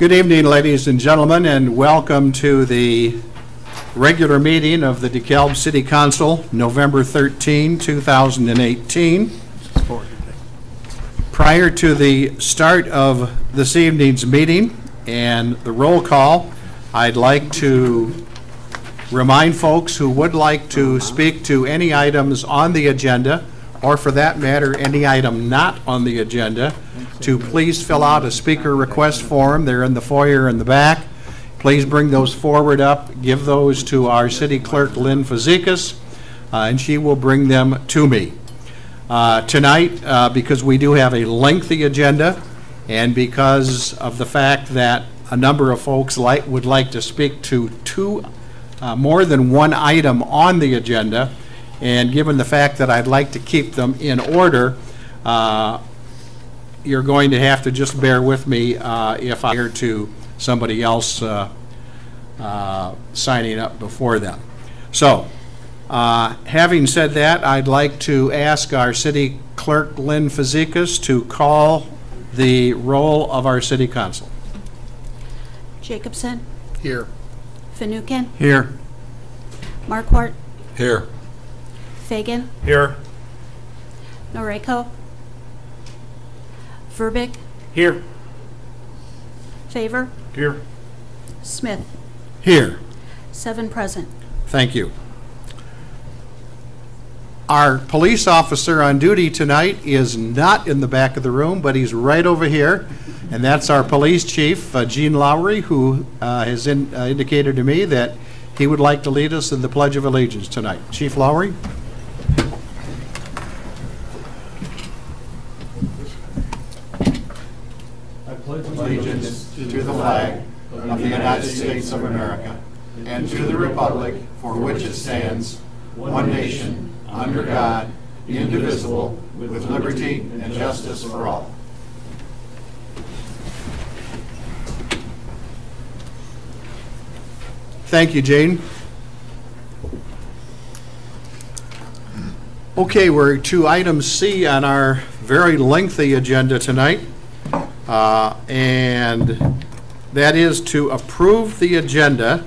Good evening, ladies and gentlemen, and welcome to the regular meeting of the DeKalb City Council, November 13, 2018. Prior to the start of this evening's meeting and the roll call, I'd like to remind folks who would like to speak to any items on the agenda, or for that matter, any item not on the agenda, to please fill out a speaker request form. They're in the foyer in the back. Please bring those forward up. Give those to our city clerk, Lynn Fazekas, and she will bring them to me. Tonight, because we do have a lengthy agenda, and because of the fact that a number of folks would like to speak to more than one item on the agenda, and given the fact that I'd like to keep them in order, you're going to have to just bear with me if I hear to somebody else signing up before them. So, having said that, I'd like to ask our city clerk, Lynn Fazekas, to call the roll of our city council. Jacobson. Here. Finucane. Here. Marquardt. Here. Fagan. Here. Noriko. Verbeek. Here. Favor. Here. Smith. Here. 7 present. Thank you. Our police officer on duty tonight is not in the back of the room, but he's right over here, and that's our police chief, Gene Lowry, who has indicated to me that he would like to lead us in the Pledge of Allegiance tonight. Chief Lowry. I pledge allegiance to the flag of the United States of America and to the republic for which it stands, one nation, under God, indivisible, with liberty and justice for all. Thank you, Jane. Okay, we're to item C on our very lengthy agenda tonight, and that is to approve the agenda.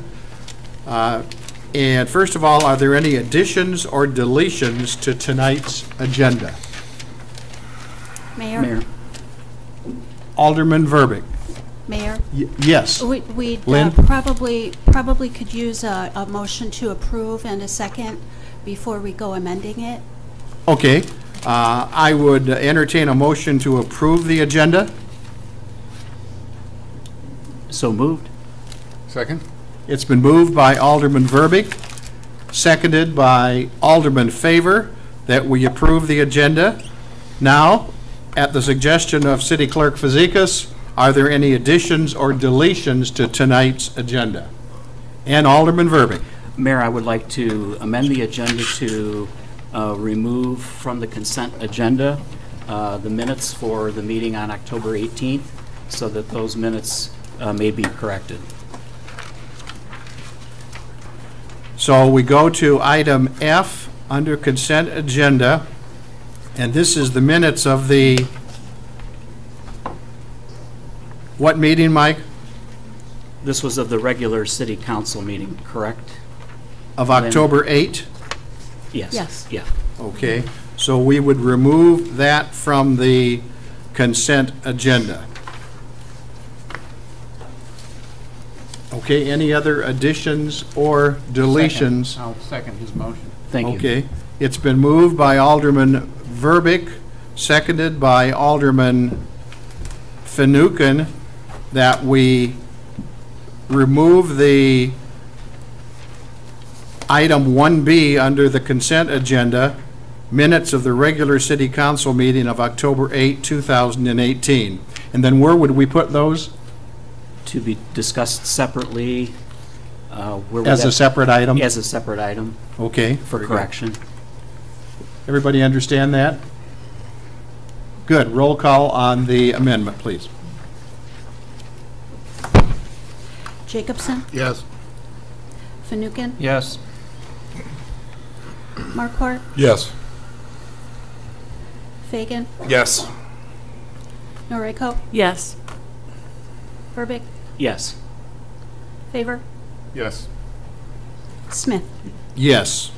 And first of all, are there any additions or deletions to tonight's agenda? Mayor. Alderman Verbeek. Mayor. Yes. We Lynn? probably could use a motion to approve and a second before we go amending it. Okay. I would entertain a motion to approve the agenda. So moved. Second. It's been moved by Alderman Verbeek, seconded by Alderman Favor, that we approve the agenda. Now, at the suggestion of City Clerk Fazekas, are there any additions or deletions to tonight's agenda? And Alderman Verbeek. Mayor, I would like to amend the agenda to remove from the consent agenda the minutes for the meeting on October 18th so that those minutes may be corrected. So we go to item F under consent agenda, and this is the minutes of the what meeting, Mike? This was of the regular city council meeting, correct? Of October 8? Yes. Yes. Yeah. Okay, so we would remove that from the consent agenda. Okay, any other additions or deletions? I'll second his motion. Thank you. Okay, it's been moved by Alderman Verbeek, seconded by Alderman Finucane, that we remove the item 1B under the consent agenda, minutes of the regular city council meeting of October 8, 2018. And then where would we put those? To be discussed separately. As a separate item? As a separate item Okay. for very good. correction. Everybody understand that? Good. Roll call on the amendment, please. Jacobson. Yes. Finucane. Yes. Marquardt. Yes. Fagan. Yes. Noriko. Yes. Verbeek. Yes. Favor? Yes. Smith? Yes.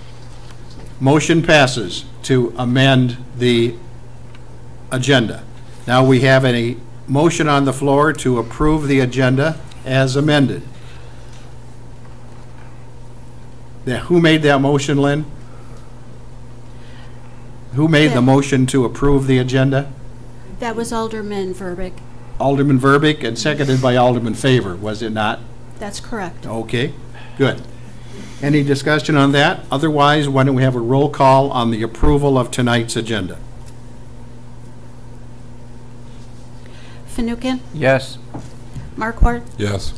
Motion passes to amend the agenda. Now we have a motion on the floor to approve the agenda as amended. Who made that motion, Lynn? Who made the motion to approve the agenda? That was Alderman Verbeek. Alderman Verbeek, and seconded by Alderman Favor, was it not? That's correct. Okay, good. Any discussion on that? Otherwise, why don't we have a roll call on the approval of tonight's agenda? Fanouken? Yes. Markwart? Yes.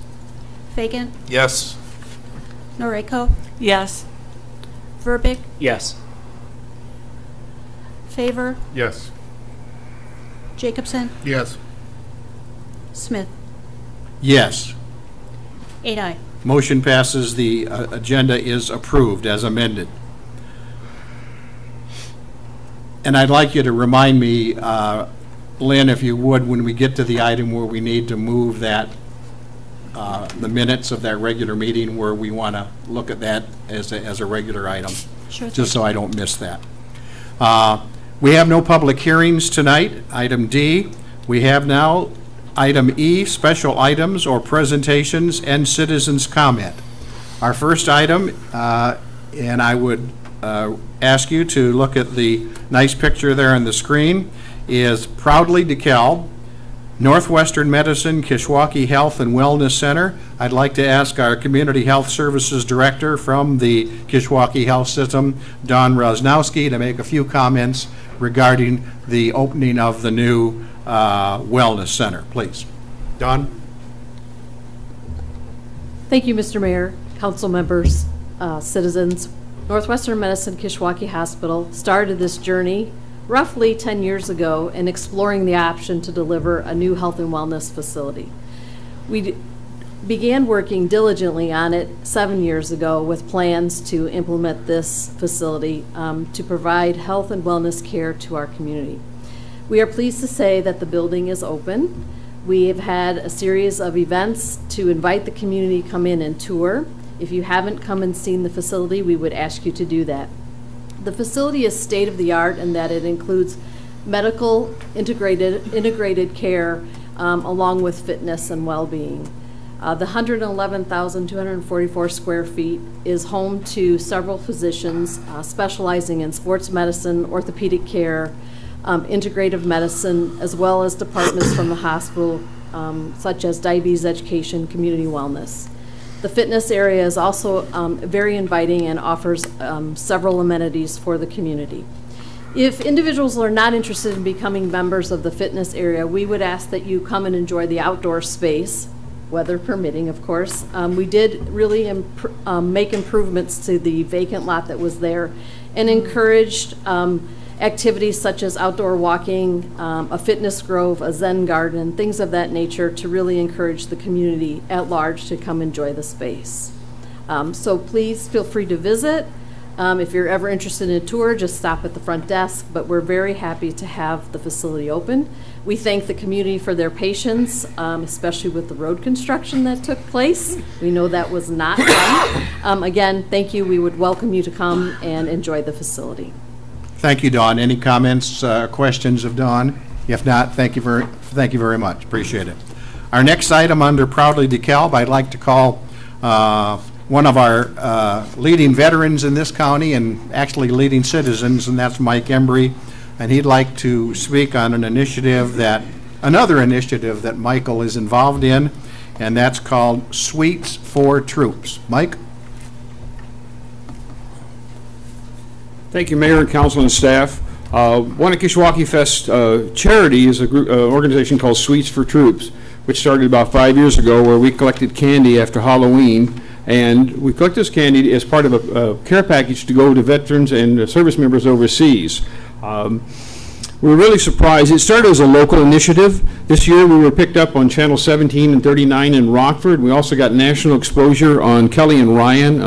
Fagan? Yes. Noriko? Yes. Verbeek? Yes. Favor? Yes. Jacobson? Yes. Smith? Yes. 8 aye. Motion passes. The agenda is approved as amended. And I'd like you to remind me, Lynn, if you would, when we get to the item where we need to move that, the minutes of that regular meeting, where we want to look at that as a regular item. Sure. Just so I don't miss that. We have no public hearings tonight. Item D. We have now item E, special items or presentations and citizens' comment. Our first item, and I would ask you to look at the nice picture there on the screen, is Proudly DeKalb, Northwestern Medicine, Kishwaukee Health and Wellness Center. I'd like to ask our Community Health Services Director from the Kishwaukee Health System, Don Rosnowski, to make a few comments regarding the opening of the new Wellness Center. Please. Don? Thank you, Mr. Mayor, council members, citizens. Northwestern Medicine Kishwaukee Hospital started this journey roughly 10 years ago in exploring the option to deliver a new health and wellness facility. We began working diligently on it 7 years ago with plans to implement this facility to provide health and wellness care to our community. We are pleased to say that the building is open. We have had a series of events to invite the community to come in and tour. If you haven't come and seen the facility, we would ask you to do that. The facility is state-of-the-art in that it includes medical integrated care along with fitness and well-being. The 111,244 square feet is home to several physicians specializing in sports medicine, orthopedic care, integrative medicine, as well as departments from the hospital such as diabetes education, community wellness. The fitness area is also very inviting and offers several amenities for the community. If individuals are not interested in becoming members of the fitness area, we would ask that you come and enjoy the outdoor space, weather permitting, of course. We did really make improvements to the vacant lot that was there and encouraged activities such as outdoor walking, a fitness grove, a Zen garden, things of that nature to really encourage the community at large to come enjoy the space. So please feel free to visit. If you're ever interested in a tour, just stop at the front desk, but we're very happy to have the facility open. We thank the community for their patience, especially with the road construction that took place. We know that was not fun. Again, thank you. We would welcome you to come and enjoy the facility. Thank you, Dawn. Any comments, questions of Dawn? If not, thank you very much. Appreciate it. Our next item under Proudly DeKalb, I'd like to call one of our leading veterans in this county and actually leading citizens, and that's Mike Embry. And he'd like to speak on another initiative that Michael is involved in, and that's called Suites for Troops. Mike? Thank you, Mayor and Council and staff. One of Kishwaukee Fest charity is a group organization called Suites for Troops, which started about 5 years ago, where we collected candy after Halloween. And we collect this candy as part of a care package to go to veterans and service members overseas. We were really surprised. It started as a local initiative. This year we were picked up on Channel 17 and 39 in Rockford. We also got national exposure on Kelly and Ryan,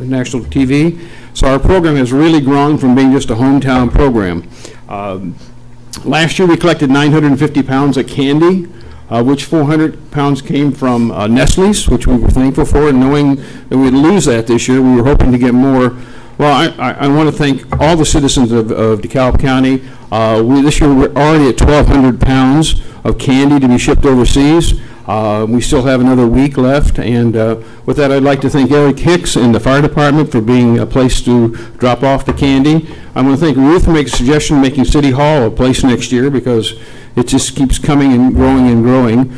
national TV. So our program has really grown from being just a hometown program. Last year we collected 950 pounds of candy. which 400 pounds came from Nestle's, which we were thankful for, and knowing that we'd lose that this year, we were hoping to get more. Well, I want to thank all the citizens of DeKalb County. This year we're already at 1,200 pounds of candy to be shipped overseas. We still have another week left, and with that, I'd like to thank Eric Hicks and the fire department for being a place to drop off the candy. I want to thank Ruth for making a suggestion of making City Hall a place next year, because it just keeps coming and growing and growing.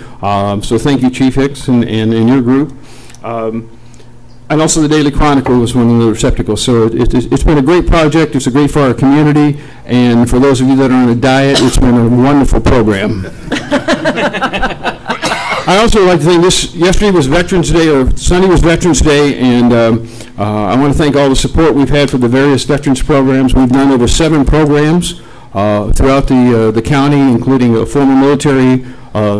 So thank you, Chief Hicks, and your group. And also the Daily Chronicle was one of the receptacles. So it's been a great project. It's great for our community. And for those of you that are on a diet, it's been a wonderful program. I also like to thank yesterday was Veterans Day, or Sunday was Veterans Day, and I want to thank all the support we've had for the various veterans programs. We've done over 7 programs throughout the county, including a former military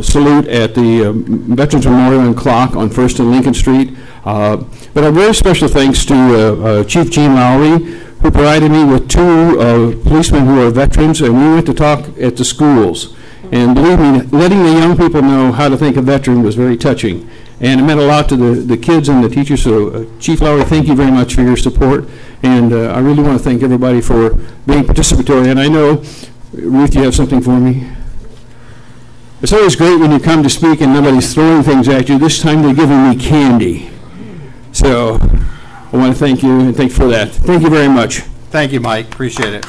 salute at the Veterans Memorial and Clock on 1st and Lincoln Street. But a very special thanks to Chief Gene Lowry, who provided me with 2 policemen who are veterans, and we went to talk at the schools. And believe me, letting the young people know how to think a veteran was very touching. And it meant a lot to the kids and the teachers. So Chief Lowry, thank you very much for your support. And I really want to thank everybody for being participatory. And I know, Ruth, you have something for me? It's always great when you come to speak and nobody's throwing things at you. This time they're giving me candy. So I want to thank you and thank you for that. Thank you very much. Thank you, Mike. Appreciate it.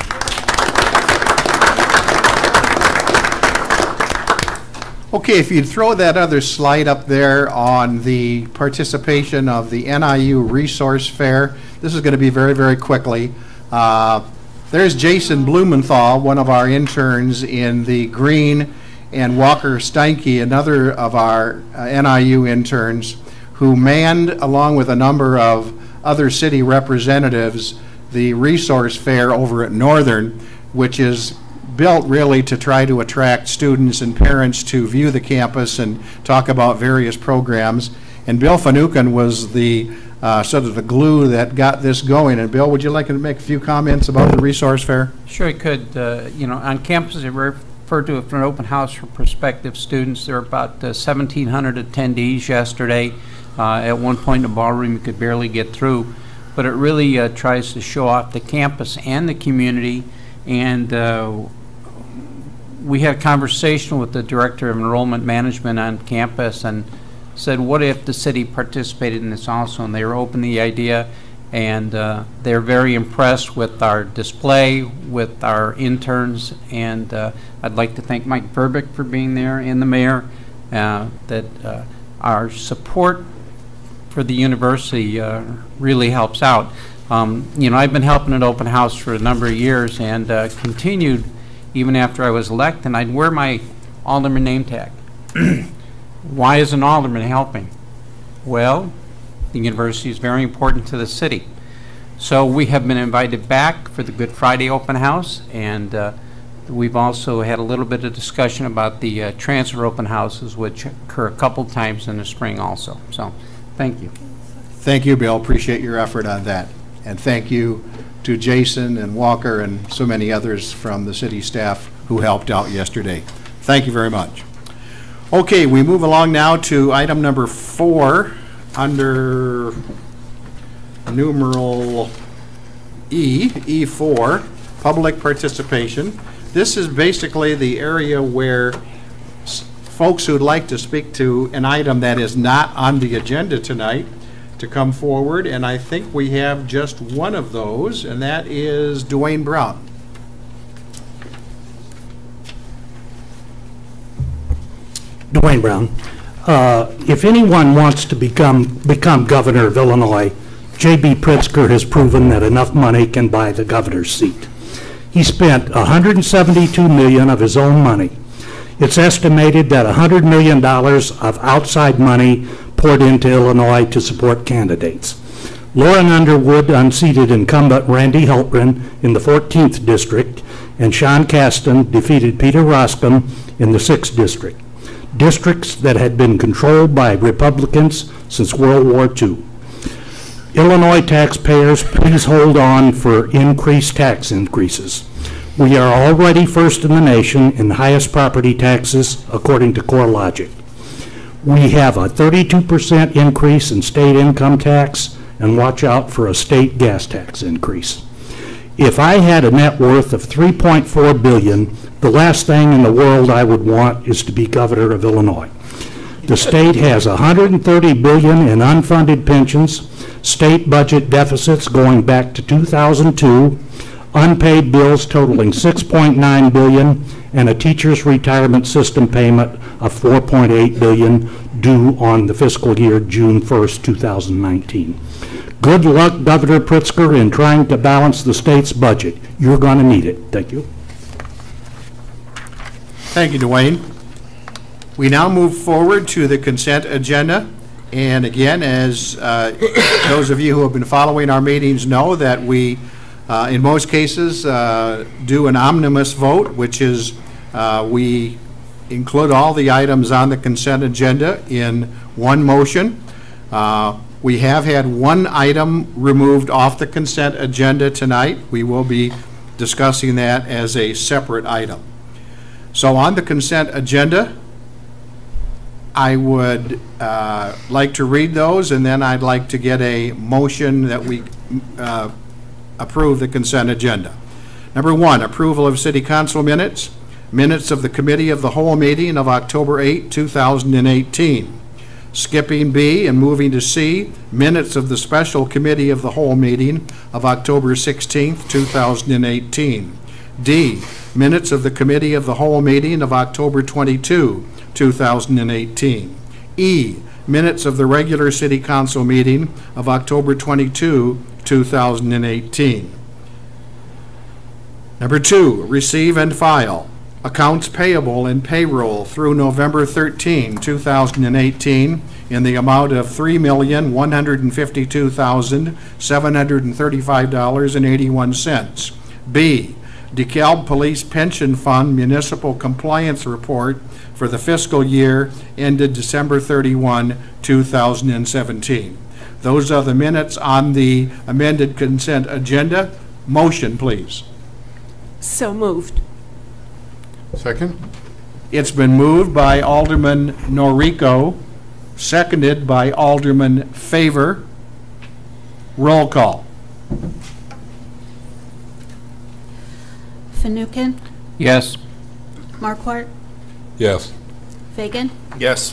Okay, if you'd throw that other slide up there on the participation of the NIU Resource Fair. This is going to be very, very quickly. There's Jason Blumenthal, one of our interns in the green, and Walker Steinke, another of our NIU interns, who manned, along with a number of other city representatives, the Resource Fair over at Northern, which is built really to try to attract students and parents to view the campus and talk about various programs. And Bill Finucane was the sort of the glue that got this going. And Bill, would you like to make a few comments about the Resource Fair? Sure, I could. You know, on campus, we're referred to it for an open house for prospective students. There were about 1,700 attendees yesterday. At one point in the ballroom, you could barely get through. But it really tries to show off the campus and the community. And we had a conversation with the Director of Enrollment Management on campus and said, what if the city participated in this also? And they were open to the idea, and they're very impressed with our display, with our interns, and I'd like to thank Mike Verbeek for being there and the mayor, that our support for the university really helps out. You know, I've been helping at Open House for a number of years and continued even after I was elected, and I'd wear my alderman name tag. Why is an alderman helping? Well, the university is very important to the city. So we have been invited back for the Good Friday Open House, and we've also had a little bit of discussion about the transfer open houses, which occur a couple times in the spring also. So thank you. Thank you, Bill. Appreciate your effort on that. And thank you to Jason and Walker and so many others from the city staff who helped out yesterday. Thank you very much. Okay, we move along now to item number 4 under numeral E4, public participation. This is basically the area where folks who'd like to speak to an item that is not on the agenda tonight to come forward, and I think we have just one of those, and that is Dwayne Brown. Dwayne Brown. If anyone wants to become governor of Illinois, J.B. Pritzker has proven that enough money can buy the governor's seat. He spent $172 million of his own money. It's estimated that $100 million of outside money poured into Illinois to support candidates. Lauren Underwood unseated incumbent Randy Hultgren in the 14th district, and Sean Caston defeated Peter Roscom in the 6th district, districts that had been controlled by Republicans since World War II. Illinois taxpayers, please hold on for increased tax increases. We are already first in the nation in highest property taxes, according to CoreLogic. We have a 32% increase in state income tax, and watch out for a state gas tax increase. If I had a net worth of $3.4 billion, the last thing in the world I would want is to be governor of Illinois. The state has $130 billion in unfunded pensions, state budget deficits going back to 2002, unpaid bills totaling $6.9 billion, and a teacher's retirement system payment of $4.8 billion due on the fiscal year June 1st, 2019. Good luck, Governor Pritzker, in trying to balance the state's budget. You're going to need it. Thank you. Thank you, Dwayne. We now move forward to the consent agenda. And again, as those of you who have been following our meetings know, that we, in most cases, do an omnibus vote, which is we include all the items on the consent agenda in one motion. We have had one item removed off the consent agenda tonight. We will be discussing that as a separate item. So on the consent agenda, I would like to read those, and then I'd like to get a motion that we approve the consent agenda. Number 1, approval of City Council minutes. Minutes of the Committee of the Whole meeting of October 8, 2018. Skipping B and moving to C, minutes of the Special Committee of the Whole meeting of October 16, 2018. D, minutes of the Committee of the Whole meeting of October 22, 2018. E, minutes of the regular City Council meeting of October 22, 2018. Number 2, receive and file. Accounts payable and payroll through November 13, 2018 in the amount of $3,152,735.81. B, DeKalb Police Pension Fund Municipal Compliance Report for the fiscal year ended December 31, 2017. Those are the minutes on the amended consent agenda. Motion, please. So moved. Second? It's been moved by Alderman Noriko, seconded by Alderman Favor. Roll call. Fanouken, Yes. Marquardt, Yes. Fagan, Yes.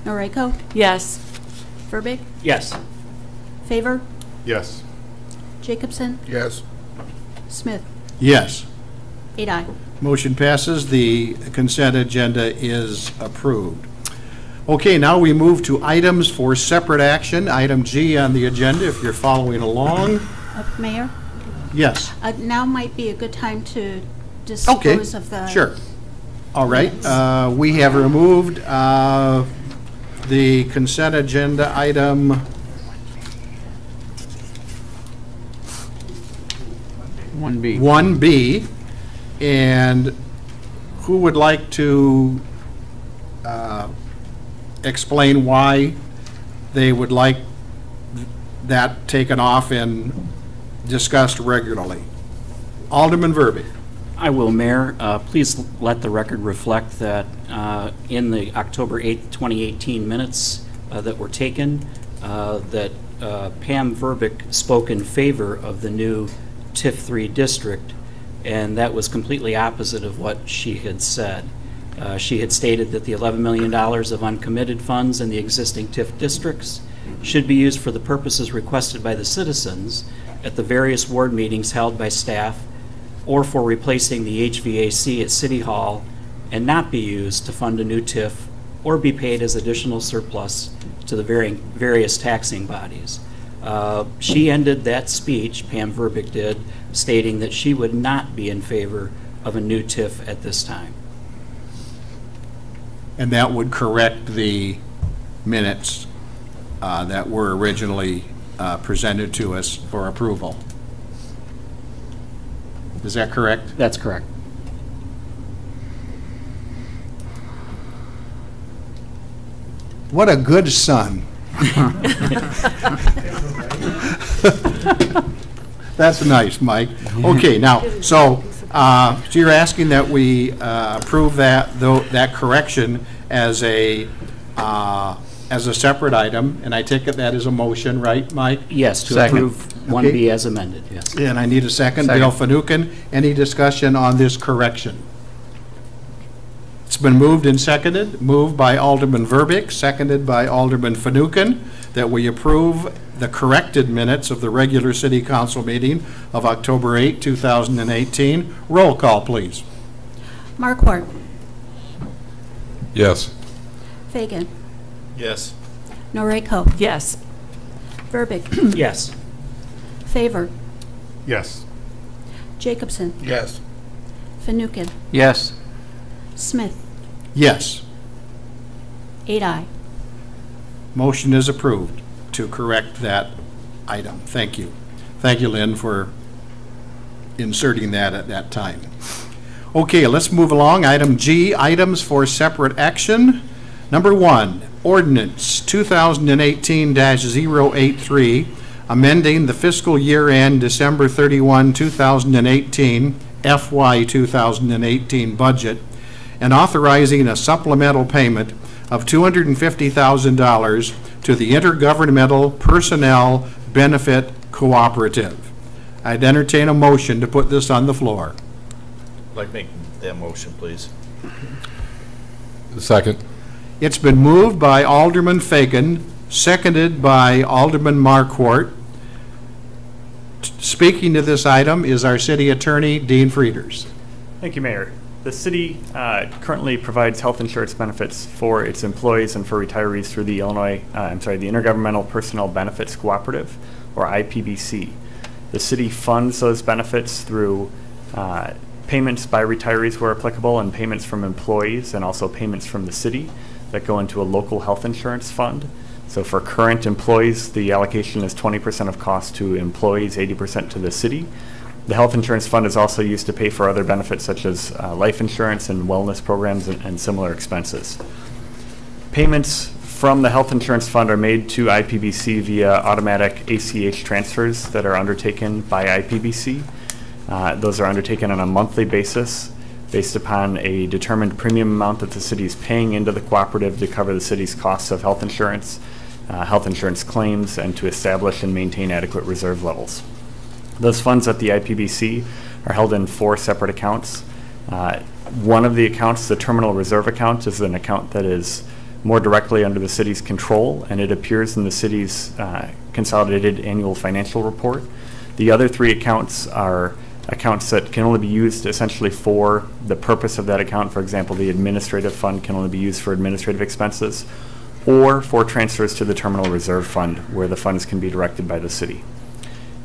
Noriko, Yes. Verbeek, Yes. Favor, Yes. Jacobson, Yes. Smith. Yes. 8 ayes. Motion passes. The consent agenda is approved. Okay, now we move to items for separate action. Item G on the agenda, if you're following along. Mayor, Yes. now might be a good time to Okay, dispose of the... sure. All right, minutes. we have removed the consent agenda item 1B. 1B, and who would like to explain why they would like that taken off and discussed regularly? Alderman Verbeek. I will, Mayor. Please let the record reflect that in the October 8th, 2018 minutes that were taken, that Pam Verbeek spoke in favor of the new TIF 3 district, and that was completely opposite of what she had said. She had stated that the $11 million of uncommitted funds in the existing TIF districts should be used for the purposes requested by the citizens at the various ward meetings held by staff, or for replacing the HVAC at City Hall, and not be used to fund a new TIF or be paid as additional surplus to the various taxing bodies. She ended that speech, Pam Verbeek did, stating that she would not be in favor of a new TIF at this time. And that would correct the minutes that were originally presented to us for approval. Is that correct? That's correct. What a good son. That's nice, Mike. Okay, now, so So you're asking that we approve that correction as a separate item, and I take it that is a motion, right, Mike? Yes, to Second. approve 1B as amended, yes. And I need a second. Bill Fanouken, any discussion on this correction? It's been moved and seconded, moved by Alderman Verbeek, seconded by Alderman Fanouken, that we approve the corrected minutes of the regular city council meeting of October 8, 2018. Roll call, please. Markwart. Yes. Fagan. Yes. Noriko. Yes. Verbic. Yes. Favor. Yes. Jacobson. Yes. Fanouken. Yes. Smith. Yes. 8-0. Motion is approved to correct that item. Thank you. Thank you, Lynn, for inserting that at that time. Okay, let's move along. Item G, items for separate action. Number 1, ordinance 2018-083, amending the fiscal year end December 31, 2018, FY 2018 budget, and authorizing a supplemental payment of $250,000 to the Intergovernmental Personnel Benefit Cooperative. I'd entertain a motion to put this on the floor. I'd like to make that motion, please. Second. It's been moved by Alderman Fagan, seconded by Alderman Markwart. Speaking to this item is our city attorney, Dean Frieders. Thank you, Mayor. The city currently provides health insurance benefits for its employees and for retirees through the the Intergovernmental Personnel Benefits Cooperative, or IPBC. The city funds those benefits through payments by retirees where applicable, and payments from employees, and also payments from the city that go into a local health insurance fund. So for current employees, the allocation is 20% of cost to employees, 80% to the city. The health insurance fund is also used to pay for other benefits such as life insurance and wellness programs and similar expenses. Payments from the health insurance fund are made to IPBC via automatic ACH transfers that are undertaken by IPBC. Those are undertaken on a monthly basis based upon a determined premium amount that the city is paying into the cooperative to cover the city's costs of health insurance claims, and to establish and maintain adequate reserve levels. Those funds at the IPBC are held in 4 separate accounts. One of the accounts, the terminal reserve account, is an account that is more directly under the city's control, and it appears in the city's consolidated annual financial report. The other 3 accounts are accounts that can only be used essentially for the purpose of that account. For example, the administrative fund can only be used for administrative expenses, or for transfers to the terminal reserve fund, where the funds can be directed by the city.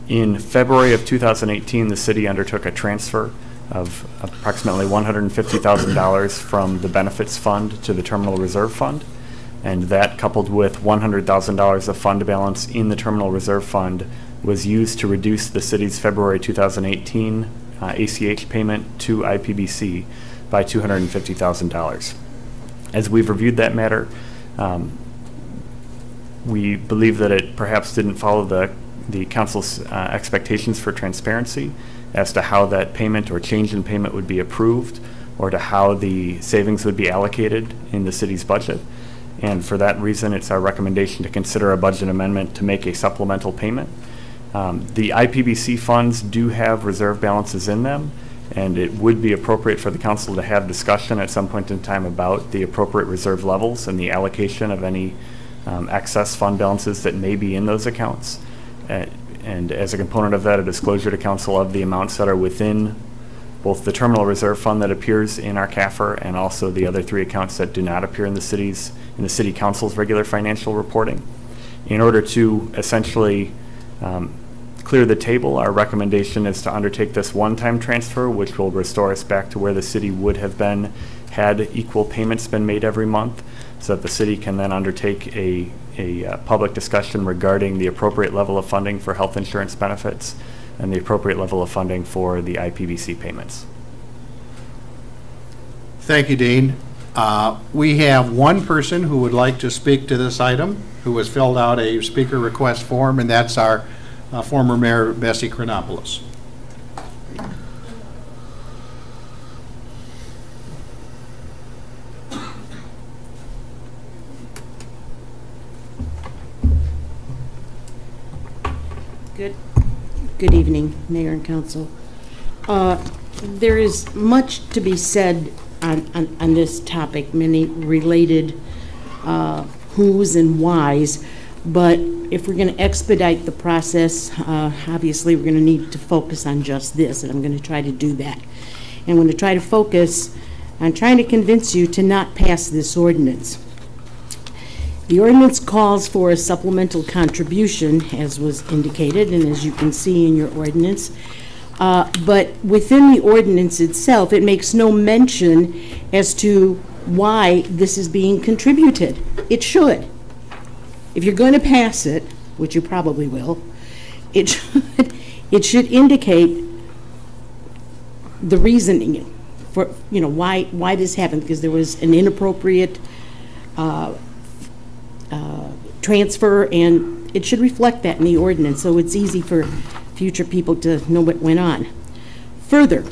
In February of 2018, the city undertook a transfer of approximately $150,000 from the benefits fund to the terminal reserve fund, and that, coupled with $100,000 of fund balance in the terminal reserve fund, was used to reduce the city's February 2018 ACH payment to IPBC by $250,000. As we've reviewed that matter, we believe that it perhaps didn't follow the council's expectations for transparency as to how that payment or change in payment would be approved, or to how the savings would be allocated in the city's budget. And for that reason, it's our recommendation to consider a budget amendment to make a supplemental payment. The IPBC funds do have reserve balances in them, and it would be appropriate for the council to have discussion at some point in time about the appropriate reserve levels and the allocation of any excess fund balances that may be in those accounts. And as a component of that, a disclosure to council of the amounts that are within both the terminal reserve fund that appears in our CAFR, and also the other 3 accounts that do not appear in the city council's regular financial reporting. In order to essentially clear the table, our recommendation is to undertake this one-time transfer, which will restore us back to where the city would have been had equal payments been made every month, so that the city can then undertake a public discussion regarding the appropriate level of funding for health insurance benefits and the appropriate level of funding for the IPBC payments. Thank you, Dean. We have one person who would like to speak to this item, who has filled out a speaker request form, and that's our former Mayor Bessie Chronopoulos. Good evening, Mayor and Council. There is much to be said on this topic, many related who's and whys, but if we're going to expedite the process, obviously we're going to need to focus on just this, and I'm going to try to do that. And I'm going to try to focus on trying to convince you to not pass this ordinance. The ordinance calls for a supplemental contribution, as was indicated, and as you can see in your ordinance. But within the ordinance itself, it makes no mention as to why this is being contributed. It should. If you're going to pass it, which you probably will, it should indicate the reasoning for, why this happened, because there was an inappropriate transfer, and it should reflect that in the ordinance, so it's easy for future people to know what went on. Further,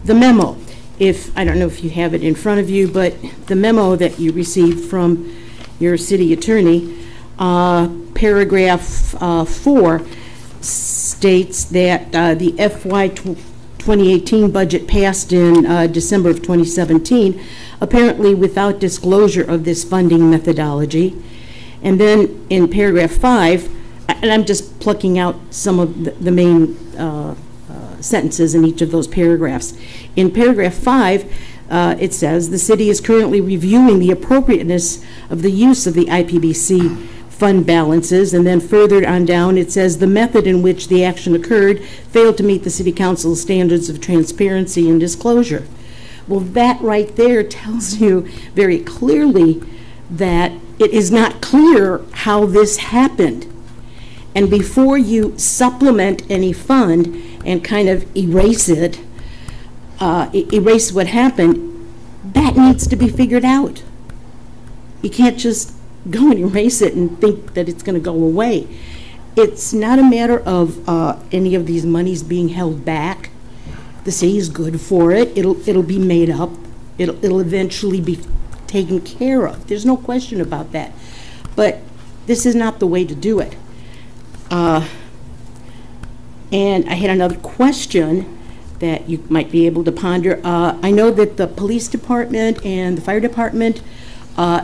the memo, I don't know if you have it in front of you, but the memo that you received from your city attorney, paragraph 4 states that the FY 2018 budget passed in December of 2017, apparently without disclosure of this funding methodology. And then in paragraph 5, and I'm just plucking out some of the main sentences in each of those paragraphs. In paragraph 5, it says, the city is currently reviewing the appropriateness of the use of the IPBC fund balances, and then further on down it says the method in which the action occurred failed to meet the City Council's standards of transparency and disclosure. Well, that right there tells you very clearly that it is not clear how this happened. And before you supplement any fund and kind of erase it, erase what happened, that needs to be figured out. You can't just go and erase it and think that it's going to go away. It's not a matter of any of these monies being held back. The city is good for it. It'll be made up. It'll eventually be taken care of. There's no question about that. But this is not the way to do it. And I had another question that you might be able to ponder. I know that the police department and the fire department,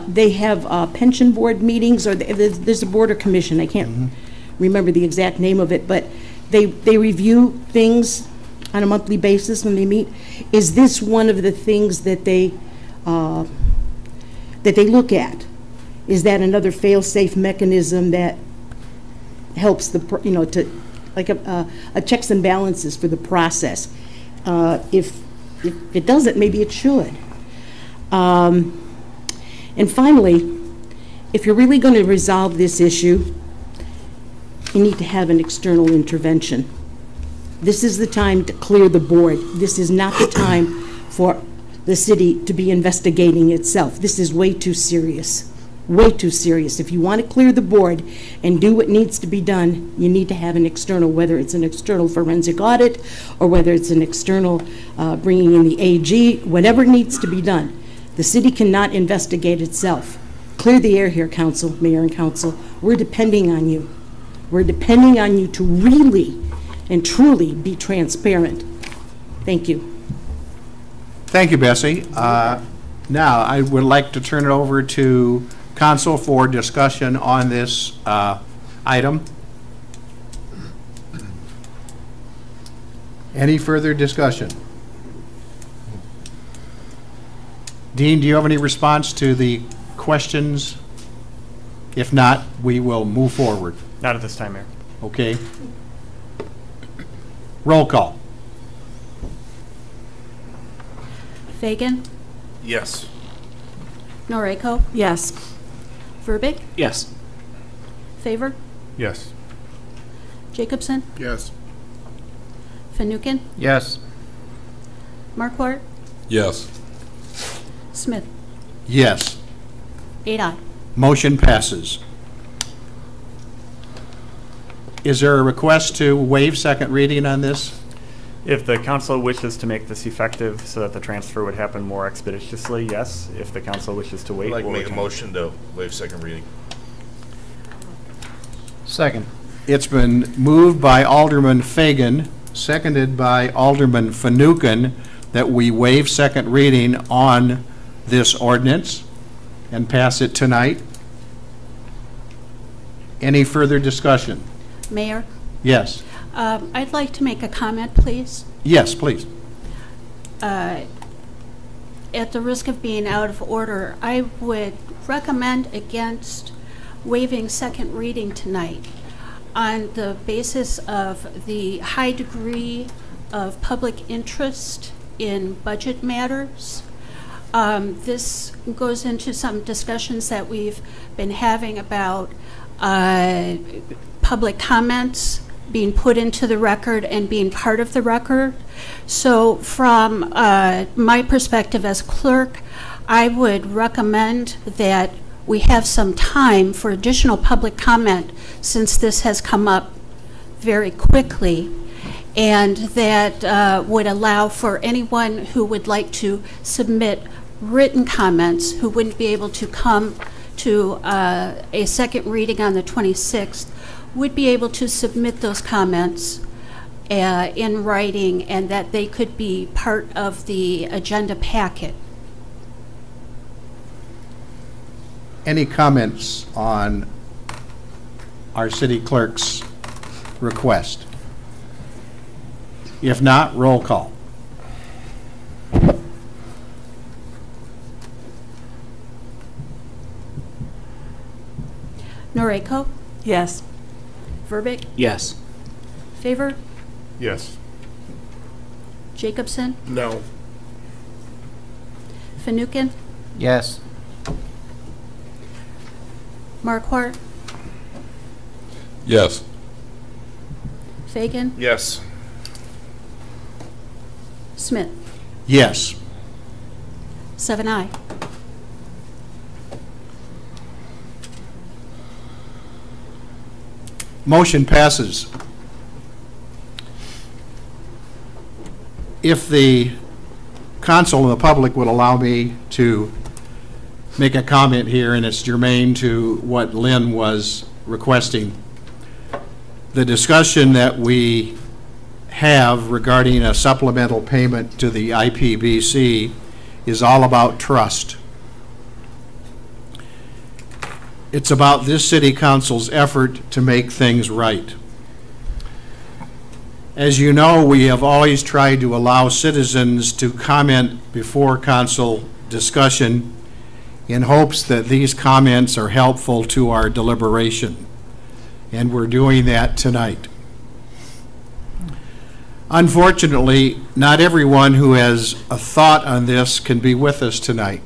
they have pension board meetings, or there's a board or commission. I can't remember the exact name of it, but they review things on a monthly basis when they meet. Is this one of the things that they look at? Is that another fail-safe mechanism that helps the, to like a checks and balances for the process? If it doesn't, maybe it should. And finally, if you're really going to resolve this issue, you need to have an external intervention. This is the time to clear the board. This is not the time for the city to be investigating itself. This is way too serious. Way too serious. If you want to clear the board and do what needs to be done, you need to have an external, whether it's an external forensic audit or whether it's an external bringing in the AG, whatever needs to be done. The city cannot investigate itself. Clear the air here, Council, Mayor and Council. We're depending on you. We're depending on you to really and truly be transparent. Thank you. Thank you, Bessie. Now, I would like to turn it over to Council for discussion on this item. Any further discussion? Dean, do you have any response to the questions? If not, we will move forward. Not at this time, Mayor. Okay. Roll call. Fagan? Yes. Noriko? Yes. Verbeek? Yes. Favor? Yes. Jacobson? Yes. Fanouken? Yes. Marquardt? Yes. Smith? Yes. 8-0. Motion passes. Is there a request to waive second reading on this? If the council wishes to make this effective so that the transfer would happen more expeditiously, yes. If the council wishes to wait, I'd like to we'll make a return. motion to waive second reading. Second. It's been moved by Alderman Fagan, seconded by Alderman Fanouken, that we waive second reading on this ordinance and pass it tonight. Any further discussion? Mayor, Yes. I'd like to make a comment, please. Yes, please. At the risk of being out of order, I would recommend against waiving second reading tonight on the basis of the high degree of public interest in budget matters. This goes into some discussions that we've been having about public comments being put into the record and being part of the record. So from my perspective as clerk, I would recommend that we have some time for additional public comment, since this has come up very quickly, and that would allow for anyone who would like to submit written comments who wouldn't be able to come to a second reading on the 26th would be able to submit those comments in writing, and that they could be part of the agenda packet. Any comments on our city clerk's request? If not, roll call. Noriko? Yes. Verbic? Yes. Favor? Yes. Jacobson? No. Fanouken? Yes. Marquardt? Yes. Fagan? Yes. Smith? Yes. 7-0. Motion passes. If the council and the public would allow me to make a comment here, and it's germane to what Lynn was requesting. The discussion that we have regarding a supplemental payment to the IPBC is all about trust. It's about this city council's effort to make things right. As you know, we have always tried to allow citizens to comment before council discussion in hopes that these comments are helpful to our deliberation. And we're doing that tonight. Unfortunately, not everyone who has a thought on this can be with us tonight.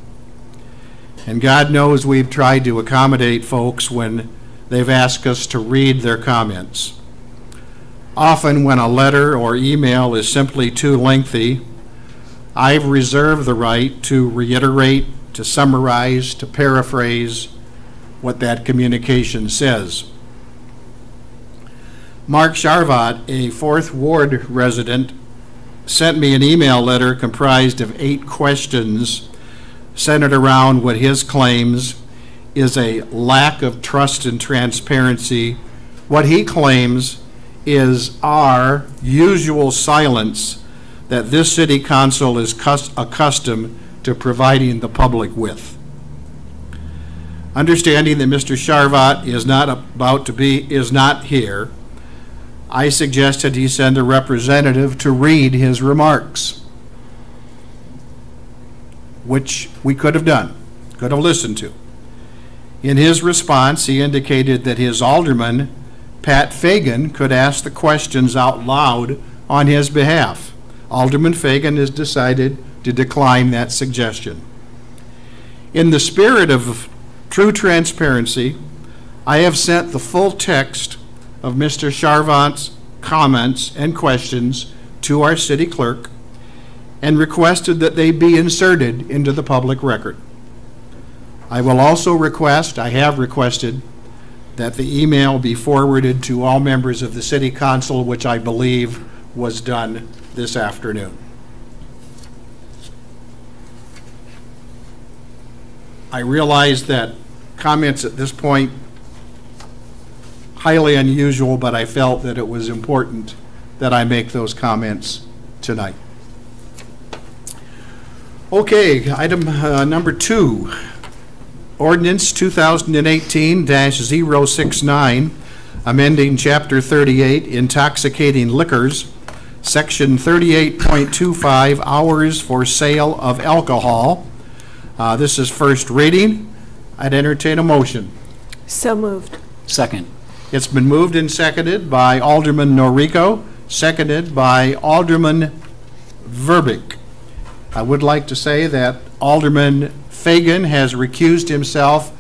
And God knows we've tried to accommodate folks when they've asked us to read their comments. Often when a letter or email is simply too lengthy, I've reserved the right to reiterate, to summarize, to paraphrase what that communication says. Mark Charvat, a 4th Ward resident, sent me an email letter comprised of 8 questions centered around what his claims is a lack of trust and transparency, what he claims is our usual silence that this city council is accustomed to providing the public with. Understanding that Mr. Charvat is not here, I suggested he send a representative to read his remarks, which we could have done, could have listened to. In his response, he indicated that his alderman, Pat Fagan, could ask the questions out loud on his behalf. Alderman Fagan has decided to decline that suggestion. In the spirit of true transparency, I have sent the full text of Mr. Charvat's comments and questions to our city clerk and requested that they be inserted into the public record. I will also I have requested, that the email be forwarded to all members of the city council, which I believe was done this afternoon. I realize that comments at this point highly unusual, but I felt that it was important that I make those comments tonight. Okay, item number 2, ordinance 2018-069, amending Chapter 38, intoxicating liquors, Section 38.25, hours for sale of alcohol. This is first reading. I'd entertain a motion. So moved. Second. It's been moved and seconded by Alderman Norrico, seconded by Alderman Verbeek. I would like to say that Alderman Fagan has recused himself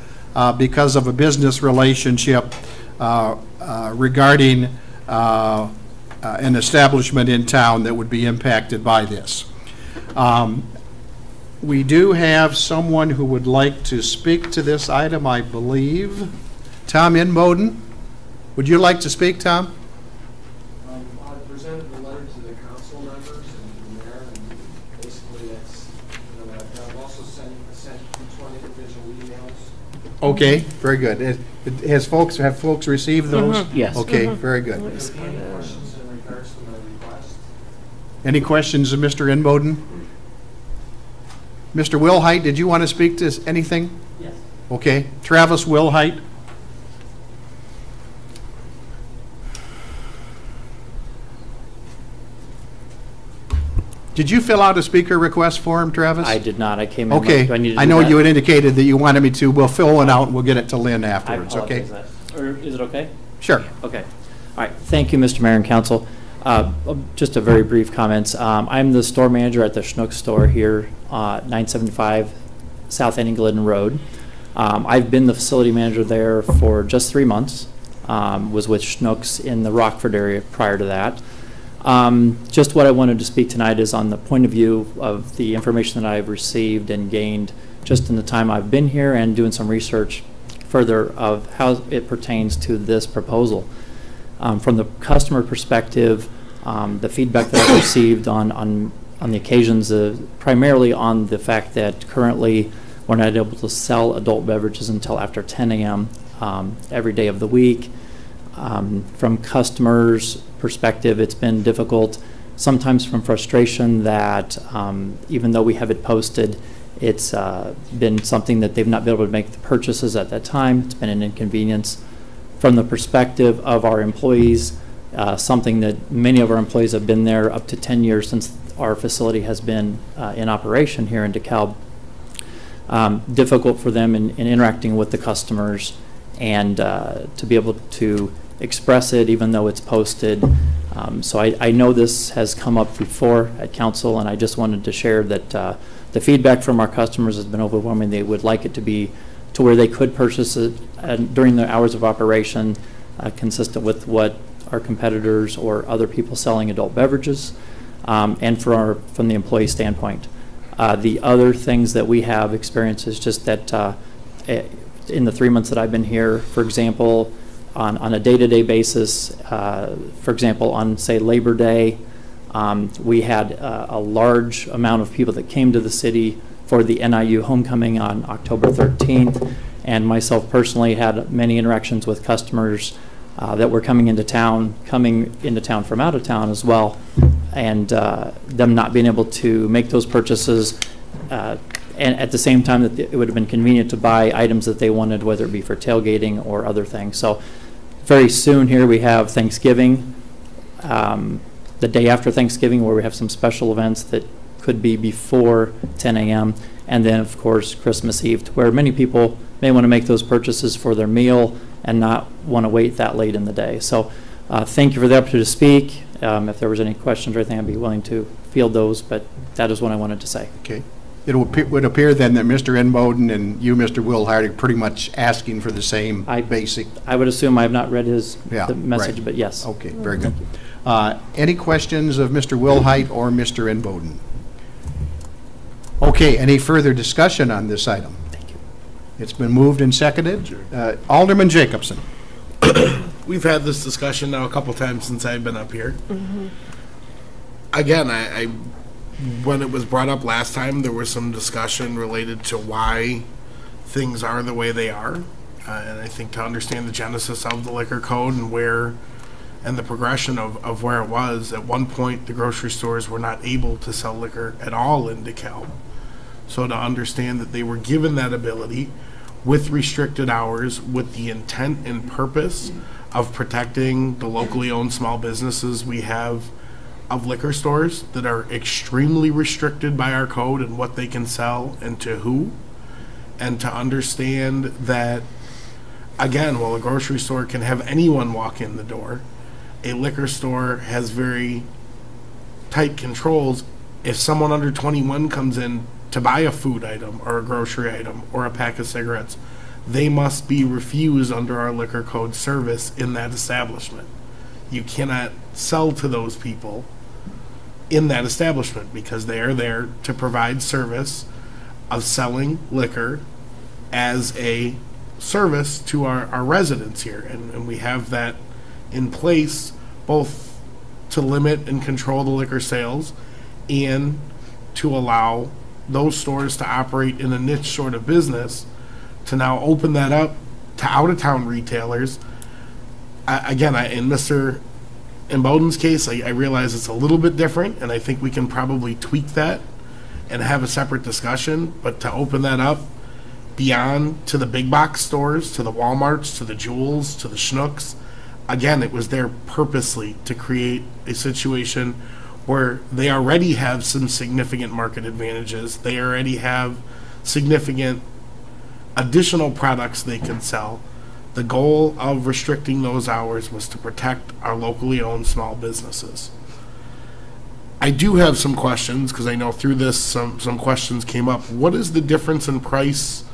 because of a business relationship regarding an establishment in town that would be impacted by this. We do have someone who would like to speak to this item, I believe. Tom Inboden, would you like to speak, Tom? I presented the letter to the council members and to the mayor, and basically that's, I've also sent 20 individual emails. Okay, very good. Have folks received those? Yes. Okay, very good. Any questions in regards to my request? Any questions of Mr. Inboden? Mr. Wilhite, did you want to speak to anything? Yes. Okay, Travis Wilhite. Did you fill out a speaker request form, Travis? I did not. I came in. Okay, Do I need to do I know that? you had indicated that you wanted me to. We'll fill one out and we'll get it to Lynn I afterwards, okay? apologize that. Or is it okay? Sure. Okay. All right. Thank you, Mr. Mayor and Council. Just a very brief comments. I'm the store manager at the Schnucks store here, 975 South Ending Glidden Road. I've been the facility manager there for just 3 months. Was with Schnucks in the Rockford area prior to that. Just what I wanted to speak tonight is on the point of view of the information that I've received and gained just in the time I've been here and doing some research further of how it pertains to this proposal. From the customer perspective, the feedback that I've received on the occasions, primarily on the fact that currently we're not able to sell adult beverages until after 10 a.m. Every day of the week. From customers' perspective, it's been difficult, sometimes from frustration that even though we have it posted, it's been something that they've not been able to make the purchases at that time. It's been an inconvenience. From the perspective of our employees, something that many of our employees have been there up to 10 years since our facility has been in operation here in DeKalb. Difficult for them in interacting with the customers and to be able to express it even though it's posted. So I know this has come up before at council, and I just wanted to share that the feedback from our customers has been overwhelming. They would like it to be to where they could purchase it during the hours of operation, consistent with what our competitors or other people selling adult beverages, and from the employee standpoint. The other things that we have experienced is just that in the 3 months that I've been here, for example, on a day-to-day basis, for example, on, say, Labor Day, we had a large amount of people that came to the city for the NIU homecoming on October 13th, and myself personally had many interactions with customers that were coming into town from out of town as well, and them not being able to make those purchases, and at the same time that it would have been convenient to buy items that they wanted, whether it be for tailgating or other things. So very soon here we have Thanksgiving, the day after Thanksgiving, where we have some special events that could be before 10 a.m. And then, of course, Christmas Eve, where many people may want to make those purchases for their meal and not want to wait that late in the day. So thank you for the opportunity to speak. If there was any questions or anything, I'd be willing to field those, but that is what I wanted to say. Okay. It would appear then that Mr. Inboden and you, Mr. Wilhite, are pretty much asking for the same basic. I would assume I have not read the message, right. But yes. Okay, very good. Any questions of Mr. Wilhite or Mr. Inboden? Okay, any further discussion on this item? Thank you. It's been moved and seconded. Alderman Jacobson. We've had this discussion now a couple times since I've been up here. Again, I when it was brought up last time, there was some discussion related to why things are the way they are. And I think to understand the genesis of the liquor code and where, and the progression of where it was, at one point the grocery stores were not able to sell liquor at all in DeKalb. So to understand that they were given that ability with restricted hours, with the intent and purpose of protecting the locally owned small businesses we have of liquor stores that are extremely restricted by our code and what they can sell and to who, and to understand that, again, while a grocery store can have anyone walk in the door, a liquor store has very tight controls. If someone under 21 comes in to buy a food item or a grocery item or a pack of cigarettes, they must be refused under our liquor code service in that establishment. You cannot sell to those people in that establishment because they are there to provide service of selling liquor as a service to our residents here. And we have that in place both to limit and control the liquor sales and to allow those stores to operate in a niche sort of business, to now open that up to out-of-town retailers. Again, in Mr. Imboden's case, I realize it's a little bit different, and I think we can probably tweak that and have a separate discussion, but to open that up beyond to the big box stores, to the Walmarts, to the Jewels, to the Schnucks, again, it was there purposely to create a situation where they already have some significant market advantages. They already have significant additional products they can sell. The goal of restricting those hours was to protect our locally owned small businesses. I do have some questions, because I know through this some questions came up. What is the difference in price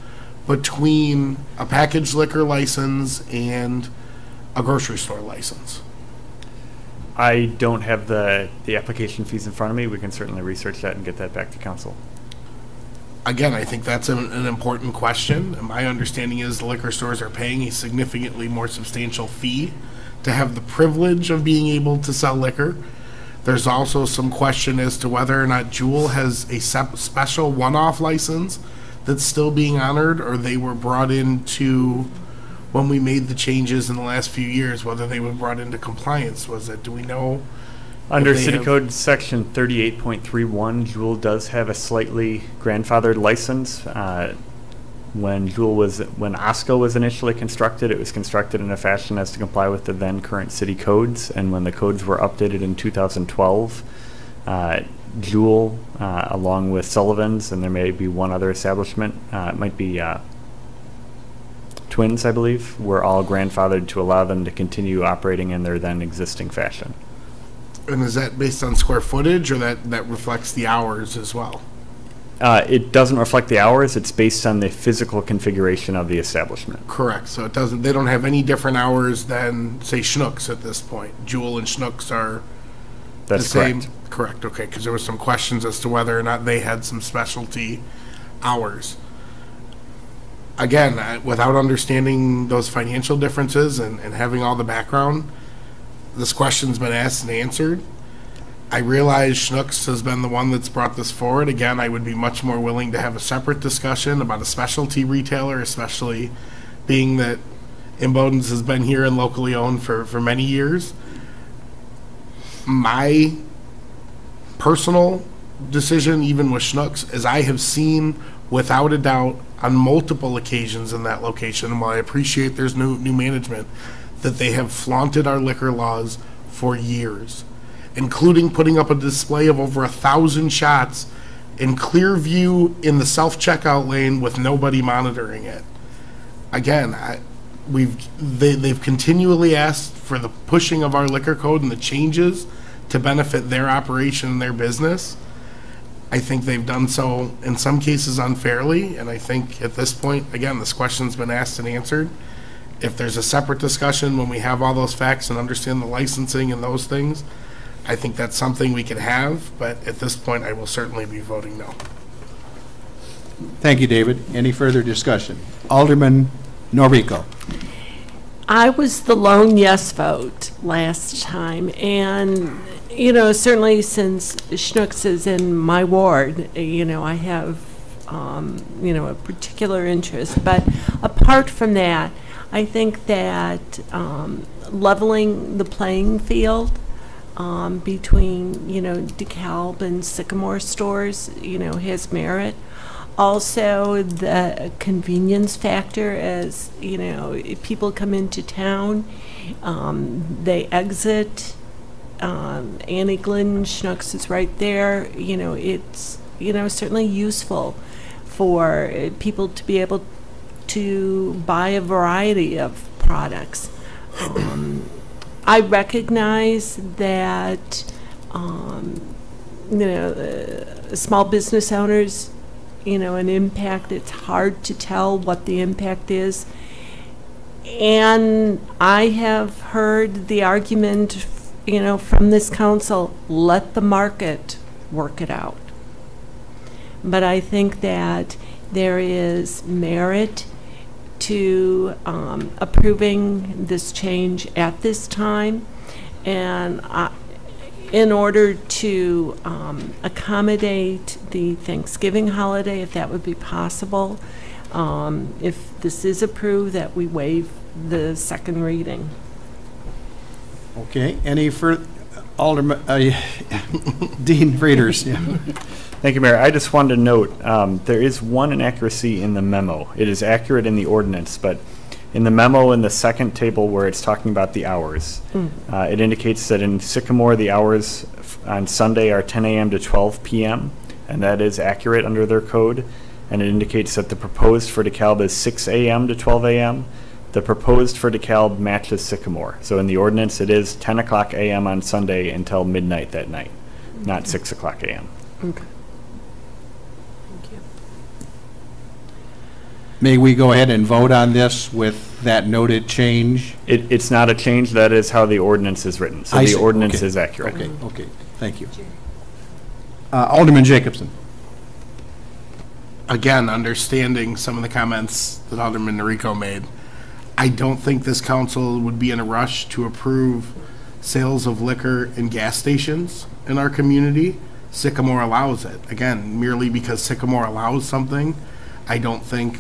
between a packaged liquor license and a grocery store license? I don't have the application fees in front of me. We can certainly research that and get that back to council. Again, I think that's an important question. And my understanding is the liquor stores are paying a significantly more substantial fee to have the privilege of being able to sell liquor. There's also some question as to whether or not Jewel has a special one-off license that's still being honored, or they were brought into, when we made the changes in the last few years, whether they were brought into compliance. Was it, do we know? Under City Code Section 38.31, Jewel does have a slightly grandfathered license. When Osco was initially constructed, it was constructed in a fashion as to comply with the then current city codes, and when the codes were updated in 2012, Jewel, along with Sullivan's, and there may be one other establishment, it might be Twins, I believe, were all grandfathered to allow them to continue operating in their then existing fashion. And is that based on square footage, or that reflects the hours as well? It doesn't reflect the hours. It's based on the physical configuration of the establishment. Correct. So it doesn't. They don't have any different hours than, say, Schnucks at this point. Jewel and Schnucks are the same. Correct. Okay. Because there were some questions as to whether or not they had some specialty hours. Again, without understanding those financial differences and having all the background, this question's been asked and answered. I realize Schnucks has been the one that's brought this forward. Again, I would be much more willing to have a separate discussion about a specialty retailer, especially being that Imboden's has been here and locally owned for many years. My personal decision, even with Schnucks, is I have seen, without a doubt, on multiple occasions in that location, and while I appreciate there's new management, that they have flaunted our liquor laws for years, including putting up a display of over 1,000 shots in clear view in the self-checkout lane with nobody monitoring it. Again, they've continually asked for the pushing of our liquor code and the changes to benefit their operation and their business. I think they've done so in some cases unfairly, and I think at this point, again, this question's been asked and answered. If there's a separate discussion when we have all those facts and understand the licensing and those things, I think that's something we can have, but at this point, I will certainly be voting no. Thank you, David. Any further discussion? Alderman Norrico. I was the lone yes vote last time, and, you know, certainly since Schnucks is in my ward, you know, I have you know, a particular interest. But apart from that, I think that leveling the playing field between, you know, DeKalb and Sycamore stores, you know, has merit. Also, the convenience factor, as, you know, if people come into town, they exit, Annie Glenn, Schnucks is right there. You know, it's, you know, certainly useful for people to be able to buy a variety of products. I recognize that, you know, small business owners, you know, an impact, it's hard to tell what the impact is. And I have heard the argument, you know, from this council, let the market work it out. But I think that there is merit to approving this change at this time. And in order to accommodate the Thanksgiving holiday, if that would be possible, if this is approved, that we waive the second reading. Okay, any further, Alderman, Dean Frieders, yeah. Thank you, Mayor. I just wanted to note, there is one inaccuracy in the memo. It is accurate in the ordinance, but in the memo in the second table where it's talking about the hours, it indicates that in Sycamore, the hours on Sunday are 10 a.m. to 12 p.m., and that is accurate under their code. And it indicates that the proposed for DeKalb is 6 a.m. to 12 a.m. The proposed for DeKalb matches Sycamore. So in the ordinance, it is 10 o'clock a.m. on Sunday until midnight that night, not 6 o'clock a.m. Okay. May we go ahead and vote on this with that noted change? It's not a change. That is how the ordinance is written. So the ordinance is accurate. Okay, okay. Thank you. Alderman Jacobson. Again, understanding some of the comments that Alderman Noriko made, I don't think this council would be in a rush to approve sales of liquor in gas stations in our community. Sycamore allows it. Again, merely because Sycamore allows something, I don't think,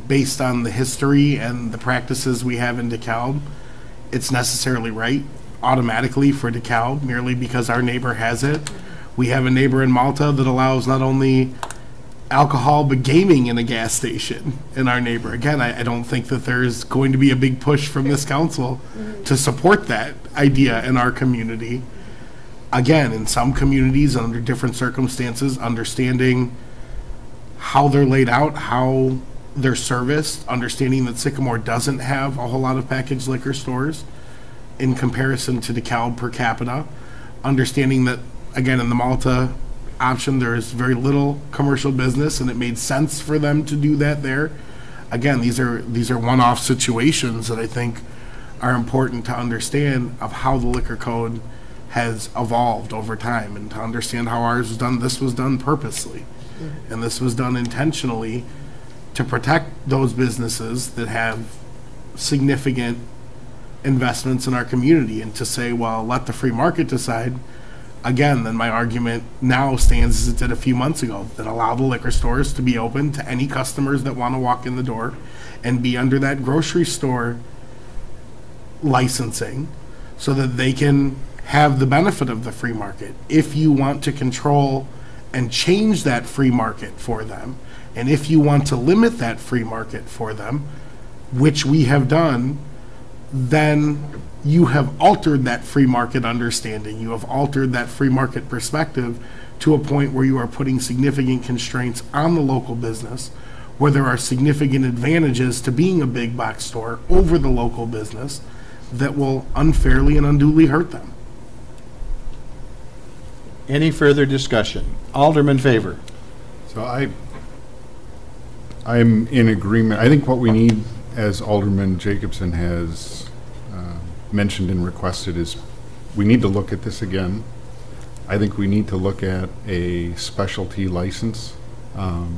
based on the history and the practices we have in DeKalb, it's necessarily right automatically for DeKalb, merely because our neighbor has it. We have a neighbor in Malta that allows not only alcohol but gaming in a gas station in our neighbor. Again, I don't think that there's going to be a big push from this council to support that idea in our community. Again, in some communities under different circumstances, understanding how they're laid out, how they're serviced, understanding that Sycamore doesn't have a whole lot of packaged liquor stores in comparison to DeKalb per capita, understanding that, again, in the Malta option, there is very little commercial business, and it made sense for them to do that there. Again, these are one-off situations that I think are important to understand of how the liquor code has evolved over time, and to understand how ours was done. This was done purposely, and this was done intentionally to protect those businesses that have significant investments in our community, and to say, well, let the free market decide. Again, then my argument now stands as it did a few months ago, that allow the liquor stores to be open to any customers that want to walk in the door and be under that grocery store licensing, so that they can have the benefit of the free market. If you want to control and change that free market for them, and if you want to limit that free market for them, which we have done, then you have altered that free market understanding. You have altered that free market perspective to a point where you are putting significant constraints on the local business, where there are significant advantages to being a big box store over the local business that will unfairly and unduly hurt them. Any further discussion? Alderman Favor. So I'm in agreement. I think what we need, as Alderman Jacobson has mentioned and requested, is we need to look at this again. I think we need to look at a specialty license. I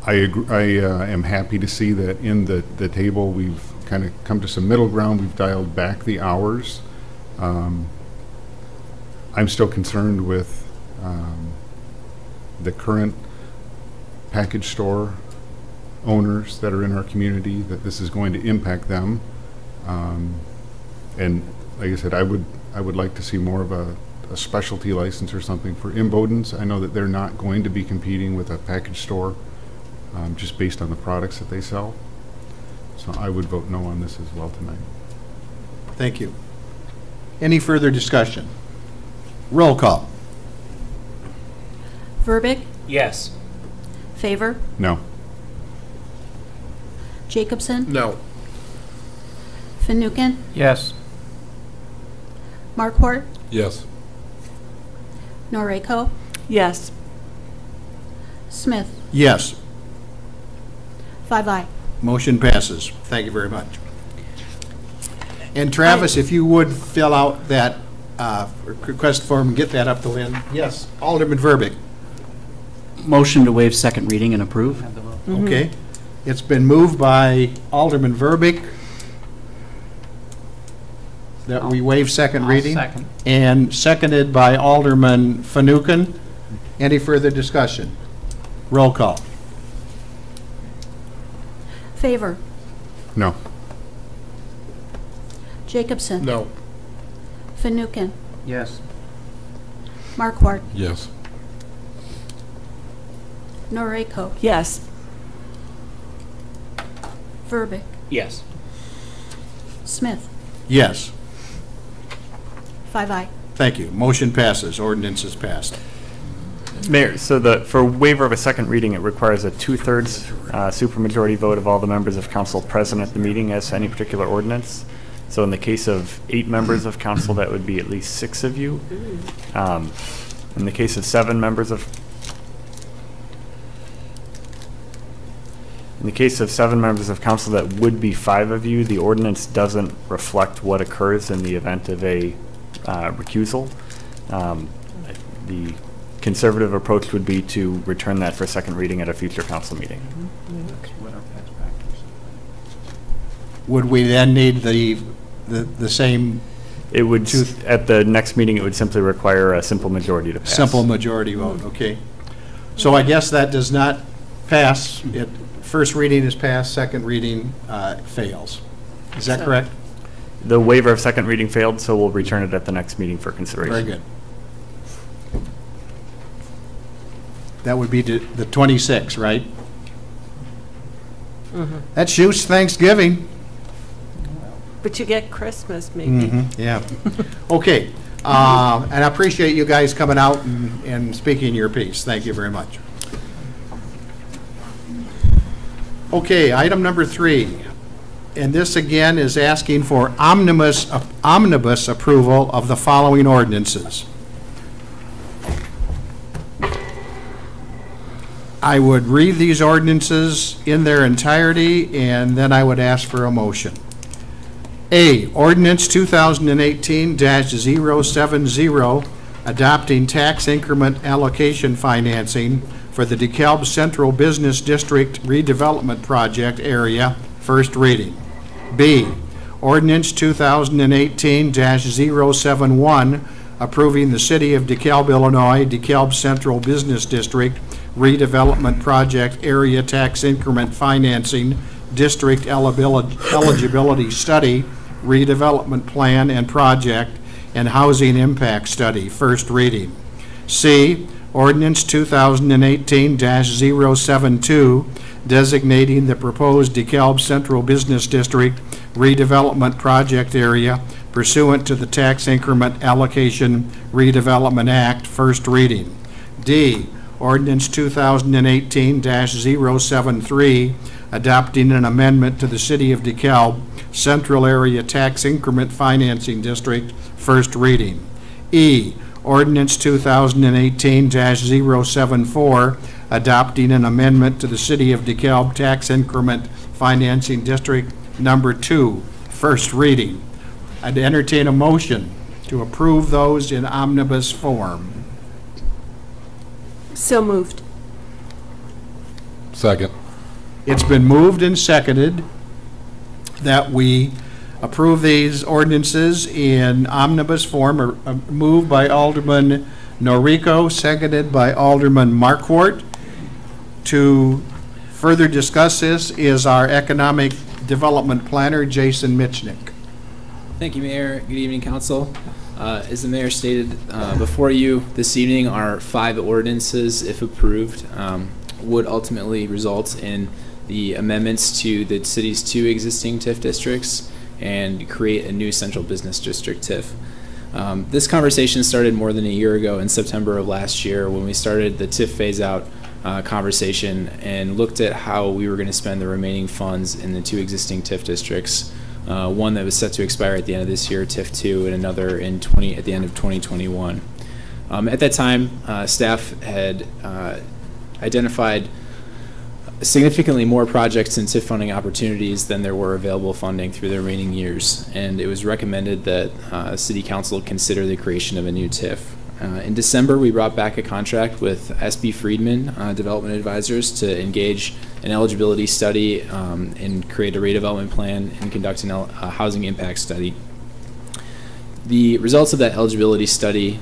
am happy to see that in the table we've kind of come to some middle ground. We've dialed back the hours. I'm still concerned with the current package store owners that are in our community, that this is going to impact them. And like I said, I would like to see more of a specialty license or something for Imbodens. I know that they're not going to be competing with a package store just based on the products that they sell. So I would vote no on this as well tonight. Thank you. Any further discussion? Roll call. Verbic, Yes. Favor, No. Jacobson, No. Fanouken, Yes. Markwart, Yes. Noriko, Yes. Smith. Yes. 5 Motion passes. Thank you very much. And Travis, if you would fill out that request form and get that up to Lynn. Yes, Alderman Verbeek. Motion to waive second reading and approve. Okay. It's been moved by Alderman Verbeek that we waive second reading. Second. And seconded by Alderman Fanouken. Any further discussion? Roll call. Favor, No. Jacobson, No. Fanouken, Yes. Markwart, Yes. Noriko, Yes. Verbic, Yes. Smith. Yes. 5 Thank you. Motion passes. Ordinance is passed. Mayor, so for waiver of a second reading, it requires a 2/3 supermajority vote of all the members of council present at the meeting as to any particular ordinance. So in the case of 8 members of council, that would be at least 6 of you. In the case of 7 members of council, that would be 5 of you. The ordinance doesn't reflect what occurs in the event of a recusal. The conservative approach would be to return that for second reading at a future council meeting. Would we then need the same It would, at the next meeting, it would simply require a simple majority to pass. simple majority vote? Okay. So I guess that does not pass. First reading is passed, second reading fails. Is that correct? The waiver of second reading failed, so we'll return it at the next meeting for consideration. Very good. That would be the 26th, right? That shoots Thanksgiving. But you get Christmas, maybe. Yeah. Okay. And I appreciate you guys coming out and speaking your piece. Thank you very much. Okay, item number 3. And this again is asking for omnibus approval of the following ordinances. I would read these ordinances in their entirety, and then I would ask for a motion. A, Ordinance 2018-070, adopting tax increment allocation financing for the DeKalb Central Business District redevelopment project area, first reading. B, Ordinance 2018-071, approving the City of DeKalb, Illinois, DeKalb Central Business District redevelopment project area tax increment financing district eligibility study, redevelopment plan and project, and housing impact study, first reading. C, Ordinance 2018-072, designating the proposed DeKalb Central Business District redevelopment project area pursuant to the Tax Increment Allocation Redevelopment Act, first reading. D, Ordinance 2018-073, adopting an amendment to the City of DeKalb Central Area Tax Increment Financing District, first reading. E, Ordinance 2018-074, adopting an amendment to the City of DeKalb Tax Increment Financing District, number 2, first reading. I'd entertain a motion to approve those in omnibus form. So moved. Second. It's been moved and seconded that we approve these ordinances in omnibus form, moved by Alderman Noriko, seconded by Alderman Markwart. To further discuss this is our Economic Development Planner, Jason Mitchnick. Thank you, Mayor. Good evening, Council. As the Mayor stated, before you this evening are 5 ordinances, if approved, would ultimately result in the amendments to the city's 2 existing TIF districts and create a new central business district TIF. This conversation started more than a year ago in September of last year when we started the TIF phase-out conversation and looked at how we were going to spend the remaining funds in the 2 existing TIF districts. One that was set to expire at the end of this year, TIF 2, and another at the end of 2021. At that time, staff had identified significantly more projects and TIF funding opportunities than there were available funding through the remaining years, and it was recommended that City Council consider the creation of a new TIF. In December, we brought back a contract with SB Friedman Development Advisors to engage an eligibility study and create a redevelopment plan and conduct a housing impact study. The results of that eligibility study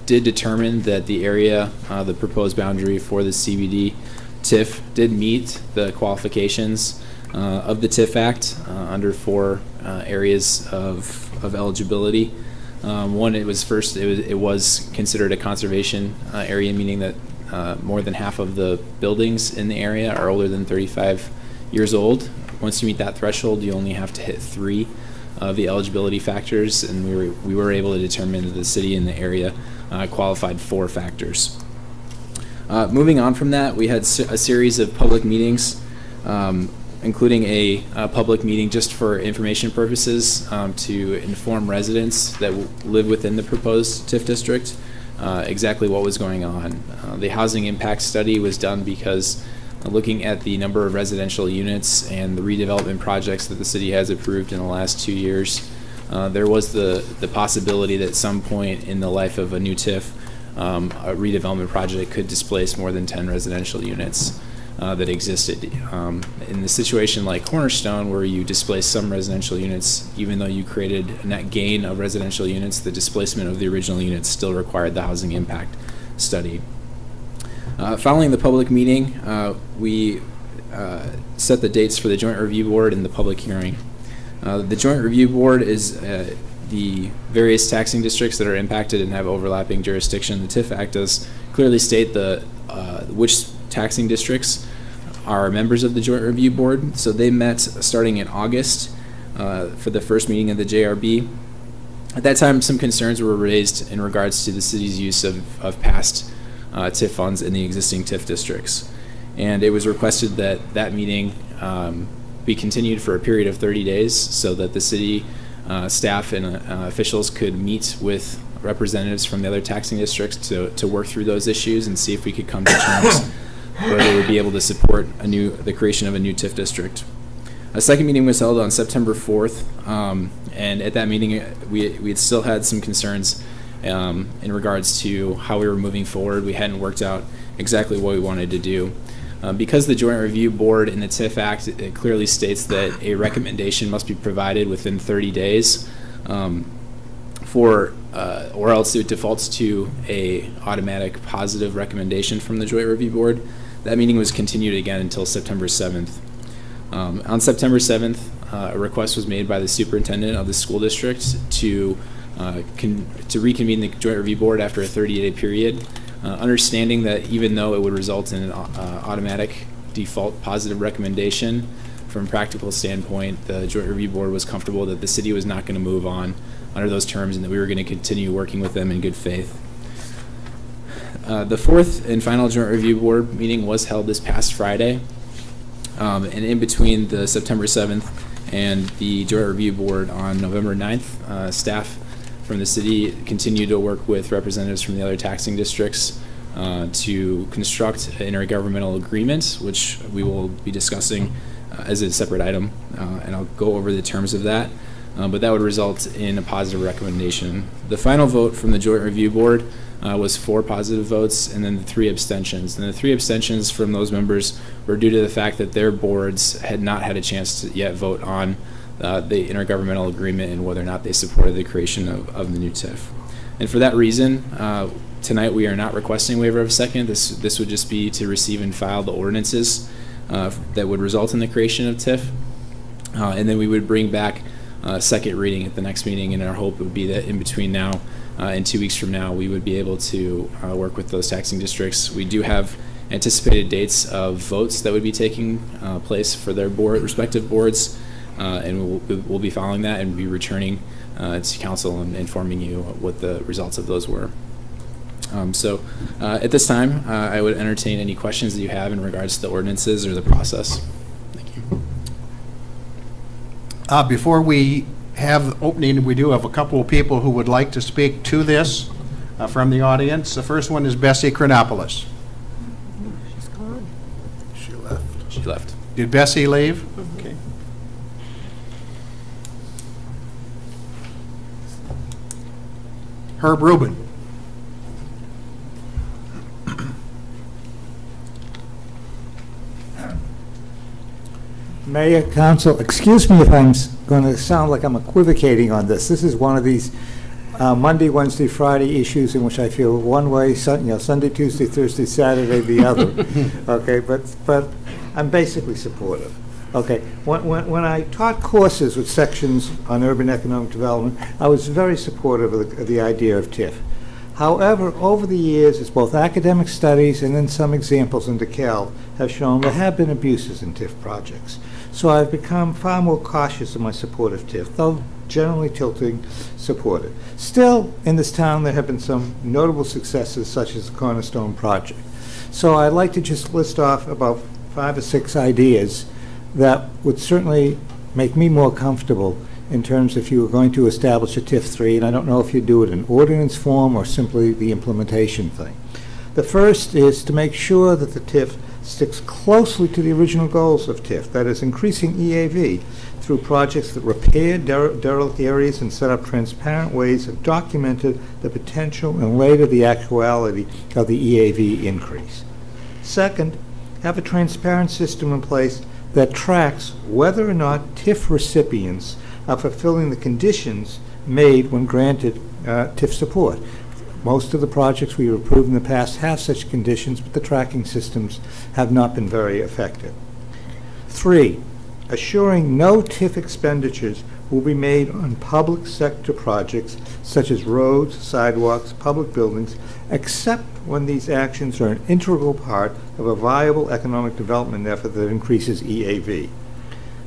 did determine that the area, the proposed boundary for the CBD TIF did meet the qualifications of the TIF Act under 4 areas of eligibility. One, it was considered a conservation area, meaning that more than half of the buildings in the area are older than 35 years old. Once you meet that threshold, you only have to hit 3 of the eligibility factors, and we were able to determine that the city in the area qualified 4 factors. Moving on from that, we had a series of public meetings, including a public meeting just for information purposes to inform residents that live within the proposed TIF district exactly what was going on. The housing impact study was done because looking at the number of residential units and the redevelopment projects that the city has approved in the last 2 years, there was the possibility that at some point in the life of a new TIF, a redevelopment project could displace more than 10 residential units that existed. In the situation like Cornerstone, where you displace some residential units, even though you created a net gain of residential units, the displacement of the original units still required the housing impact study. Following the public meeting, we set the dates for the Joint Review Board and the public hearing. The Joint Review Board is the various taxing districts that are impacted and have overlapping jurisdiction. The TIF Act does clearly state which taxing districts are members of the Joint Review Board. So they met starting in August for the first meeting of the JRB. At that time, some concerns were raised in regards to the city's use of past TIF funds in the existing TIF districts. And it was requested that that meeting be continued for a period of 30 days so that the city staff and officials could meet with representatives from the other taxing districts to work through those issues and see if we could come to terms where they would be able to support the creation of a new TIF district. A second meeting was held on September 4th, and at that meeting we had still had some concerns in regards to how we were moving forward. We hadn't worked out exactly what we wanted to do. Because the Joint Review Board in the TIF Act, it clearly states that a recommendation must be provided within 30 days or else it defaults to a automatic positive recommendation from the Joint Review Board. That meeting was continued again until September 7th. On September 7th, a request was made by the superintendent of the school district to reconvene the Joint Review Board after a 30-day period, understanding that even though it would result in an automatic default positive recommendation, from a practical standpoint, the Joint Review Board was comfortable that the city was not going to move on under those terms and that we were going to continue working with them in good faith. The fourth and final Joint Review Board meeting was held this past Friday, and in between the September 7th and the Joint Review Board on November 9th, staff from the city continued to work with representatives from the other taxing districts to construct an intergovernmental agreement, which we will be discussing as a separate item, and I'll go over the terms of that. But that would result in a positive recommendation. The final vote from the Joint Review Board was 4 positive votes and then 3 abstentions. And the 3 abstentions from those members were due to the fact that their boards had not had a chance to yet vote on the intergovernmental agreement and whether or not they supported the creation of the new TIF. And for that reason, Tonight, we are not requesting waiver of second. This would just be to receive and file the ordinances that would result in the creation of TIF. And then we would bring back second reading at the next meeting, and our hope would be that in between now and 2 weeks from now, we would be able to work with those taxing districts. We do have anticipated dates of votes that would be taking place for their respective boards, and we'll be following that and be returning to council and informing you what the results of those were. So at this time, I would entertain any questions that you have in regards to the ordinances or the process. Thank you. Before we have the opening, we do have a couple of people who would like to speak to this from the audience. The first one is Bessie Chronopoulos. She's gone. She left. She left. Did Bessie leave? Okay. Herb Rubin. Mayor, Council, excuse me if I'm going to sound like I'm equivocating on this. This is one of these Monday, Wednesday, Friday issues in which I feel one way, Sunday, Tuesday, Thursday, Saturday, the other. Okay, but I'm basically supportive. Okay, when I taught courses with sections on urban economic development, I was very supportive of the idea of TIF. However, over the years, as both academic studies and then some examples in DeKalb have shown, there have been abuses in TIF projects. So I've become far more cautious in my support of TIF, though generally tilting supported. Still, in this town, there have been some notable successes, such as the Cornerstone project. So I'd like to just list off about 5 or 6 ideas that would certainly make me more comfortable in terms if you were going to establish a TIF 3, and I don't know if you do it in ordinance form or simply the implementation thing. The first is to make sure that the TIF sticks closely to the original goals of TIF, that is, increasing EAV through projects that repair derelict areas and set up transparent ways of documenting the potential and later the actuality of the EAV increase. Second, have a transparent system in place that tracks whether or not TIF recipients are fulfilling the conditions made when granted TIF support. Most of the projects we have approved in the past have such conditions, but the tracking systems have not been very effective. 3, assuring no TIF expenditures will be made on public sector projects such as roads, sidewalks, public buildings, except when these actions are an integral part of a viable economic development effort that increases EAV.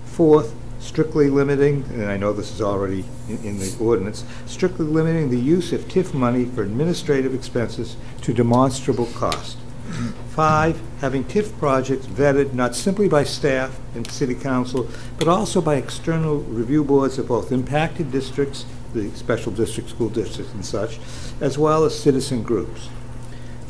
4th, strictly limiting, and I know this is already in the ordinance, strictly limiting the use of TIF money for administrative expenses to demonstrable cost. 5, having TIF projects vetted not simply by staff and city council, but also by external review boards of both impacted districts, the special district, school districts and such, as well as citizen groups.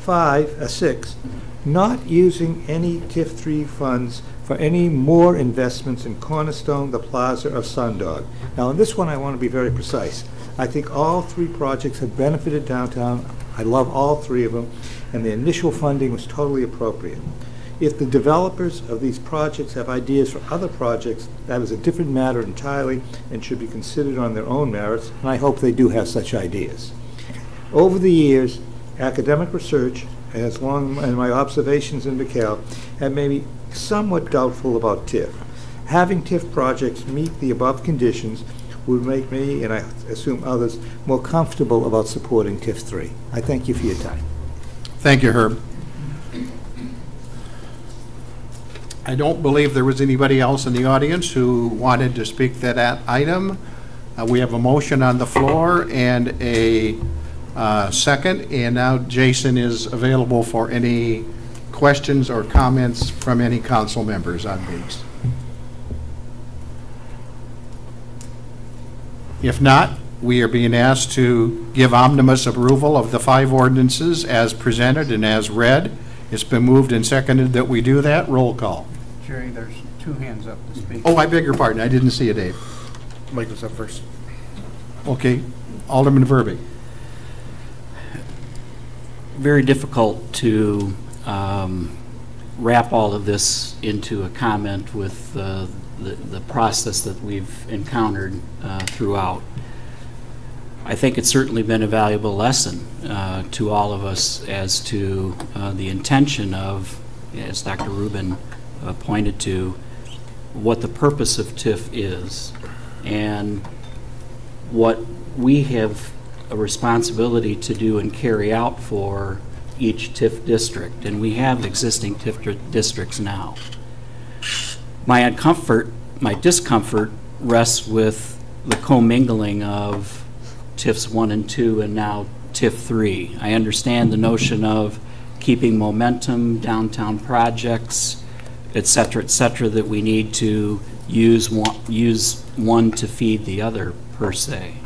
6, not using any TIF 3 funds for any more investments in Cornerstone, the Plaza, or Sundog. Now, on this one, I want to be very precise. I think all 3 projects have benefited downtown. I love all 3 of them, and the initial funding was totally appropriate. If the developers of these projects have ideas for other projects, that is a different matter entirely and should be considered on their own merits, and I hope they do have such ideas. Over the years, academic research, as long as my observations in DeKalb, have made me somewhat doubtful about TIF. Having TIF projects meet the above conditions would make me, and I assume others, more comfortable about supporting TIF 3. I thank you for your time. Thank you, Herb. I don't believe there was anybody else in the audience who wanted to speak to that item. We have a motion on the floor and a second, and now Jason is available for any questions or comments from any council members on these. If not, we are being asked to give omnibus approval of the 5 ordinances as presented and as read. It's been moved and seconded that we do that. Roll call. Jerry, there's 2 hands up to speak. Oh, I beg your pardon. I didn't see you, Dave. Mike was up first. Okay. Alderman Verby. Very difficult to wrap all of this into a comment with the process that we've encountered throughout. I think it's certainly been a valuable lesson to all of us as to the intention of, as Dr. Rubin pointed to, what the purpose of TIF is and what we have a responsibility to do and carry out for each TIF district. And we have existing TIF districts now. My discomfort rests with the commingling of TIFs 1 and 2 and now TIF 3. I understand the notion of keeping momentum, downtown projects, et cetera, that we need to use one to feed the other, per se.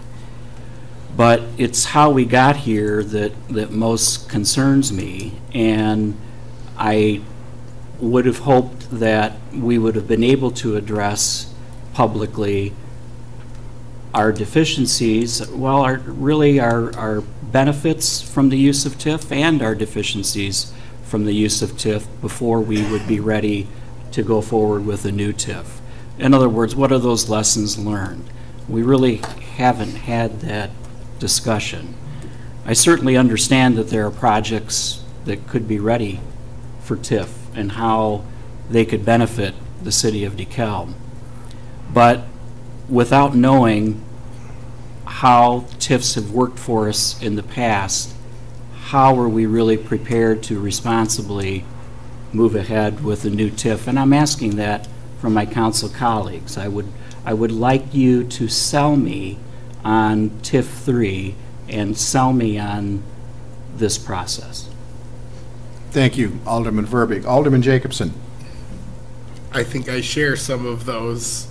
But it's how we got here that most concerns me, and I would have hoped that we would have been able to address publicly our deficiencies, well, our benefits from the use of TIF and our deficiencies from the use of TIF before we would be ready to go forward with a new TIF. In other words, what are those lessons learned? We really haven't had that discussion. I certainly understand that there are projects that could be ready for TIF and how they could benefit the city of DeKalb. But without knowing how TIFs have worked for us in the past, how are we really prepared to responsibly move ahead with a new TIF? And I'm asking that from my council colleagues. I would like you to sell me on TIF 3 and sell me on this process. Thank you, Alderman Verbeek. Alderman Jacobson. I think I share some of those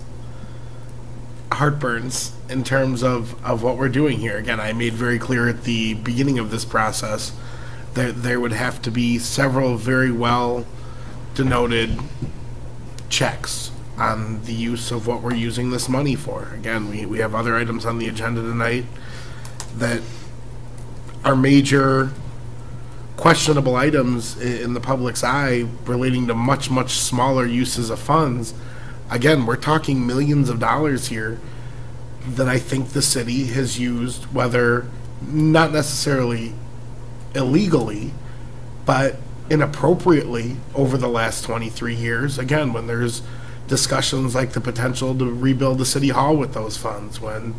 heartburns in terms of what we're doing here. Again, I made very clear at the beginning of this process that there would have to be several very well denoted checks on the use of what we're using this money for. Again, we have other items on the agenda tonight that are major questionable items in the public's eye relating to much, much smaller uses of funds. Again, we're talking millions of dollars here that I think the city has used, whether not necessarily illegally, but inappropriately over the last 23 years. Again, when there's discussions like the potential to rebuild the city hall with those funds, when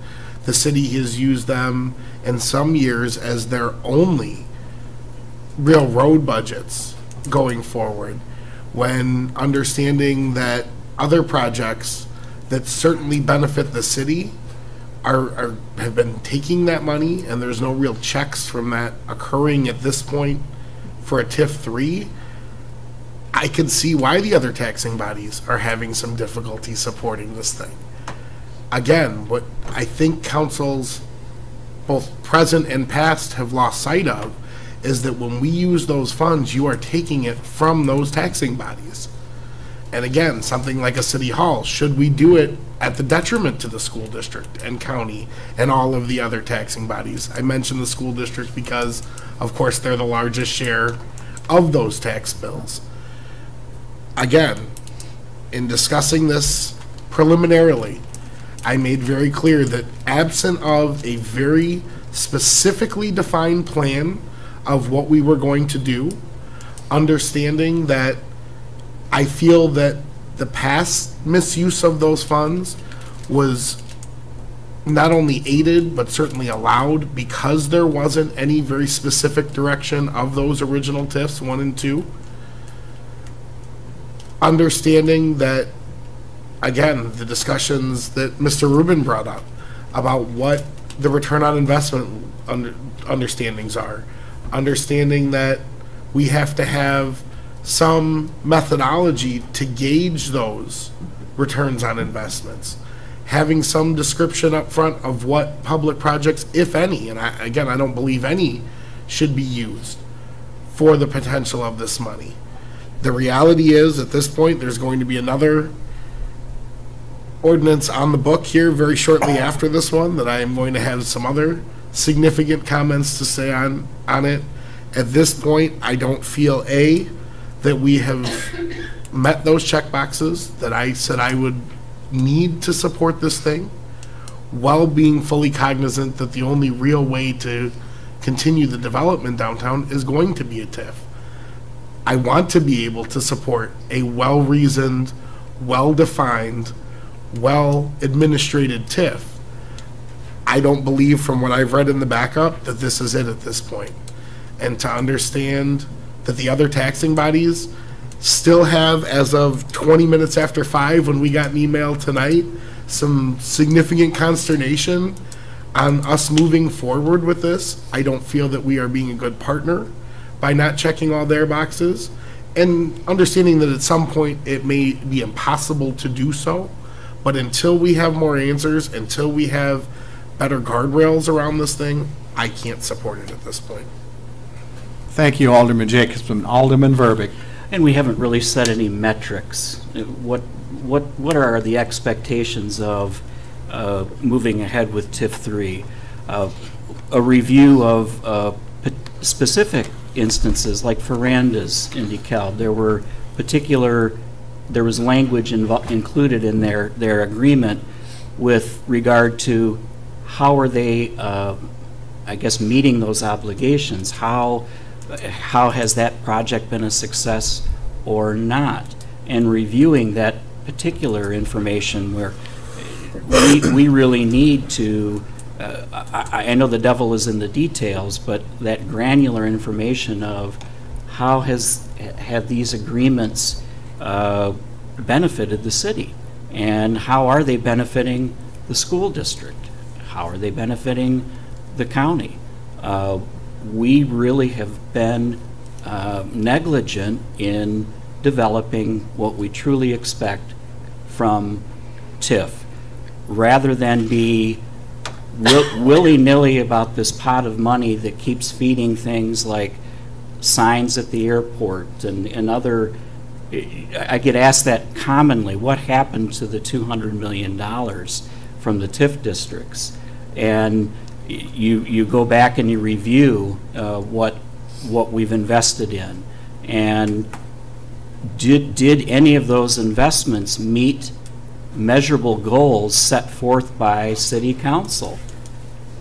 the city has used them in some years as their only real road budgets going forward, when understanding that other projects that certainly benefit the city have been taking that money, and there's no real checks from that occurring at this point for a TIF 3, I can see why the other taxing bodies are having some difficulty supporting this thing. Again, what I think councils, both present and past, have lost sight of is that when we use those funds, you are taking it from those taxing bodies. And again, something like a city hall, should we do it at the detriment to the school district and county and all of the other taxing bodies? I mentioned the school district because, of course, they're the largest share of those tax bills. Again, in discussing this preliminarily, I made very clear that absent of a very specifically defined plan of what we were going to do, understanding that I feel that the past misuse of those funds was not only aided, but certainly allowed because there wasn't any very specific direction of those original TIFs 1 and 2. Understanding that, again, the discussions that Mr. Rubin brought up about what the return on investment understandings are. Understanding that we have to have some methodology to gauge those returns on investments. Having some description up front of what public projects, if any, and I don't believe any, should be used for the potential of this money. The reality is, at this point, there's going to be another ordinance on the book here very shortly after this one that I am going to have some other significant comments to say on it. At this point, I don't feel, A, that we have met those check boxes that I said I would need to support this thing, while being fully cognizant that the only real way to continue the development downtown is going to be a TIF. I want to be able to support a well-reasoned, well-defined, well-administrated TIF. I don't believe, from what I've read in the backup, that this is it at this point. And to understand that the other taxing bodies still have, as of 20 minutes after 5, when we got an email tonight, some significant consternation on us moving forward with this. I don't feel that we are being a good partner by not checking all their boxes, and understanding that at some point it may be impossible to do so. But until we have more answers, until we have better guardrails around this thing, I can't support it at this point. Thank you, Alderman Jacobson. Alderman Verbeek. And we haven't really set any metrics. What are the expectations of moving ahead with TIF 3? A review of specific instances, like Ferranda's in DeKalb. There was language included in their agreement with regard to how are they, I guess, meeting those obligations. How has that project been a success or not? And reviewing that particular information where we really need to, I know the devil is in the details, but that granular information of how have these agreements benefited the city, and how are they benefiting the school district? How are they benefiting the county? We really have been negligent in developing what we truly expect from TIF, rather than be willy-nilly about this pot of money that keeps feeding things like signs at the airport and other. I get asked that commonly, what happened to the $200 million from the TIF districts? And you go back and you review what we've invested in, and did any of those investments meet measurable goals set forth by City Council?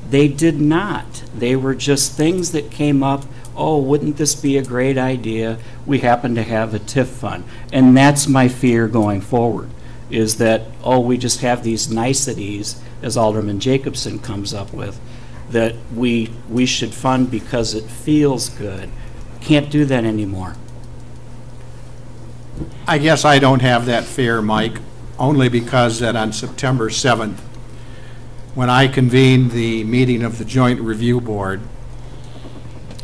They did not. They were just things that came up. Oh, wouldn't this be a great idea? We happen to have a TIF fund. And that's my fear going forward, is that, oh, we just have these niceties, as Alderman Jacobson comes up with, that we should fund because it feels good. Can't do that anymore. I guess I don't have that fear, Mike, only because that on September 7th, when I convened the meeting of the Joint Review Board,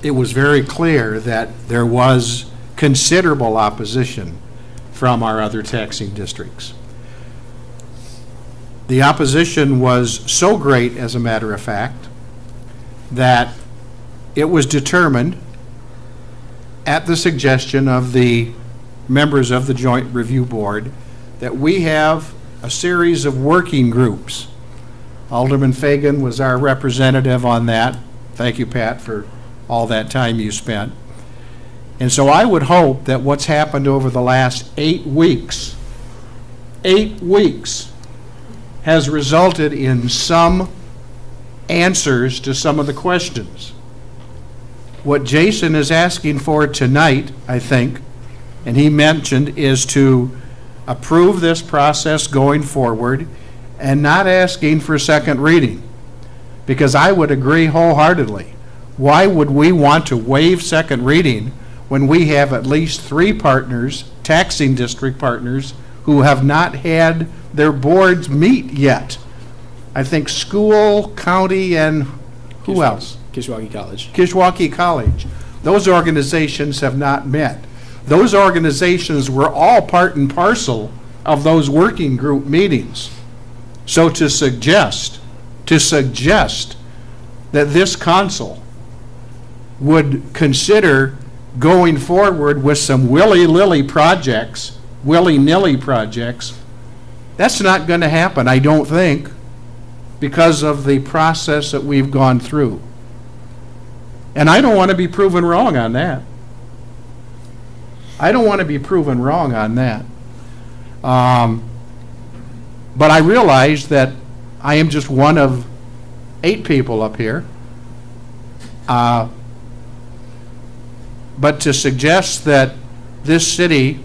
it was very clear that there was considerable opposition from our other taxing districts. The opposition was so great, as a matter of fact, that it was determined at the suggestion of the members of the Joint Review Board that we have a series of working groups. Alderman Fagan was our representative on that. Thank you, Pat, for all that time you spent. And so I would hope that what's happened over the last 8 weeks, 8 weeks, has resulted in some answers to some of the questions. What Jason is asking for tonight, I think, and he mentioned, is to approve this process going forward and not asking for second reading. Because I would agree wholeheartedly. Why would we want to waive second reading when we have at least 3 partners, taxing district partners, who have not had their boards meet yet? I think school, county, and who else? Kishwaukee College. Kishwaukee College. Those organizations have not met. Those organizations were all part and parcel of those working group meetings. So to suggest that this council would consider going forward with some willy-nilly projects, that's not going to happen, I don't think, because of the process that we've gone through. And I don't want to be proven wrong on that. I don't want to be proven wrong on that. But I realize that I am just one of 8 people up here. But to suggest that this city,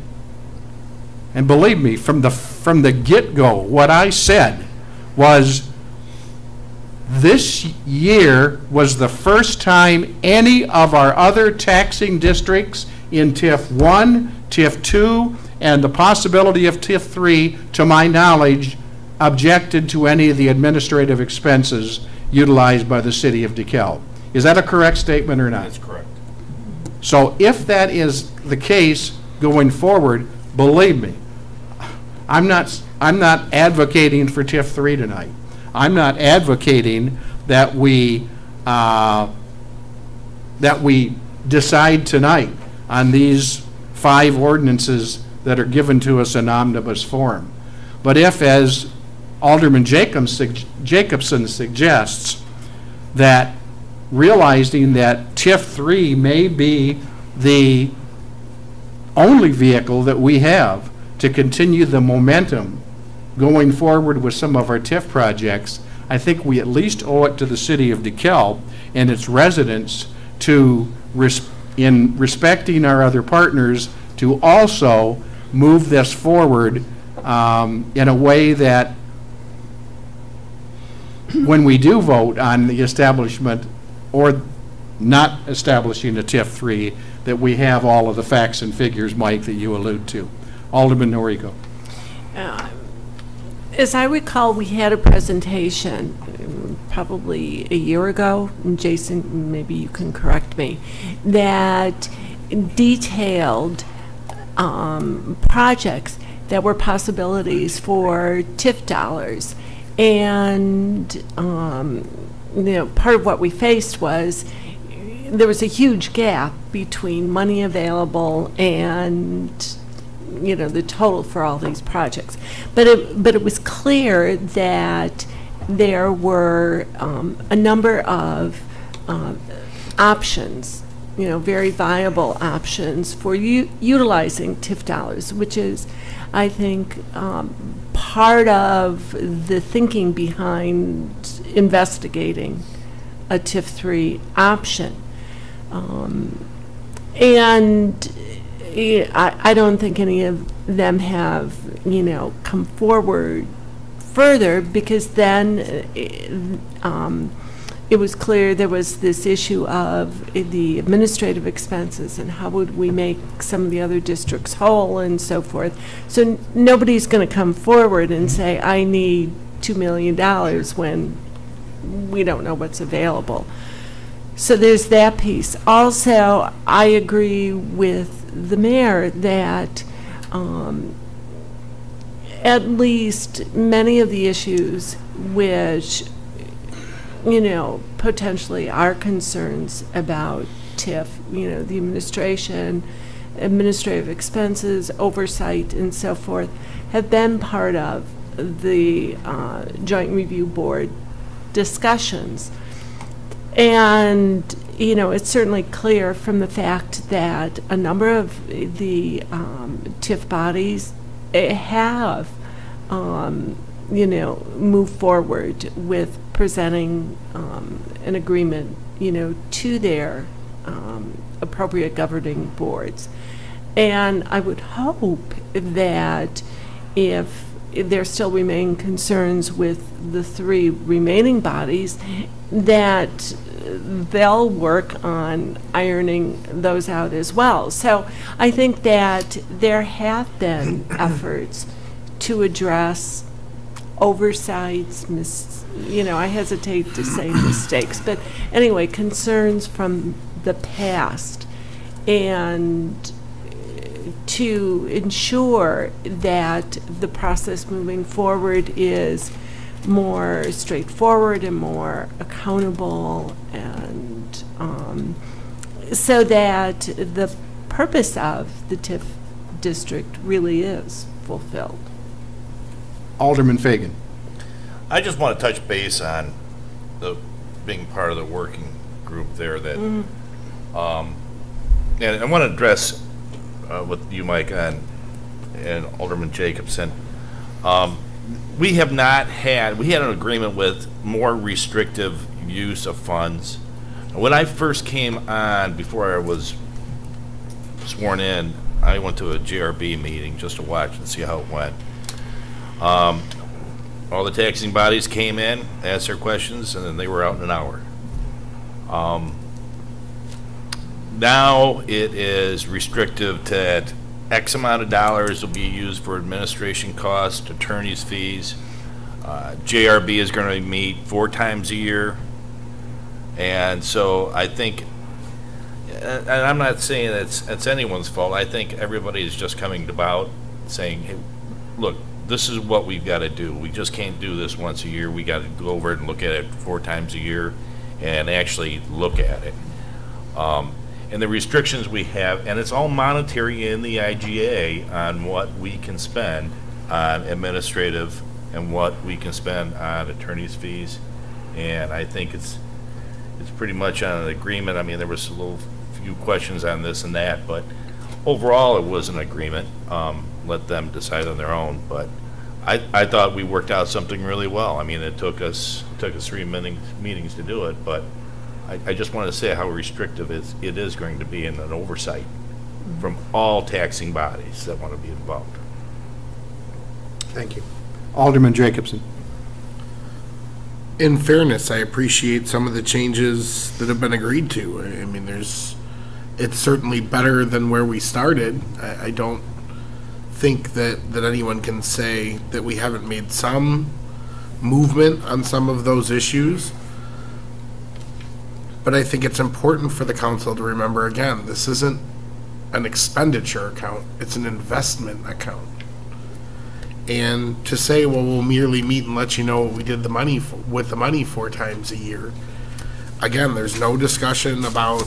and believe me, from the get-go, what I said was this year was the first time any of our other taxing districts in TIF 1, TIF 2, and the possibility of TIF 3, to my knowledge, objected to any of the administrative expenses utilized by the city of DeKalb. Is that a correct statement or not? That's correct. So if that is the case going forward, believe me, I'm not advocating for TIF 3 tonight. I'm not advocating that we decide tonight on these 5 ordinances that are given to us in omnibus form. But if, as Alderman Jacobson suggests, that realizing that TIF 3 may be the only vehicle that we have to continue the momentum going forward with some of our TIF projects, I think we at least owe it to the city of DeKalb and its residents to, in respecting our other partners, to also move this forward in a way that when we do vote on the establishment or not establishing a TIF 3, that we have all of the facts and figures, Mike, that you allude to. Alderman Noriko. As I recall, we had a presentation probably a year ago, and Jason, maybe you can correct me, that detailed projects that were possibilities for TIF dollars. And part of what we faced was there was a huge gap between money available and the total for all these projects. But it was clear that there were a number of options, very viable options for utilizing TIF dollars, which is, I think, part of the thinking behind investigating a TIF 3 option. And I don't think any of them have, come forward further, because then it was clear there was this issue of the administrative expenses and how would we make some of the other districts whole and so forth. So nobody's going to come forward and say, I need $2 million when we don't know what's available. So there's that piece. Also, I agree with the mayor that at least many of the issues which potentially are concerns about TIF, the administration, administrative expenses, oversight, and so forth, have been part of the Joint Review Board discussions. And, it's certainly clear from the fact that a number of the TIF bodies have, moved forward with presenting an agreement, to their appropriate governing boards. And I would hope that if there still remain concerns with the 3 remaining bodies, that they'll work on ironing those out as well. So I think that there have been efforts to address oversights, I hesitate to say mistakes, but anyway, concerns from the past, and to ensure that the process moving forward is more straightforward and more accountable, and so that the purpose of the TIF district really is fulfilled. Alderman Fagan. I just want to touch base on being part of the working group there that, and I want to address with you, Mike, and Alderman Jacobson. we have not had, we had an agreement with more restrictive use of funds. When I first came on, before I was sworn in, I went to a JRB meeting just to watch and see how it went. All the taxing bodies came in, asked their questions, and then they were out in an hour. Now it is restrictive to X amount of dollars will be used for administration costs, attorney's fees. JRB is going to meet 4 times a year. And so I think, and I'm not saying it's anyone's fault, I think everybody is just coming about saying, hey, look, this is what we've got to do. We just can't do this once a year. We got to go over it and look at it 4 times a year and actually look at it. And the restrictions we have, and it's all monetary in the IGA on what we can spend on administrative and what we can spend on attorney's fees. And I think it's pretty much on an agreement. I mean, there was a little few questions on this and that, but overall it was an agreement. Let them decide on their own. But I thought we worked out something really well. I mean, it took us 3 meetings to do it, but I just want to say how restrictive it is going to be in an oversight from all taxing bodies that want to be involved. Thank you. Alderman Jacobson. In fairness, I appreciate some of the changes that have been agreed to. I mean, it's certainly better than where we started. I don't think that anyone can say that we haven't made some movement on some of those issues. But I think it's important for the council to remember, again, this isn't an expenditure account, it's an investment account. And to say, well, we'll merely meet and let you know what we did with the money 4 times a year. Again, there's no discussion about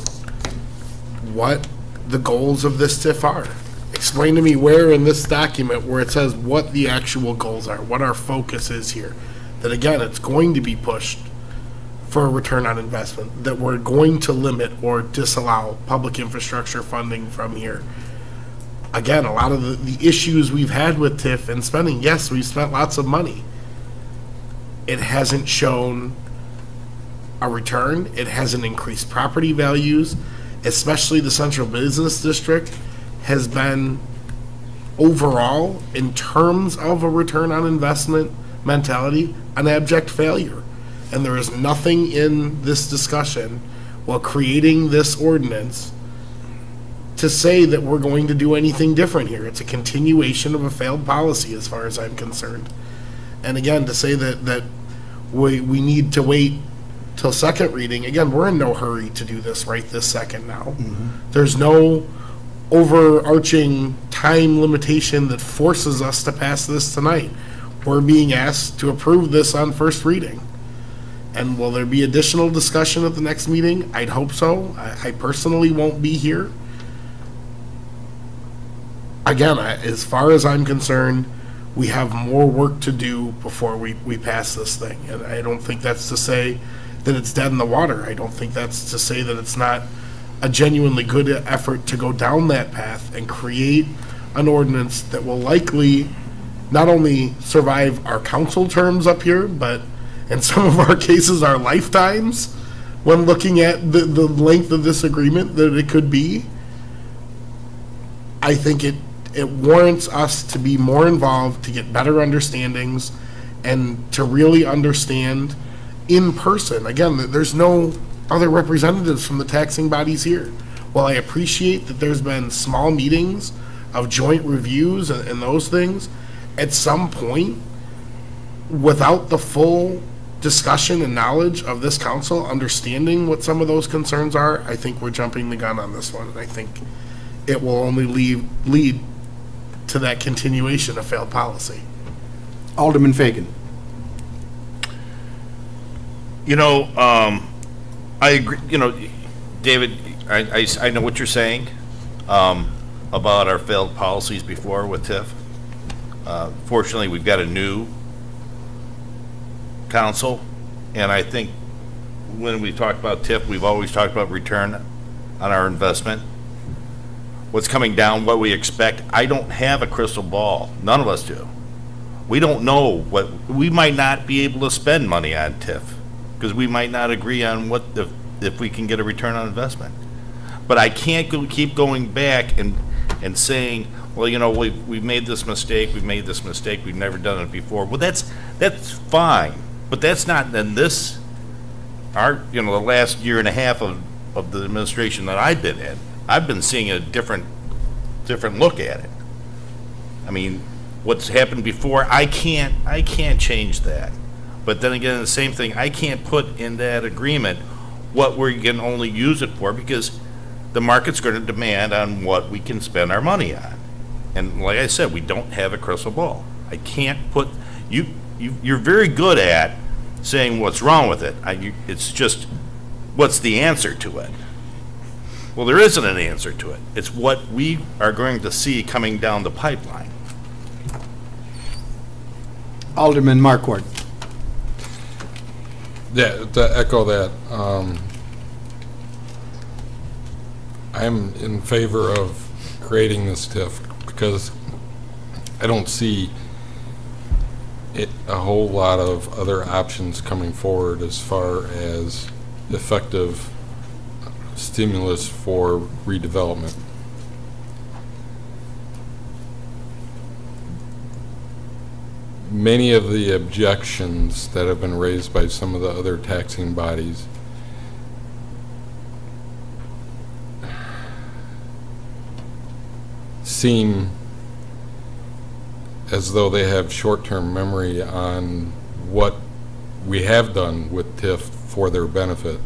what the goals of this TIF are. Explain to me where in this document where it says what the actual goals are, what our focus is here. That again, it's going to be pushed for a return on investment, that we're going to limit or disallow public infrastructure funding from here. Again, a lot of the issues we've had with TIF and spending, yes, we've spent lots of money. It hasn't shown a return. It hasn't increased property values, especially the central business district has been overall, in terms of a return on investment mentality, an abject failure. And there is nothing in this discussion while creating this ordinance to say that we're going to do anything different here. It's a continuation of a failed policy as far as I'm concerned. And again, to say that we need to wait till second reading, again, we're in no hurry to do this right this second now. There's no overarching time limitation that forces us to pass this tonight. We're being asked to approve this on first reading. And will there be additional discussion at the next meeting? I'd hope so. I personally won't be here. Again, as far as I'm concerned, we have more work to do before we pass this thing. And I don't think that's to say that it's dead in the water. I don't think that's to say that it's not a genuinely good effort to go down that path and create an ordinance that will likely not only survive our council terms up here, but in some of our cases, our lifetimes, when looking at the length of this agreement that it could be. I think it warrants us to be more involved, to get better understandings, and to really understand in person. Again, there's no other representatives from the taxing bodies here. While I appreciate that there's been small meetings of joint reviews and those things, at some point, without the full discussion and knowledge of this council, understanding what some of those concerns are, I think we're jumping the gun on this one. And I think it will only lead to that continuation of failed policy. Alderman Fagan. You know, I agree. You know, David, I know what you're saying about our failed policies before with TIF. Fortunately, we've got a new council, and I think when we talk about TIF, we've always talked about return on our investment. What's coming down, what we expect. I don't have a crystal ball. None of us do. We don't know what, we might not be able to spend money on TIF because we might not agree on what if we can get a return on investment. But I can't keep going back and saying, well, you know, we've made this mistake, we've never done it before. Well, that's fine, but that's not then this, the last year and a half of the administration that I've been in. I've been seeing a different look at it. I mean, what's happened before, I can't change that. But then again, the same thing, I can't put in that agreement what we can only use it for because the market's going to demand on what we can spend our money on. And like I said, we don't have a crystal ball. I can't put, you're very good at saying what's wrong with it. It's just, what's the answer to it? Well, there isn't an answer to it. It's what we are going to see coming down the pipeline. Alderman Marquardt. Yeah, to echo that, I'm in favor of creating this TIF because I don't see a whole lot of other options coming forward as far as effective stimulus for redevelopment. Many of the objections that have been raised by some of the other taxing bodies seem as though they have short-term memory on what we have done with TIF for their benefit,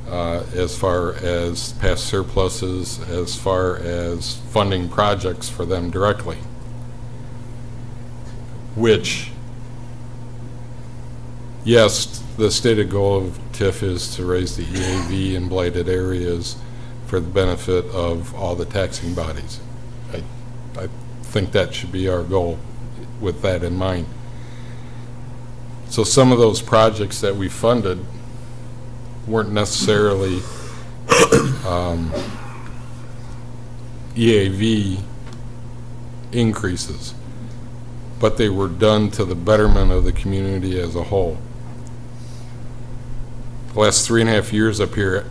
as far as past surpluses, as far as funding projects for them directly, which, yes, the stated goal of TIF is to raise the EAV in blighted areas for the benefit of all the taxing bodies. I think that should be our goal with that in mind. So some of those projects that we funded weren't necessarily EAV increases, but they were done to the betterment of the community as a whole. The last 3.5 years up here,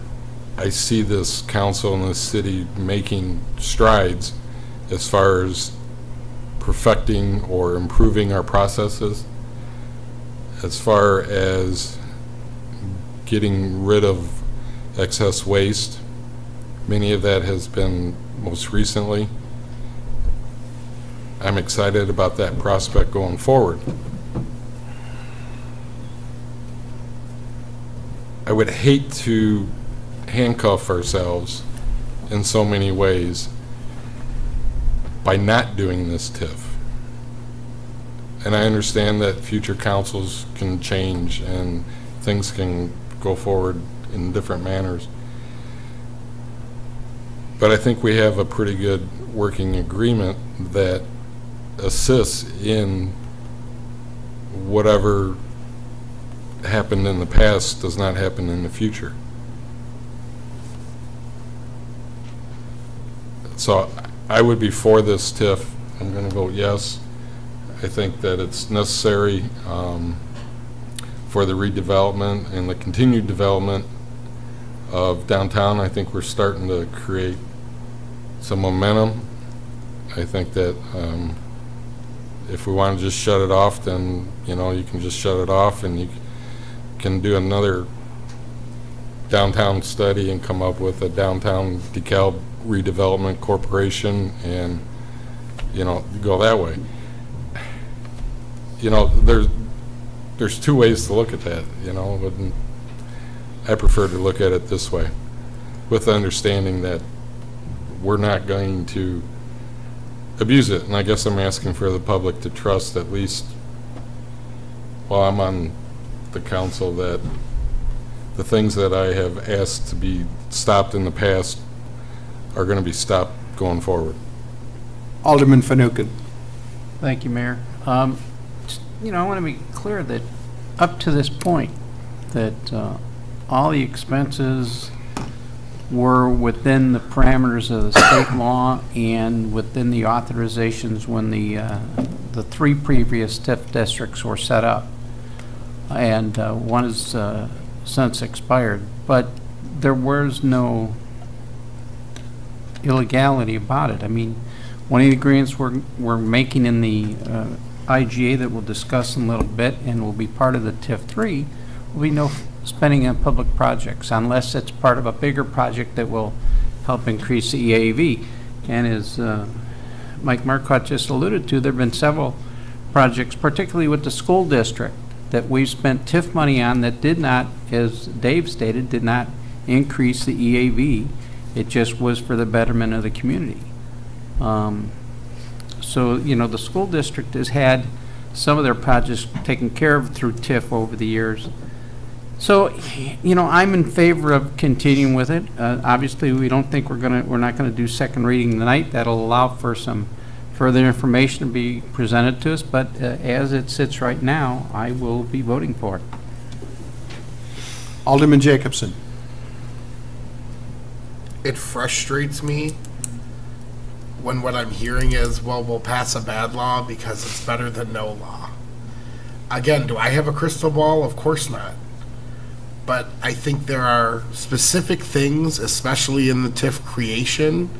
I see this council and this city making strides as far as perfecting or improving our processes, as far as getting rid of excess waste. Many of that has been most recently. I'm excited about that prospect going forward. I would hate to handcuff ourselves in so many ways by not doing this TIF. And I understand that future councils can change and things can go forward in different manners. But I think we have a pretty good working agreement that assists in whatever happened in the past does not happen in the future. So I would be for this TIF. I'm going to vote yes. I think that it's necessary for the redevelopment and the continued development of downtown. I think we're starting to create some momentum. I think that if we want to just shut it off, then you can just shut it off, and you can do another downtown study and come up with a downtown DeKalb redevelopment corporation, and go that way. There's two ways to look at that. But I prefer to look at it this way, with the understanding that we're not going to abuse it. And I guess I'm asking for the public to trust, at least while I'm on the council, that the things that I have asked to be stopped in the past are going to be stopped going forward. Alderman Fanouken. Thank you, Mayor. I want to be clear that up to this point, that all the expenses were within the parameters of the state law and within the authorizations when the the 3 previous TIF districts were set up. And one has since expired. But there was no illegality about it. I mean, one of the agreements we're making in the IGA that we'll discuss in a little bit and will be part of the TIF 3 will be no spending on public projects unless it's part of a bigger project that will help increase the EAV. And as Mike Marcotte just alluded to, there have been several projects, particularly with the school district, that we've spent TIF money on that did not, as Dave stated, did not increase the EAV. It just was for the betterment of the community. So, you know, the school district has had some of their projects taken care of through TIF over the years. So, you know, I'm in favor of continuing with it. Obviously, we don't think we're not gonna do second reading tonight. That'll allow for some further information to be presented to us, but as it sits right now, I will be voting for it. Alderman Jacobson. It frustrates me when what I'm hearing is, well, we'll pass a bad law because it's better than no law. Again, do I have a crystal ball? Of course not. But I think there are specific things, especially in the TIF creation,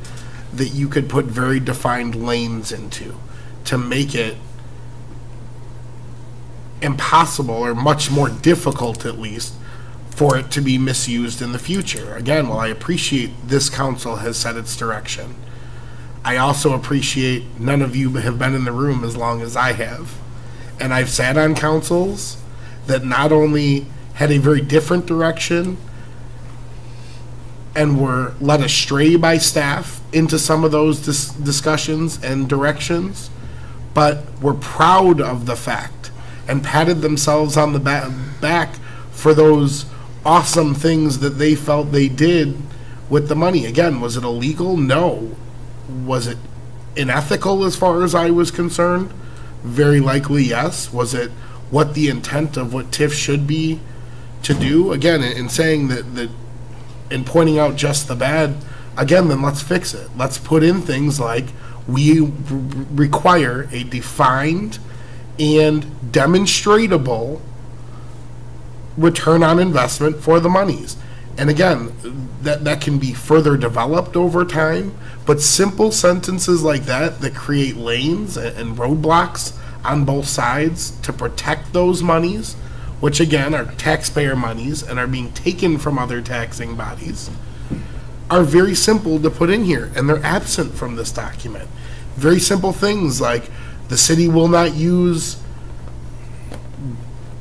that you could put very defined lanes into to make it impossible, or much more difficult at least, for it to be misused in the future. Again, while I appreciate this council has set its direction, I also appreciate none of you have been in the room as long as I have. And I've sat on councils that not only had a very different direction and were led astray by staff into some of those discussions and directions, but were proud of the fact and patted themselves on the back for those awesome things that they felt they did with the money. Again, was it illegal? No. Was it unethical as far as I was concerned? Very likely, yes. Was it what the intent of what TIF should be to do? Again, in saying that and pointing out just the bad, again, then let's fix it. Let's put in things like we require a defined and demonstratable return on investment for the monies. And again, that can be further developed over time, but simple sentences like that create lanes and roadblocks on both sides to protect those monies, which again are taxpayer monies and are being taken from other taxing bodies, are very simple to put in here, and they're absent from this document. Very simple things like the city will not use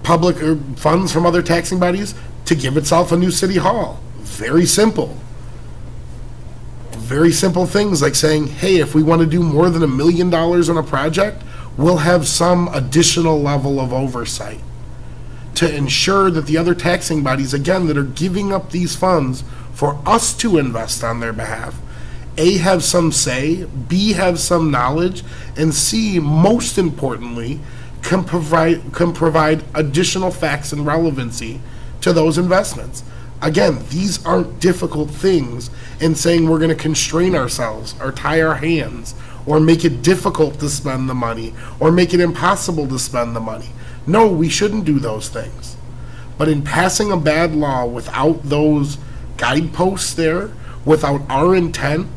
public or funds from other taxing bodies to give itself a new city hall. Very simple. Very simple things like saying, hey, if we want to do more than $1 million on a project, we'll have some additional level of oversight to ensure that the other taxing bodies, again, that are giving up these funds for us to invest on their behalf, A, have some say, B, have some knowledge, and C, most importantly, can provide additional facts and relevancy to those investments. Again, these aren't difficult things in saying we're going to constrain ourselves or tie our hands or make it difficult to spend the money or make it impossible to spend the money. No, we shouldn't do those things. But in passing a bad law without those guideposts there, without our intent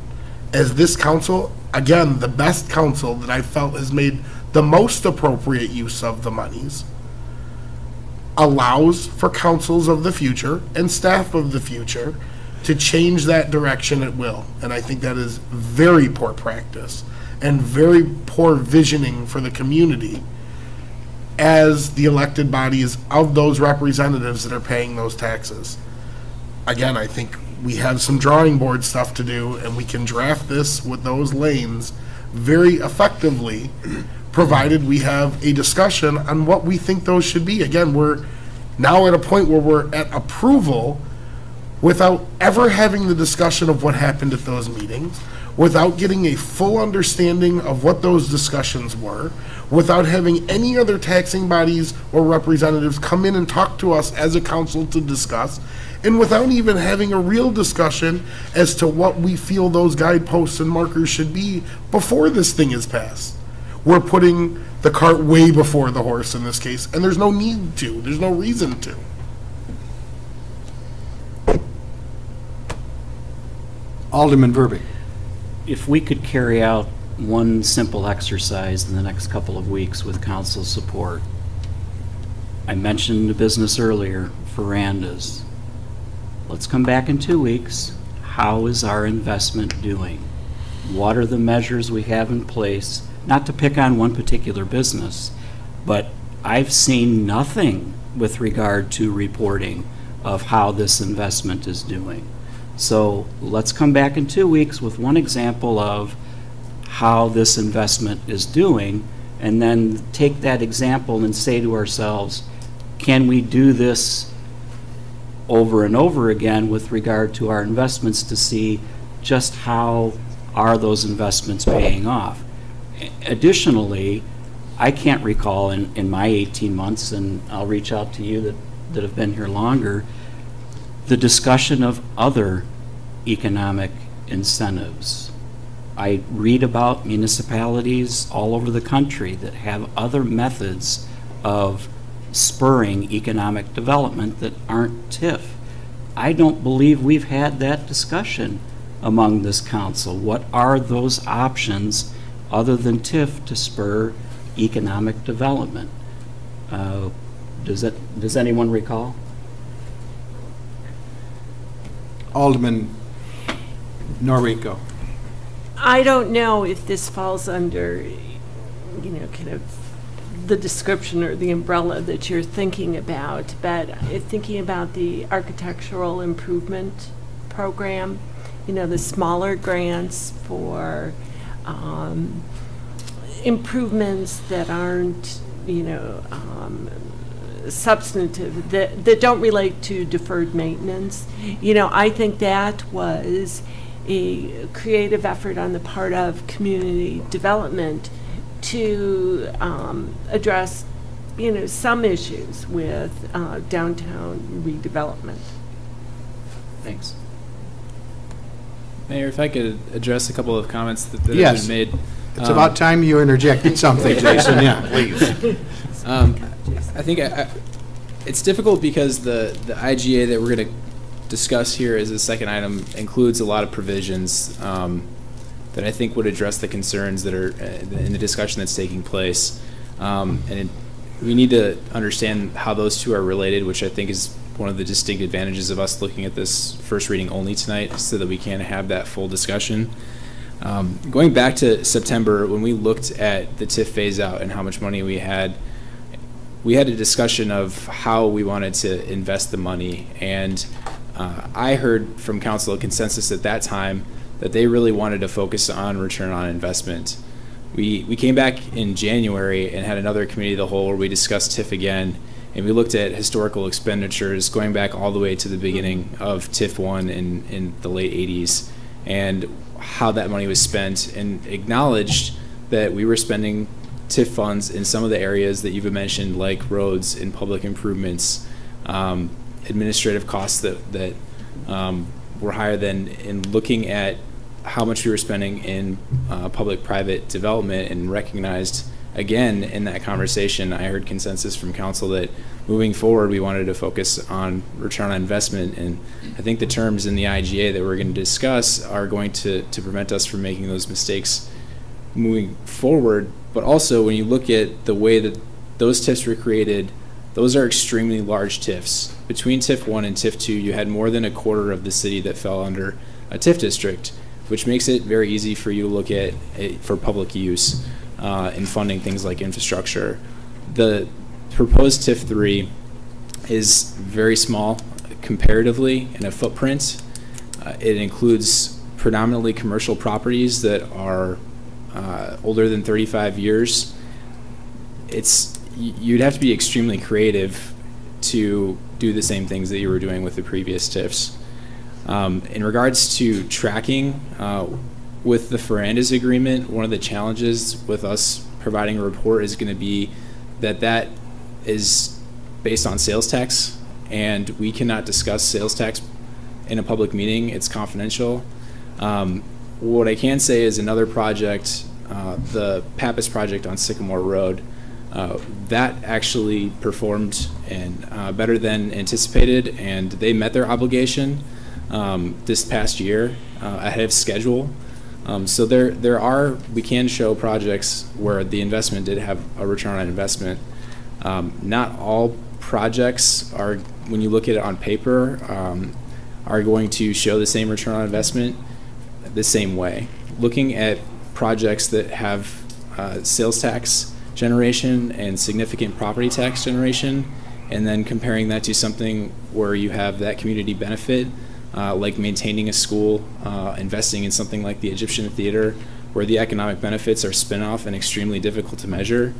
as this council, again, the best council that I felt has made the most appropriate use of the monies, allows for councils of the future and staff of the future to change that direction at will. And I think that is very poor practice and very poor visioning for the community as the elected bodies of those representatives that are paying those taxes. Again, I think we have some drawing board stuff to do, and we can draft this with those lanes very effectively, provided we have a discussion on what we think those should be. Again, we're now at a point where we're at approval without ever having the discussion of what happened at those meetings, without getting a full understanding of what those discussions were, without having any other taxing bodies or representatives come in and talk to us as a council to discuss, and without even having a real discussion as to what we feel those guideposts and markers should be before this thing is passed. We're putting the cart way before the horse in this case, and there's no need to. There's no reason to. Alderman Verbeek. If we could carry out one simple exercise in the next couple of weeks with council support. I mentioned the business earlier, verandas. Let's come back in 2 weeks. How is our investment doing? What are the measures we have in place? Not to pick on one particular business, but I've seen nothing with regard to reporting of how this investment is doing. So let's come back in 2 weeks with one example of how this investment is doing, and then take that example and say to ourselves, can we do this over and over again with regard to our investments to see just how are those investments paying off? Additionally, I can't recall in my 18 months, and I'll reach out to you that have been here longer, the discussion of other economic incentives. I read about municipalities all over the country that have other methods of spurring economic development that aren't TIF. I don't believe we've had that discussion among this council. What are those options other than TIF to spur economic development? Does anyone recall? Alderman Norrico. I don't know if this falls under, you know, kind of the description or the umbrella that you're thinking about, but thinking about the architectural improvement program, you know, the smaller grants for improvements that aren't, you know, substantive, that don't relate to deferred maintenance. You know, I think that was a creative effort on the part of community development to address, you know, some issues with downtown redevelopment. Thanks. Mayor, if I could address a couple of comments that have Yes. been made. It's about time you interjected something, Jason. Yeah, please. I think it's difficult because the IGA that we're going to discuss here as a second item includes a lot of provisions that I think would address the concerns that are in the discussion that's taking place. We need to understand how those two are related, which I think is one of the distinct advantages of us looking at this first reading only tonight, so that we can have that full discussion. Going back to September, when we looked at the TIF phase out and how much money we had a discussion of how we wanted to invest the money, and I heard from council a consensus at that time that they really wanted to focus on return on investment. We came back in January and had another committee of the whole where we discussed TIF again, and we looked at historical expenditures going back all the way to the beginning of TIF 1 in the late 80s, and how that money was spent, and acknowledged that we were spending TIF funds in some of the areas that you've mentioned, like roads and public improvements, administrative costs that were higher than in looking at how much we were spending in public-private development, and recognized, again, in that conversation, I heard consensus from council that moving forward, we wanted to focus on return on investment. And I think the terms in the IGA that we're going to discuss are going to prevent us from making those mistakes moving forward. But also, when you look at the way that those TIFs were created, those are extremely large TIFs. Between TIF 1 and TIF 2, you had more than a quarter of the city that fell under a TIF district, which makes it very easy for you to look at it for public use in funding things like infrastructure. The proposed TIF 3 is very small comparatively in a footprint. It includes predominantly commercial properties that are older than 35 years. You'd have to be extremely creative to do the same things that you were doing with the previous TIFs. In regards to tracking, with the Ferrandas agreement, one of the challenges with us providing a report is going to be that is based on sales tax, and we cannot discuss sales tax in a public meeting. It's confidential. What I can say is another project, the Pappas project on Sycamore Road, That actually performed better than anticipated, and they met their obligation this past year ahead of schedule. So we can show projects where the investment did have a return on investment. Not all projects are, when you look at it on paper, are going to show the same return on investment the same way. Looking at projects that have sales tax generation and significant property tax generation, and then comparing that to something where you have that community benefit, like maintaining a school, investing in something like the Egyptian Theater, where the economic benefits are spin-off and extremely difficult to measure.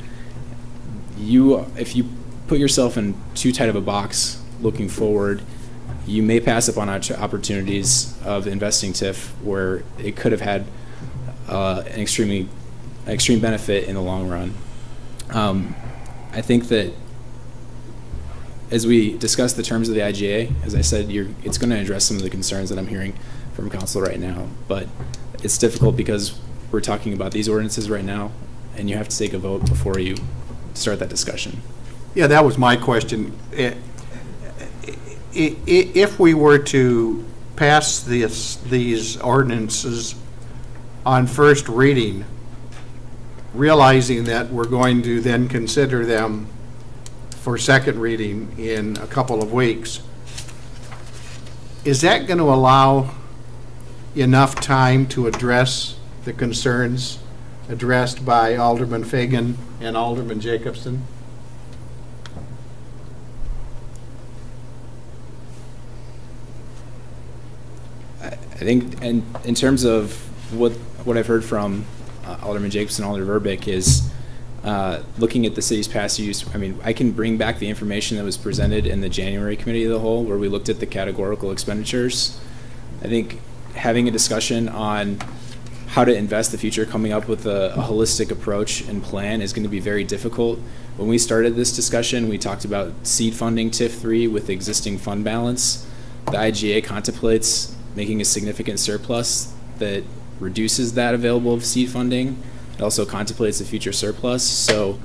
If you put yourself in too tight of a box looking forward, you may pass up on opportunities of investing TIF where it could have had an extreme benefit in the long run. I think that as we discuss the terms of the IGA, as I said, it's going to address some of the concerns that I'm hearing from council right now, but it's difficult because we're talking about these ordinances right now, and you have to take a vote before you start that discussion. Yeah, that was my question. If we were to pass these ordinances on first reading, realizing that we're going to then consider them for second reading in a couple of weeks, is that going to allow enough time to address the concerns addressed by Alderman Fagan and Alderman Jacobson? I think in terms of what I've heard from Alderman Jacobson and Alderman Verbeek is looking at the city's past use. I mean, I can bring back the information that was presented in the January Committee of the Whole where we looked at the categorical expenditures. I think having a discussion on how to invest the future, coming up with a holistic approach and plan is going to be very difficult. When we started this discussion, we talked about seed funding TIF 3 with existing fund balance. The IGA contemplates making a significant surplus that reduces that available seed funding. It also contemplates a future surplus. So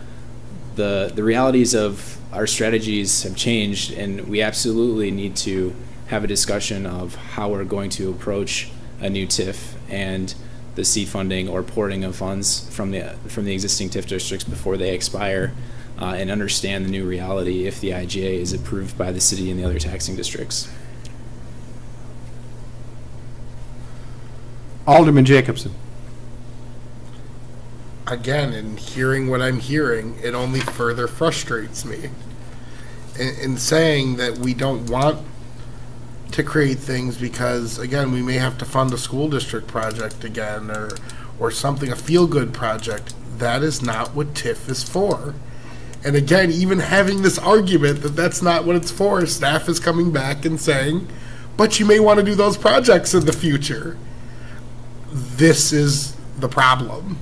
the realities of our strategies have changed, and we absolutely need to have a discussion of how we're going to approach a new TIF and the seed funding or porting of funds from the existing TIF districts before they expire, and understand the new reality if the IGA is approved by the city and the other taxing districts. Alderman Jacobson. Again, in hearing what I'm hearing, it only further frustrates me. In saying that we don't want to create things because, again, we may have to fund a school district project again or something, a feel-good project. That is not what TIF is for. And again, even having this argument that that's not what it's for, staff is coming back and saying, but you may want to do those projects in the future. This is the problem.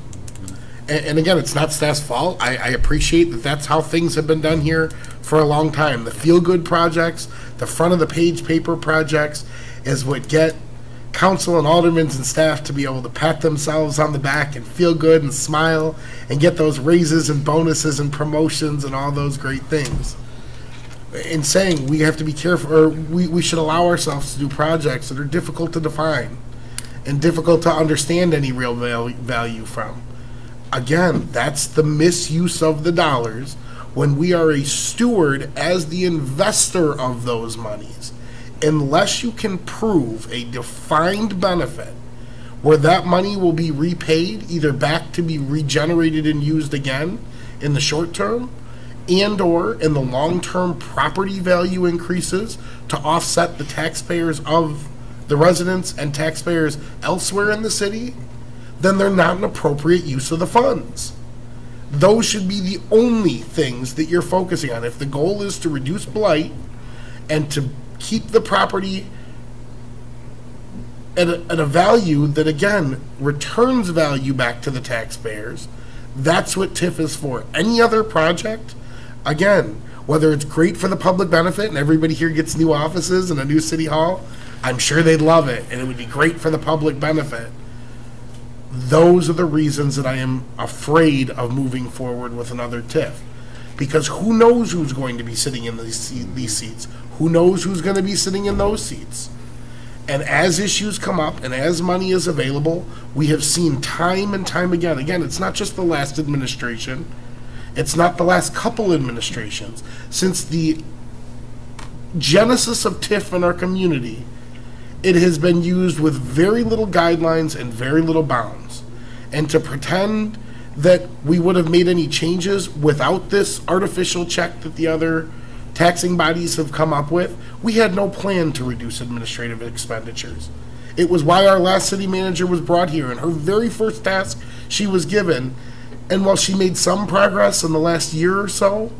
And again, it's not staff's fault. I appreciate that that's how things have been done here for a long time. The feel-good projects, the front-of-the-page paper projects is what get council and aldermen and staff to be able to pat themselves on the back and feel good and smile and get those raises and bonuses and promotions and all those great things. In saying we have to be careful, or we should allow ourselves to do projects that are difficult to define and difficult to understand any real value from. Again, that's the misuse of the dollars when we are a steward as the investor of those monies. Unless you can prove a defined benefit where that money will be repaid, either back to be regenerated and used again in the short term, and or in the long-term property value increases to offset the taxpayers of the residents and taxpayers elsewhere in the city, then they're not an appropriate use of the funds. Those should be the only things that you're focusing on. If the goal is to reduce blight and to keep the property at a value that, again, returns value back to the taxpayers, that's what TIF is for. Any other project, again, whether it's great for the public benefit and everybody here gets new offices and a new city hall, I'm sure they'd love it and it would be great for the public benefit. Those are the reasons that I am afraid of moving forward with another TIF. because who knows who's going to be sitting in these seats? Who knows who's going to be sitting in those seats? And as issues come up and as money is available, we have seen time and time again. Again, it's not just the last administration. It's not the last couple administrations. Since the genesis of TIF in our community, it has been used with very little guidelines and very little bounds. And to pretend that we would have made any changes without this artificial check that the other taxing bodies have come up with, we had no plan to reduce administrative expenditures. It was why our last city manager was brought here, and her very first task she was given, and while she made some progress in the last year or so,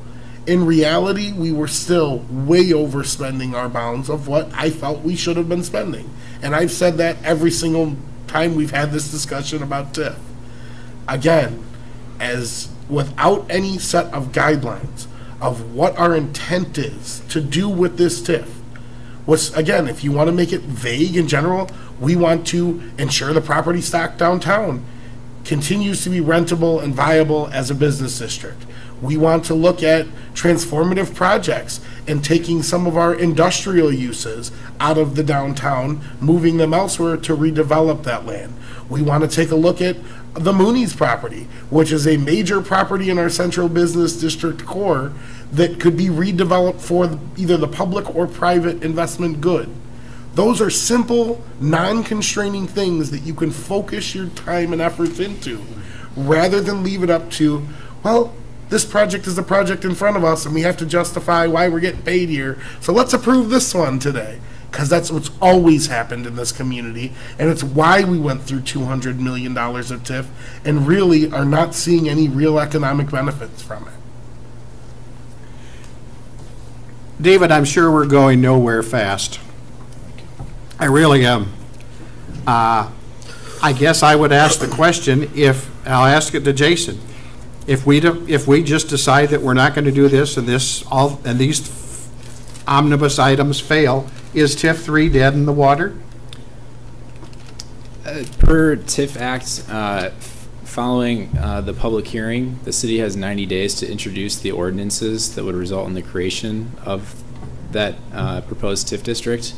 in reality, we were still way overspending our bounds of what I felt we should have been spending. And I've said that every single time we've had this discussion about TIF. Again, as without any set of guidelines of what our intent is to do with this TIF, was, again, if you want to make it vague in general, we want to ensure the property stock downtown continues to be rentable and viable as a business district. We want to look at transformative projects and taking some of our industrial uses out of the downtown, moving them elsewhere to redevelop that land. We want to take a look at the Mooney's property, which is a major property in our central business district core that could be redeveloped for either the public or private investment good. Those are simple, non-constraining things that you can focus your time and efforts into, rather than leave it up to, well, this project is the project in front of us and we have to justify why we're getting paid here, so let's approve this one today. Because that's what's always happened in this community, and it's why we went through $200 million of TIF and really are not seeing any real economic benefits from it. David, I'm sure we're going nowhere fast. I really am. I guess I would ask the question, I'll ask it to Jason. If we just decide that we're not going to do this and these omnibus items fail, is TIF 3 dead in the water? Per TIF Act, following the public hearing, the city has 90 days to introduce the ordinances that would result in the creation of that proposed TIF district.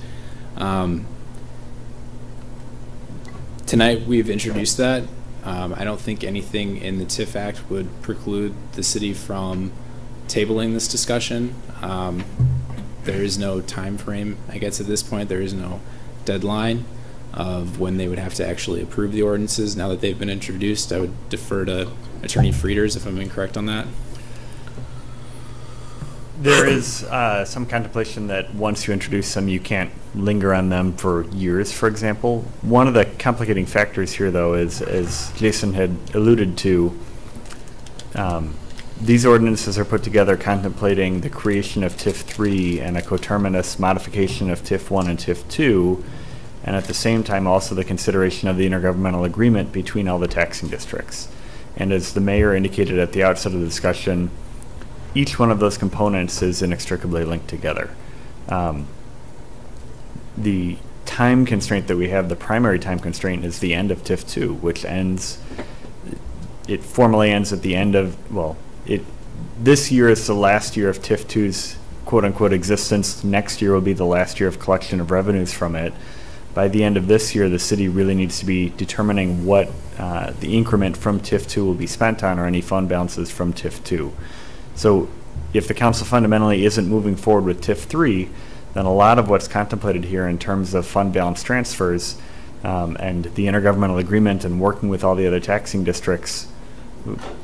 Tonight we've introduced that. I don't think anything in the TIF Act would preclude the city from tabling this discussion. There is no time frame, I guess, at this point. There is no deadline of when they would have to actually approve the ordinances. Now that they've been introduced, I would defer to Attorney Frieders if I'm incorrect on that. There is some contemplation that once you introduce them, you can't linger on them for years, for example. One of the complicating factors here, though, is, as Jason had alluded to, these ordinances are put together contemplating the creation of TIF 3 and a coterminous modification of TIF 1 and TIF 2, and at the same time also the consideration of the intergovernmental agreement between all the taxing districts. And as the mayor indicated at the outset of the discussion, each one of those components is inextricably linked together. The time constraint that we have, the primary time constraint, is the end of TIF 2, which it formally ends at the end of, well, this year is the last year of TIF 2's quote-unquote existence. Next year will be the last year of collection of revenues from it. By the end of this year, the city really needs to be determining what the increment from TIF 2 will be spent on, or any fund balances from TIF 2. So if the council fundamentally isn't moving forward with TIF 3, then a lot of what's contemplated here in terms of fund balance transfers and the intergovernmental agreement and working with all the other taxing districts,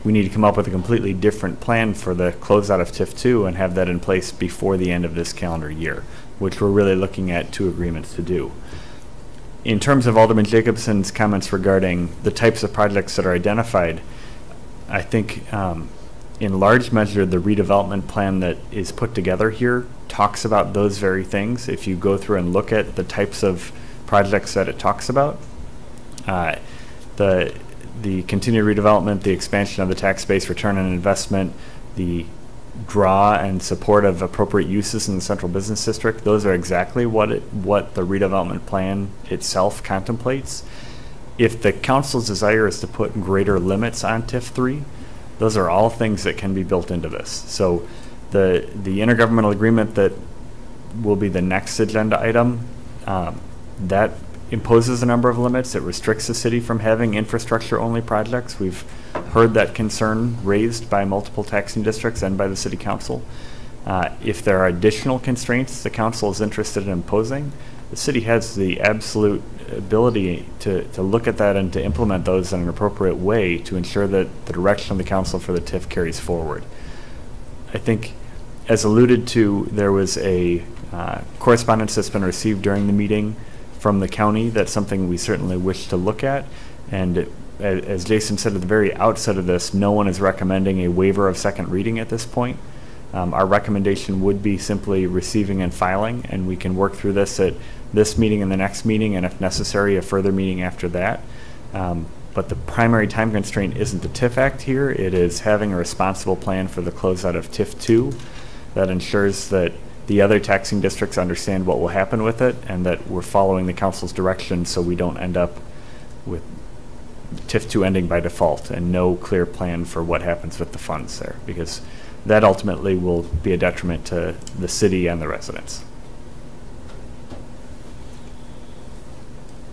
we need to come up with a completely different plan for the closeout of TIF 2 and have that in place before the end of this calendar year, which we're really looking at 2 agreements to do. In terms of Alderman Jacobson's comments regarding the types of projects that are identified, I think in large measure the redevelopment plan that is put together here talks about those very things. If you go through and look at the types of projects that it talks about, the continued redevelopment, the expansion of the tax base, return on investment, the draw and support of appropriate uses in the central business district, those are exactly what the redevelopment plan itself contemplates. If the council's desire is to put greater limits on TIF 3, Those are all things that can be built into this. So the intergovernmental agreement that will be the next agenda item, that imposes a number of limits. It restricts the city from having infrastructure-only projects. We've heard that concern raised by multiple taxing districts and by the city council. If there are additional constraints the council is interested in imposing, the city has the absolute ability to look at that and to implement those in an appropriate way to ensure that the direction of the council for the TIF carries forward. I think, as alluded to, there was a correspondence that's been received during the meeting from the county. That's something we certainly wish to look at. And as Jason said at the very outset of this, no one is recommending a waiver of second reading at this point. Our recommendation would be simply receiving and filing, and we can work through this at this meeting and the next meeting, and if necessary, a further meeting after that. But the primary time constraint isn't the TIF Act here. It is having a responsible plan for the closeout of TIF 2 that ensures that the other taxing districts understand what will happen with it and that we're following the council's direction so we don't end up with TIF 2 ending by default and no clear plan for what happens with the funds there, because that ultimately will be a detriment to the city and the residents.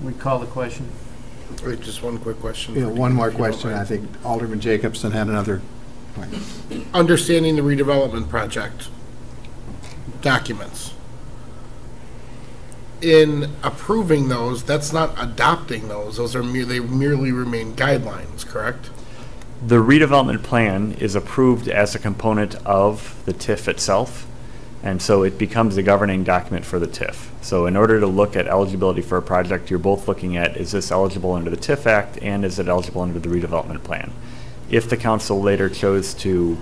We call the question. Wait, just one quick question. Yeah, one more question. I think Alderman Jacobson had another point. Understanding the redevelopment project documents. In approving those, that's not adopting those. Those are they merely remain guidelines, correct? The redevelopment plan is approved as a component of the TIF itself, and so it becomes a governing document for the TIF. So in order to look at eligibility for a project, you're both looking at, is this eligible under the TIF Act and is it eligible under the redevelopment plan? If the council later chose to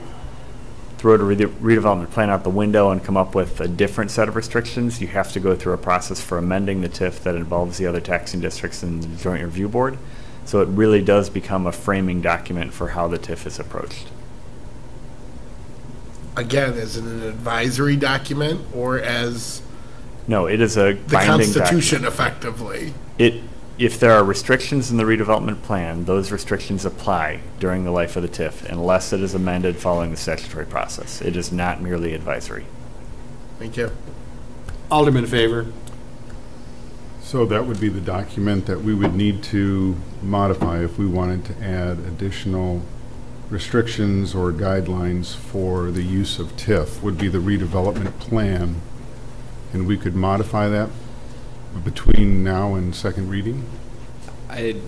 throw the redevelopment plan out the window and come up with a different set of restrictions, you have to go through a process for amending the TIF that involves the other taxing districts and the Joint Review Board. So it really does become a framing document for how the TIF is approached. Again, is it an advisory document or as No, it is a the binding Constitution, document. effectively? If there are restrictions in the redevelopment plan, those restrictions apply during the life of the TIF unless it is amended following the statutory process. It is not merely advisory. Thank you. Alderman Favor. So that would be the document that we would need to modify if we wanted to add additional restrictions or guidelines for the use of TIF, would be the redevelopment plan. And we could modify that between now and second reading? I'm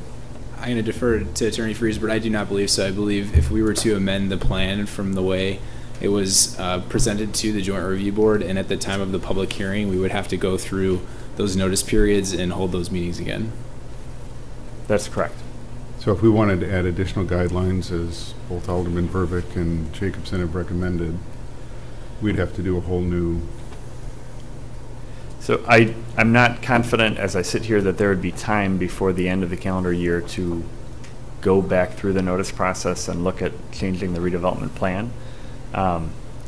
going to defer to Attorney Freeze, but I do not believe so. I believe if we were to amend the plan from the way it was presented to the Joint Review Board, and at the time of the public hearing, we would have to go through those notice periods and hold those meetings again. That's correct. So if we wanted to add additional guidelines, as both Alderman Vervick and Jacobson have recommended, we'd have to do a whole new... So I'm not confident as I sit here that there would be time before the end of the calendar year to go back through the notice process and look at changing the redevelopment plan.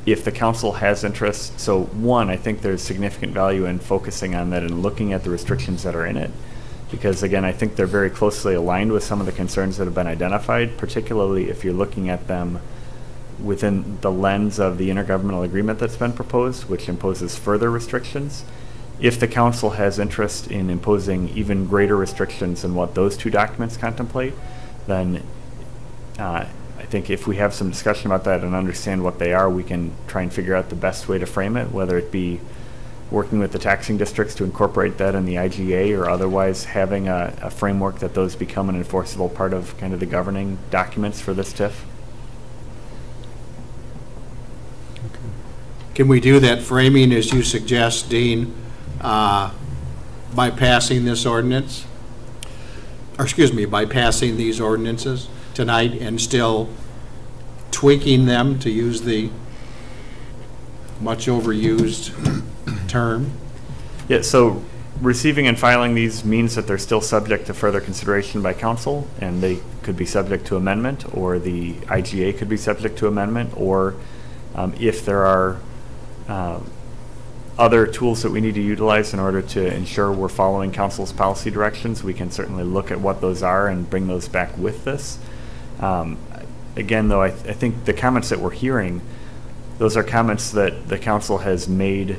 If the council has interest, so one, I think there's significant value in focusing on that and looking at the restrictions that are in it. Because again, I think they're very closely aligned with some of the concerns that have been identified, particularly if you're looking at them within the lens of the intergovernmental agreement that's been proposed, which imposes further restrictions. If the council has interest in imposing even greater restrictions than what those two documents contemplate, then I think if we have some discussion about that and understand what they are, we can try and figure out the best way to frame it, whether it be working with the taxing districts to incorporate that in the IGA or otherwise having a framework that those become an enforceable part of kind of the governing documents for this TIF. Can we do that framing as you suggest, Dean, by passing this ordinance? Or excuse me, by passing these ordinances tonight and still tweaking them, to use the much overused term? Yeah, so receiving and filing these means that they're still subject to further consideration by council, and they could be subject to amendment, or the IGA could be subject to amendment, or if there are other tools that we need to utilize in order to ensure we're following council's policy directions, we can certainly look at what those are and bring those back with this. Again, though, I think the comments that we're hearing, those are comments that the council has made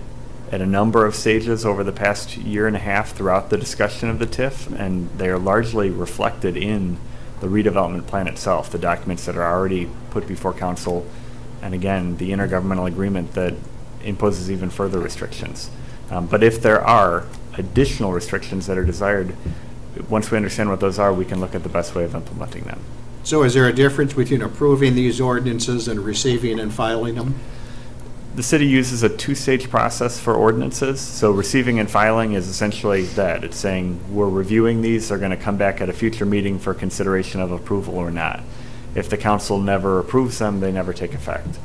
at a number of stages over the past year and a half throughout the discussion of the TIF, and they are largely reflected in the redevelopment plan itself, the documents that are already put before council, and again, the intergovernmental agreement that imposes even further restrictions. But if there are additional restrictions that are desired, once we understand what those are, we can look at the best way of implementing them. So is there a difference between approving these ordinances and receiving and filing them? The city uses a two-stage process for ordinances. So receiving and filing is essentially that. It's saying we're reviewing these, they're going to come back at a future meeting for consideration of approval or not. If the council never approves them, they never take effect.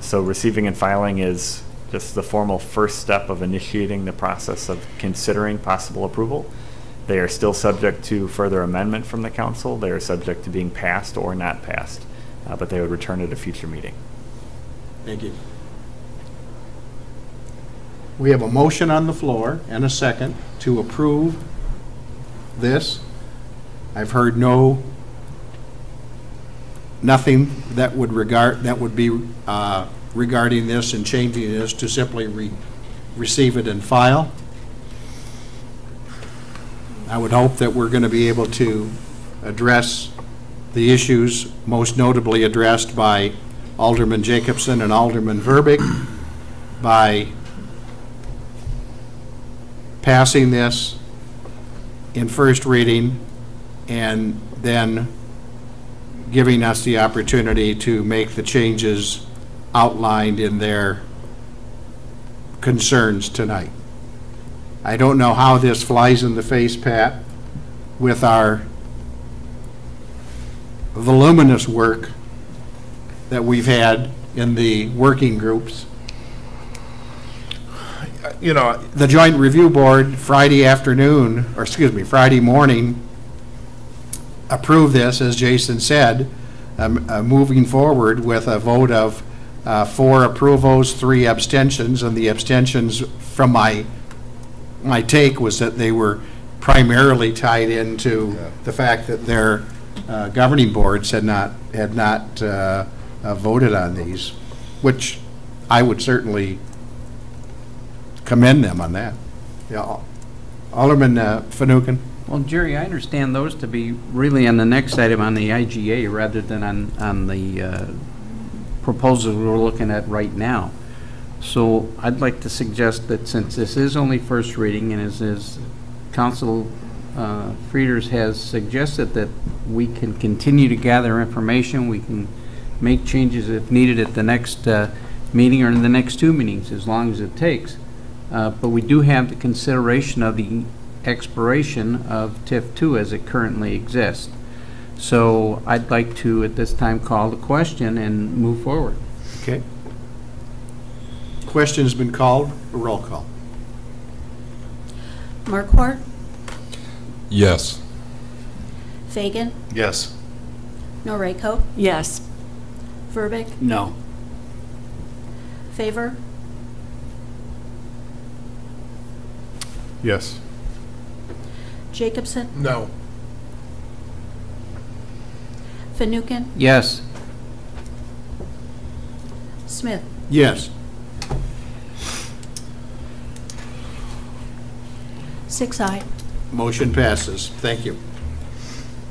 So receiving and filing is just the formal first step of initiating the process of considering possible approval. They are still subject to further amendment from the council. They are subject to being passed or not passed, but they would return at a future meeting. Thank you. We have a motion on the floor and a second to approve this. I've heard nothing that would be regarding this and changing this to simply receive it and file. I would hope that we're going to be able to address the issues most notably addressed by Alderman Jacobson and Alderman Verbeek by passing this in first reading and then giving us the opportunity to make the changes outlined in their concerns tonight. I don't know how this flies in the face, Pat, with our voluminous work that we've had in the working groups. You know, the Joint Review Board Friday morning approved this, as Jason said, moving forward with a vote of 4 approvals, 3 abstentions, and the abstentions from my take was that they were primarily tied into the fact that their governing boards had not voted on these, which I would certainly commend them on that. Yeah. Alderman Finucane. Well, Jerry, I understand those to be really on the next item on the IGA rather than on the proposals we're looking at right now. So I'd like to suggest that since this is only first reading, and as Council Frieders has suggested, that we can continue to gather information, we can make changes if needed at the next meeting or in the next 2 meetings, as long as it takes. But we do have the consideration of the expiration of TIF 2 as it currently exists. So I'd like to, at this time, call the question and move forward. Okay. Question has been called. A roll call. Marquardt? Yes. Fagan? Yes. Noriko? Yes. Verbeek? No. Favor? Yes. Jacobson? No. Finucane? Yes. Smith? Yes. 6 aye. Motion passes. Thank you.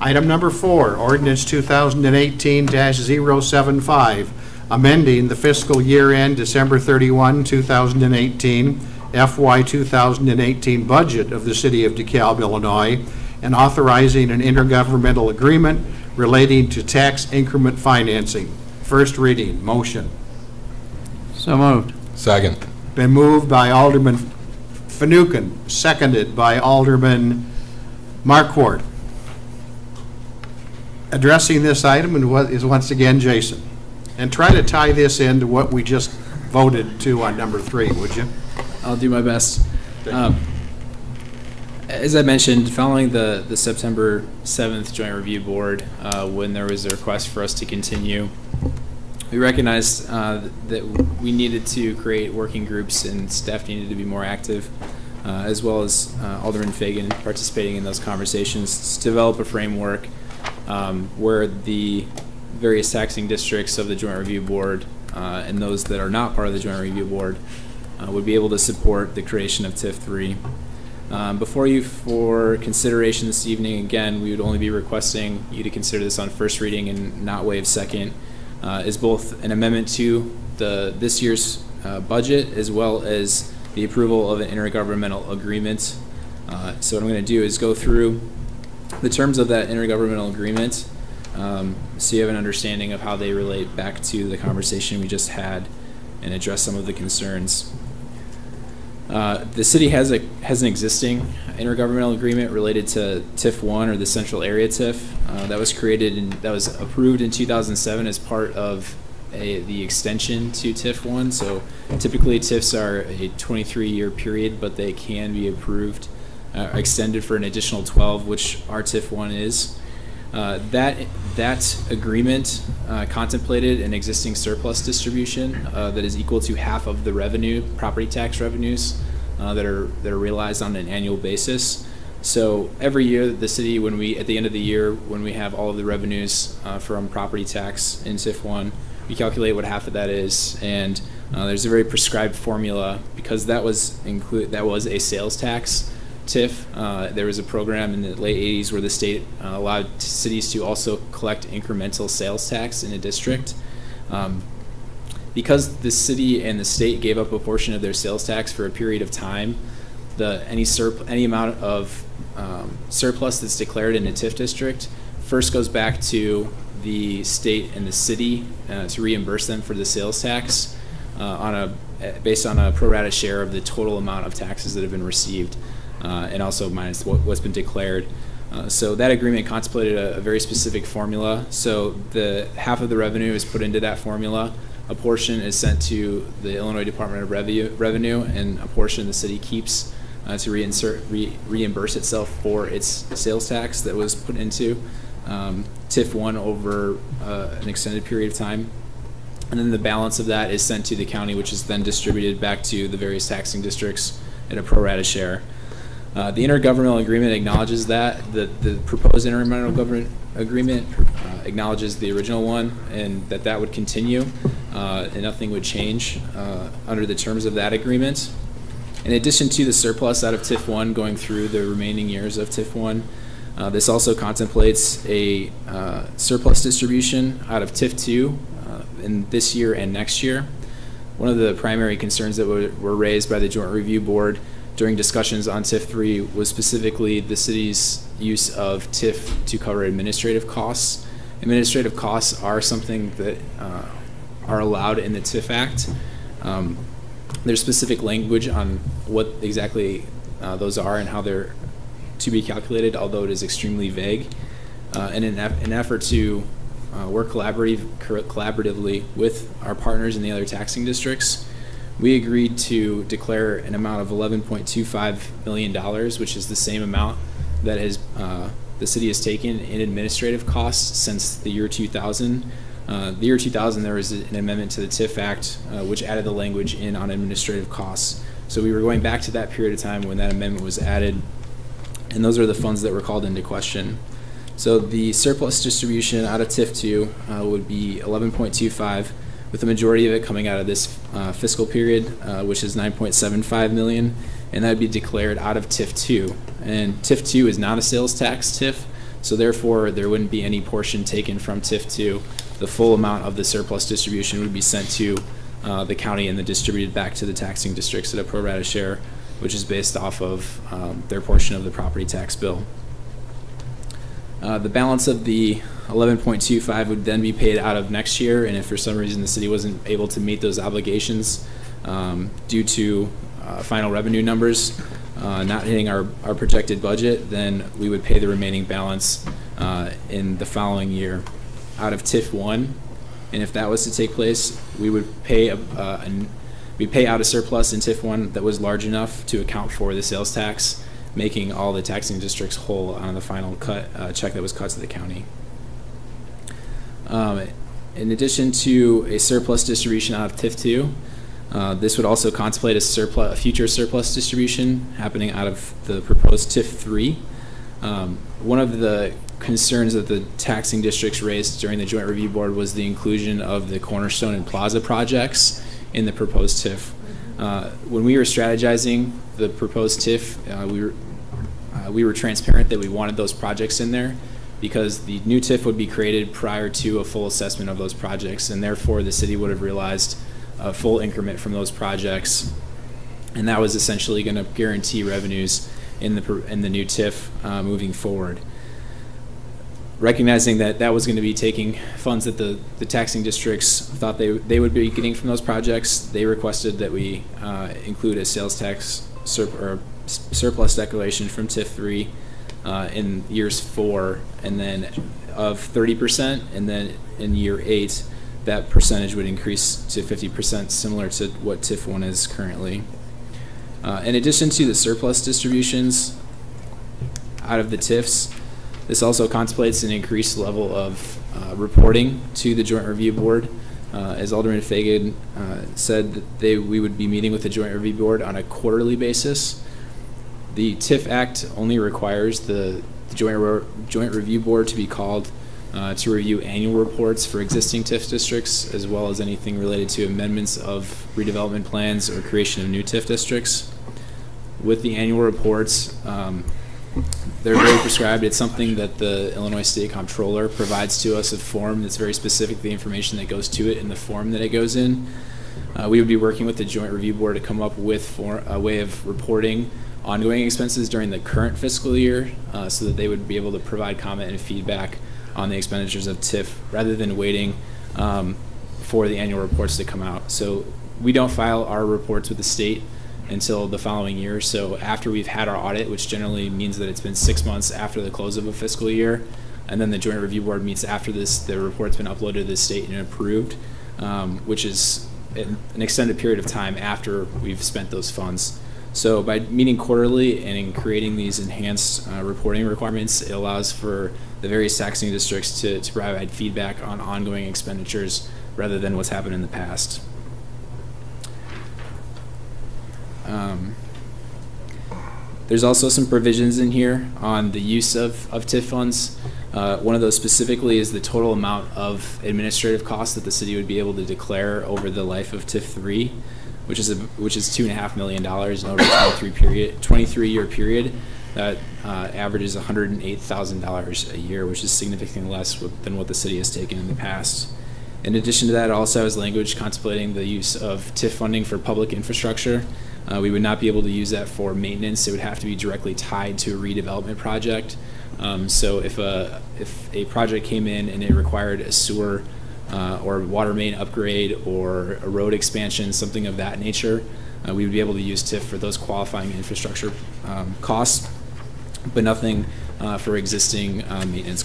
Item number 4, ordinance 2018-075, amending the fiscal year end December 31, 2018, FY 2018 budget of the City of DeKalb, Illinois, and authorizing an intergovernmental agreement relating to tax increment financing. First reading. Motion. So moved. Second. Been moved by Alderman Finucane, seconded by Alderman Marquardt. Addressing this item is once again Jason. And try to tie this into what we just voted to on number 3, would you? I'll do my best. As I mentioned, following the September 7th Joint Review Board, when there was a request for us to continue, we recognized that we needed to create working groups and staff needed to be more active, as well as Alderman Fagan participating in those conversations to develop a framework where the various taxing districts of the Joint Review Board and those that are not part of the Joint Review Board would be able to support the creation of TIF 3. Before you for consideration this evening, again, we would only be requesting you to consider this on first reading and not waive second, is both an amendment to this year's budget as well as the approval of an intergovernmental agreement. So what I'm going to do is go through the terms of that intergovernmental agreement so you have an understanding of how they relate back to the conversation we just had and address some of the concerns. The city has an existing intergovernmental agreement related to TIF 1, or the Central Area TIF, that was created and that was approved in 2007 as part of the extension to TIF 1. So typically TIFs are a 23-year period, but they can be approved, extended for an additional 12, which our TIF 1 is. That agreement contemplated an existing surplus distribution that is equal to half of the revenue, property tax revenues that are realized on an annual basis. So every year, the city, at the end of the year, when we have all of the revenues from property tax in TIF 1, we calculate what half of that is, and there's a very prescribed formula because that was a sales tax TIF. There was a program in the late 80s where the state allowed cities to also collect incremental sales tax in a district. Because the city and the state gave up a portion of their sales tax for a period of time, any amount of surplus that's declared in a TIF district first goes back to the state and the city to reimburse them for the sales tax based on a pro rata share of the total amount of taxes that have been received. And also minus what's been declared. So that agreement contemplated a very specific formula. So the half of the revenue is put into that formula. A portion is sent to the Illinois Department of Revenue, and a portion the city keeps to reimburse itself for its sales tax that was put into TIF 1 over an extended period of time. And then the balance of that is sent to the county, which is then distributed back to the various taxing districts at a pro rata share. The intergovernmental agreement acknowledges that. The proposed intergovernmental government agreement acknowledges the original one, and that would continue and nothing would change under the terms of that agreement. In addition to the surplus out of TIF 1 going through the remaining years of TIF 1, this also contemplates a surplus distribution out of TIF 2 in this year and next year. One of the primary concerns that were raised by the Joint Review Board during discussions on TIF 3 was specifically the city's use of TIF to cover administrative costs. Administrative costs are something that are allowed in the TIF Act. There's specific language on what exactly those are and how they're to be calculated, although it is extremely vague. In an effort to work collaboratively with our partners in the other taxing districts, we agreed to declare an amount of $11.25 million, which is the same amount that the city has taken in administrative costs since the year 2000. The year 2000, there was an amendment to the TIF Act, which added the language in on administrative costs. So we were going back to that period of time when that amendment was added, and those are the funds that were called into question. So the surplus distribution out of TIF 2 would be $11.25, with the majority of it coming out of this fiscal period, which is $9.75 million, and that would be declared out of TIF 2. And TIF 2 is not a sales tax TIF, so therefore there wouldn't be any portion taken from TIF 2. The full amount of the surplus distribution would be sent to the county and then distributed back to the taxing districts at a pro rata share, which is based off of their portion of the property tax bill. The balance of the 11.25 would then be paid out of next year, and if for some reason the city wasn't able to meet those obligations due to final revenue numbers not hitting our projected budget, then we would pay the remaining balance in the following year out of TIF 1. And if that was to take place, we would pay out a surplus in TIF 1 that was large enough to account for the sales tax, making all the taxing districts whole on the final check that was cut to the county. In addition to a surplus distribution out of TIF 2, this would also contemplate a future surplus distribution happening out of the proposed TIF 3. One of the concerns that the taxing districts raised during the Joint Review Board was the inclusion of the Cornerstone and Plaza projects in the proposed TIF. When we were strategizing the proposed TIF, we were transparent that we wanted those projects in there because the new TIF would be created prior to a full assessment of those projects, and therefore the city would have realized a full increment from those projects, and that was essentially going to guarantee revenues in the new TIF moving forward. Recognizing that that was going to be taking funds that the taxing districts thought they would be getting from those projects, they requested that we include a sales tax surplus declaration from TIF 3 in years 4, and then of 30%, and then in year 8, that percentage would increase to 50%, similar to what TIF 1 is currently. In addition to the surplus distributions out of the TIFs, this also contemplates an increased level of reporting to the Joint Review Board. As Alderman Fagan said, that we would be meeting with the Joint Review Board on a quarterly basis. The TIF Act only requires the Joint Review Board to be called to review annual reports for existing TIF districts, as well as anything related to amendments of redevelopment plans or creation of new TIF districts. With the annual reports, they're very prescribed. It's something that the Illinois State Comptroller provides to us, a form that's very specific, the information that goes to it in the form that it goes in. We would be working with the Joint Review Board to come up with a way of reporting ongoing expenses during the current fiscal year so that they would be able to provide comment and feedback on the expenditures of TIF rather than waiting for the annual reports to come out. So we don't file our reports with the state until the following year. So after we've had our audit, which generally means that it's been 6 months after the close of a fiscal year, and then the Joint Review Board meets after this, the report's been uploaded to the state and approved, which is an extended period of time after we've spent those funds. So by meeting quarterly and in creating these enhanced reporting requirements, it allows for the various taxing districts to provide feedback on ongoing expenditures rather than what's happened in the past. There's also some provisions in here on the use of TIF funds. One of those specifically is the total amount of administrative costs that the city would be able to declare over the life of TIF 3, which is $2.5 million over a 23-year period. That averages $108,000 a year, which is significantly less than what the city has taken in the past. In addition to that, it also has language contemplating the use of TIF funding for public infrastructure. We would not be able to use that for maintenance. It would have to be directly tied to a redevelopment project. So if a project came in and it required a sewer or water main upgrade or a road expansion, something of that nature, we would be able to use TIF for those qualifying infrastructure costs, but nothing for existing maintenance.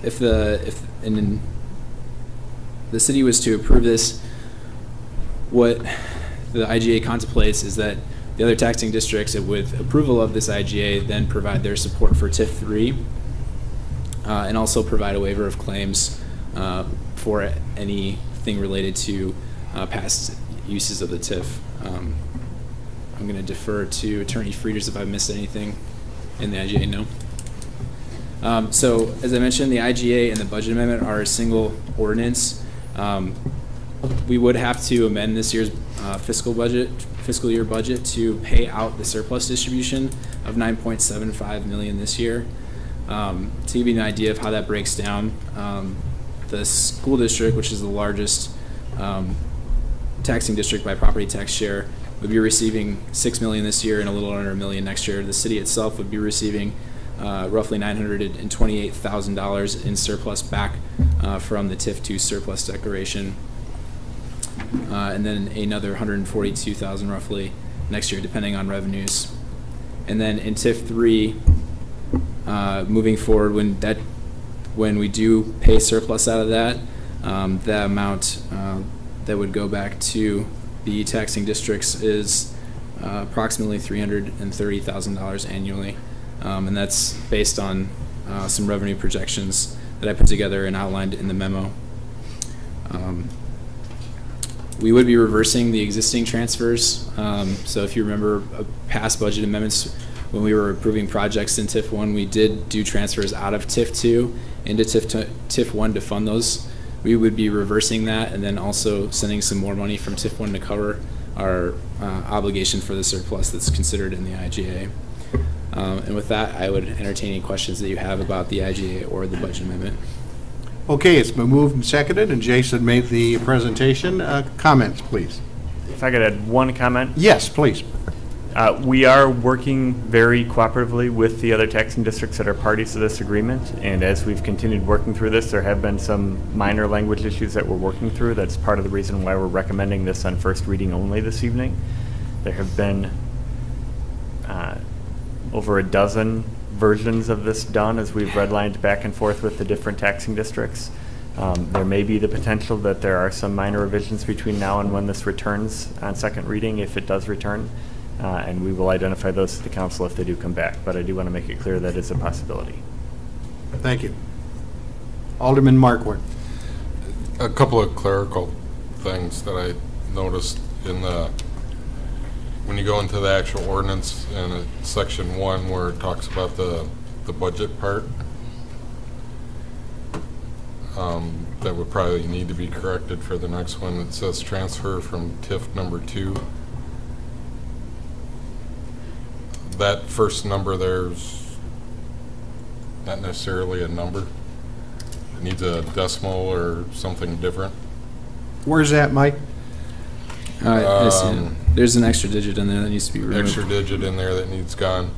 If the city was to approve this, what the IGA contemplates is that the other taxing districts, with approval of this IGA, then provide their support for TIF 3 and also provide a waiver of claims for anything related to past uses of the TIF. I'm going to defer to Attorney Frieders if I've missed anything in the IGA. No. So, as I mentioned, the IGA and the budget amendment are a single ordinance. We would have to amend this year's fiscal year budget to pay out the surplus distribution of $9.75 million this year. To give you an idea of how that breaks down, the school district, which is the largest taxing district by property tax share, would be receiving $6 million this year and a little under $1 million next year. The city itself would be receiving roughly $928,000 in surplus back from the TIF 2 surplus declaration, and then another $142,000 roughly next year, depending on revenues. And then in TIF 3, moving forward, when we do pay surplus out of that, the amount that would go back to the taxing districts is approximately $330,000 annually. And that's based on some revenue projections that I put together and outlined in the memo. We would be reversing the existing transfers. So if you remember past budget amendments, when we were approving projects in TIF 1, we did do transfers out of TIF 2 into TIF 1 to fund those. We would be reversing that and then also sending some more money from TIF 1 to cover our obligation for the surplus that's considered in the IGA. And with that, I would entertain any questions that you have about the IGA or the budget amendment. Okay, it's been moved and seconded, and Jason made the presentation. Comments, please. If I could add one comment. Yes, please. We are working very cooperatively with the other taxing districts that are parties to this agreement, and as we've continued working through this, there have been some minor language issues that we're working through. That's part of the reason why we're recommending this on first reading only this evening. There have been over a dozen versions of this done as we've redlined back and forth with the different taxing districts. There may be the potential that there are some minor revisions between now and when this returns on second reading, if it does return, and we will identify those to the council if they do come back. But I do want to make it clear that it's a possibility. Thank you. Alderman Markwart. A couple of clerical things that I noticed in the, when you go into the actual ordinance in section 1 where it talks about the budget part, that would probably need to be corrected for the next one. It says transfer from TIF number 2. That first number there's not necessarily a number. It needs a decimal or something different. Where's that, Mike? There's an extra digit in there that needs to be removed. Extra digit in there that needs gone.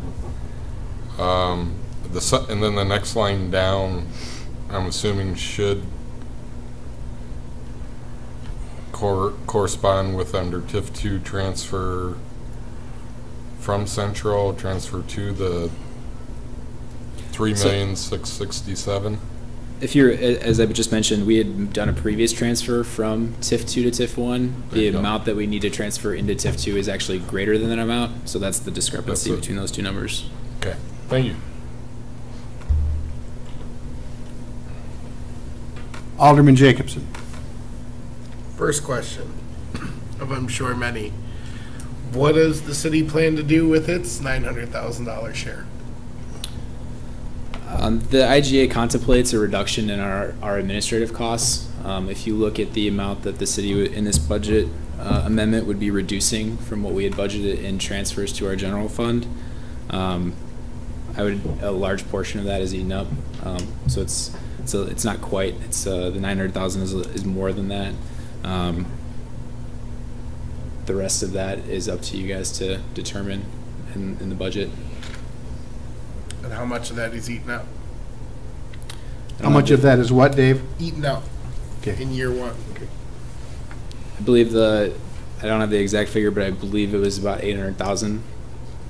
And then the next line down, I'm assuming should correspond with under TIF 2 transfer from Central, transfer to the 3,667,000. If you're, as I just mentioned, we had done a previous transfer from TIF 2 to TIF 1. The amount that we need to transfer into TIF 2 is actually greater than that amount, so that's the discrepancy between those two numbers. Okay, thank you. Alderman Jacobson. First question, of I'm sure many. What does the city plan to do with its $900,000 share? The IGA contemplates a reduction in our administrative costs. If you look at the amount that the city in this budget amendment would be reducing from what we had budgeted in transfers to our general fund, a large portion of that is eaten up. So it's not quite. It's the 900,000 is more than that. The rest of that is up to you guys to determine in the budget. And how much of that is eaten up? How much of that is what, Dave? Eaten up in year 1. Okay. I believe I don't have the exact figure, but I believe it was about 800,000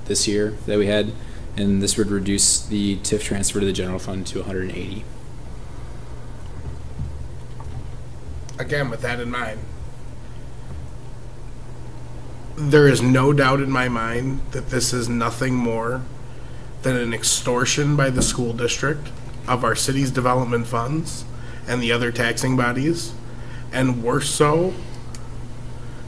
this year that we had, and this would reduce the TIF transfer to the general fund to 180. Again, with that in mind, there is no doubt in my mind that this is nothing more than an extortion by the school district of our city's development funds and the other taxing bodies, and worse so,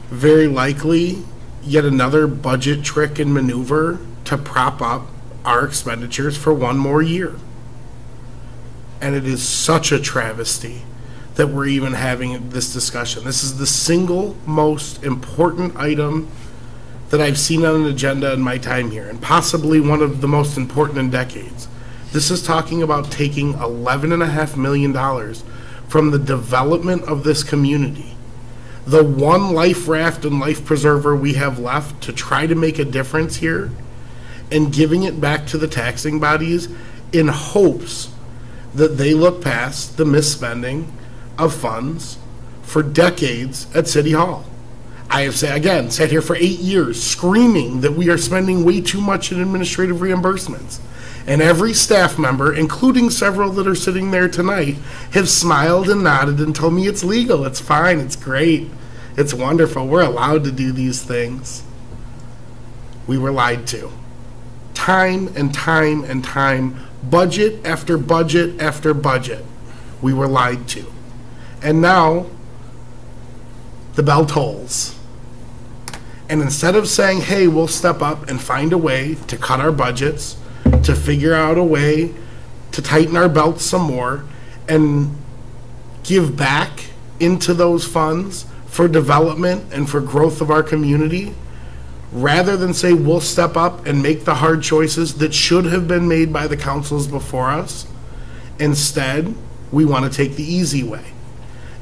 very likely yet another budget trick and maneuver to prop up our expenditures for one more year. And it is such a travesty that we're even having this discussion. This is the single most important item that I've seen on an agenda in my time here, and possibly one of the most important in decades. This is talking about taking $11.5 million from the development of this community, the one life raft and life preserver we have left to try to make a difference here, and giving it back to the taxing bodies in hopes that they look past the misspending of funds for decades at City Hall. I have sat here for 8 years screaming that we are spending way too much in administrative reimbursements. And every staff member, including several that are sitting there tonight, have smiled and nodded and told me it's legal, it's fine, it's great, it's wonderful, we're allowed to do these things. We were lied to. Time and time and time, budget after budget after budget, we were lied to. And now, the bell tolls. And instead of saying, hey, we'll step up and find a way to cut our budgets, to figure out a way to tighten our belts some more and give back into those funds for development and for growth of our community, rather than say we'll step up and make the hard choices that should have been made by the councils before us, instead, we want to take the easy way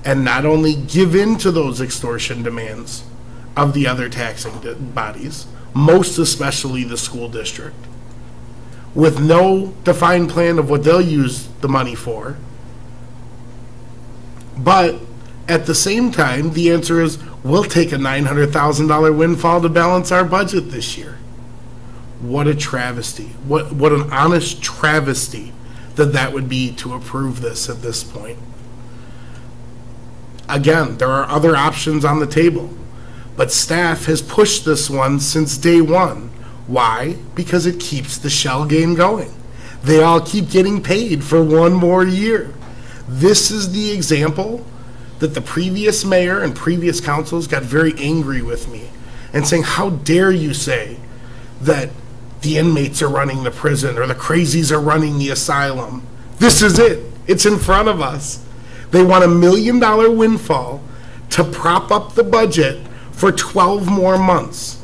and not only give in to those extortion demands of the other taxing bodies, most especially the school district, with no defined plan of what they'll use the money for. But at the same time, the answer is we'll take a $900,000 windfall to balance our budget this year. What a travesty. What an honest travesty that would be to approve this at this point. Again, there are other options on the table, but staff has pushed this one since day one. Why? Because it keeps the shell game going. They all keep getting paid for one more year. This is the example that the previous mayor and previous councils got very angry with me and saying, how dare you say that the inmates are running the prison or the crazies are running the asylum. This is it. It's in front of us. They want $1 million windfall to prop up the budget for 12 more months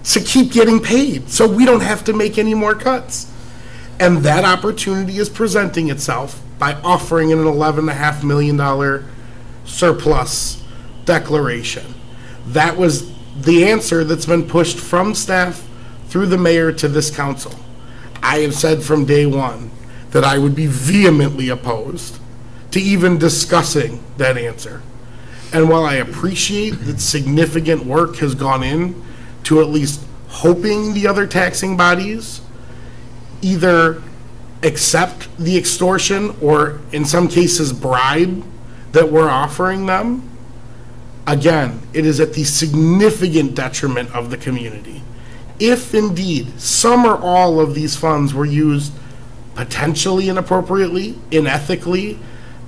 to keep getting paid so we don't have to make any more cuts. And that opportunity is presenting itself by offering an $11.5 million surplus declaration. That was the answer that's been pushed from staff through the mayor to this council. I have said from day one that I would be vehemently opposed to even discussing that answer. And while I appreciate that significant work has gone in to at least hoping the other taxing bodies either accept the extortion or in some cases bribe that we're offering them, again, it is at the significant detriment of the community. If indeed some or all of these funds were used potentially inappropriately, unethically,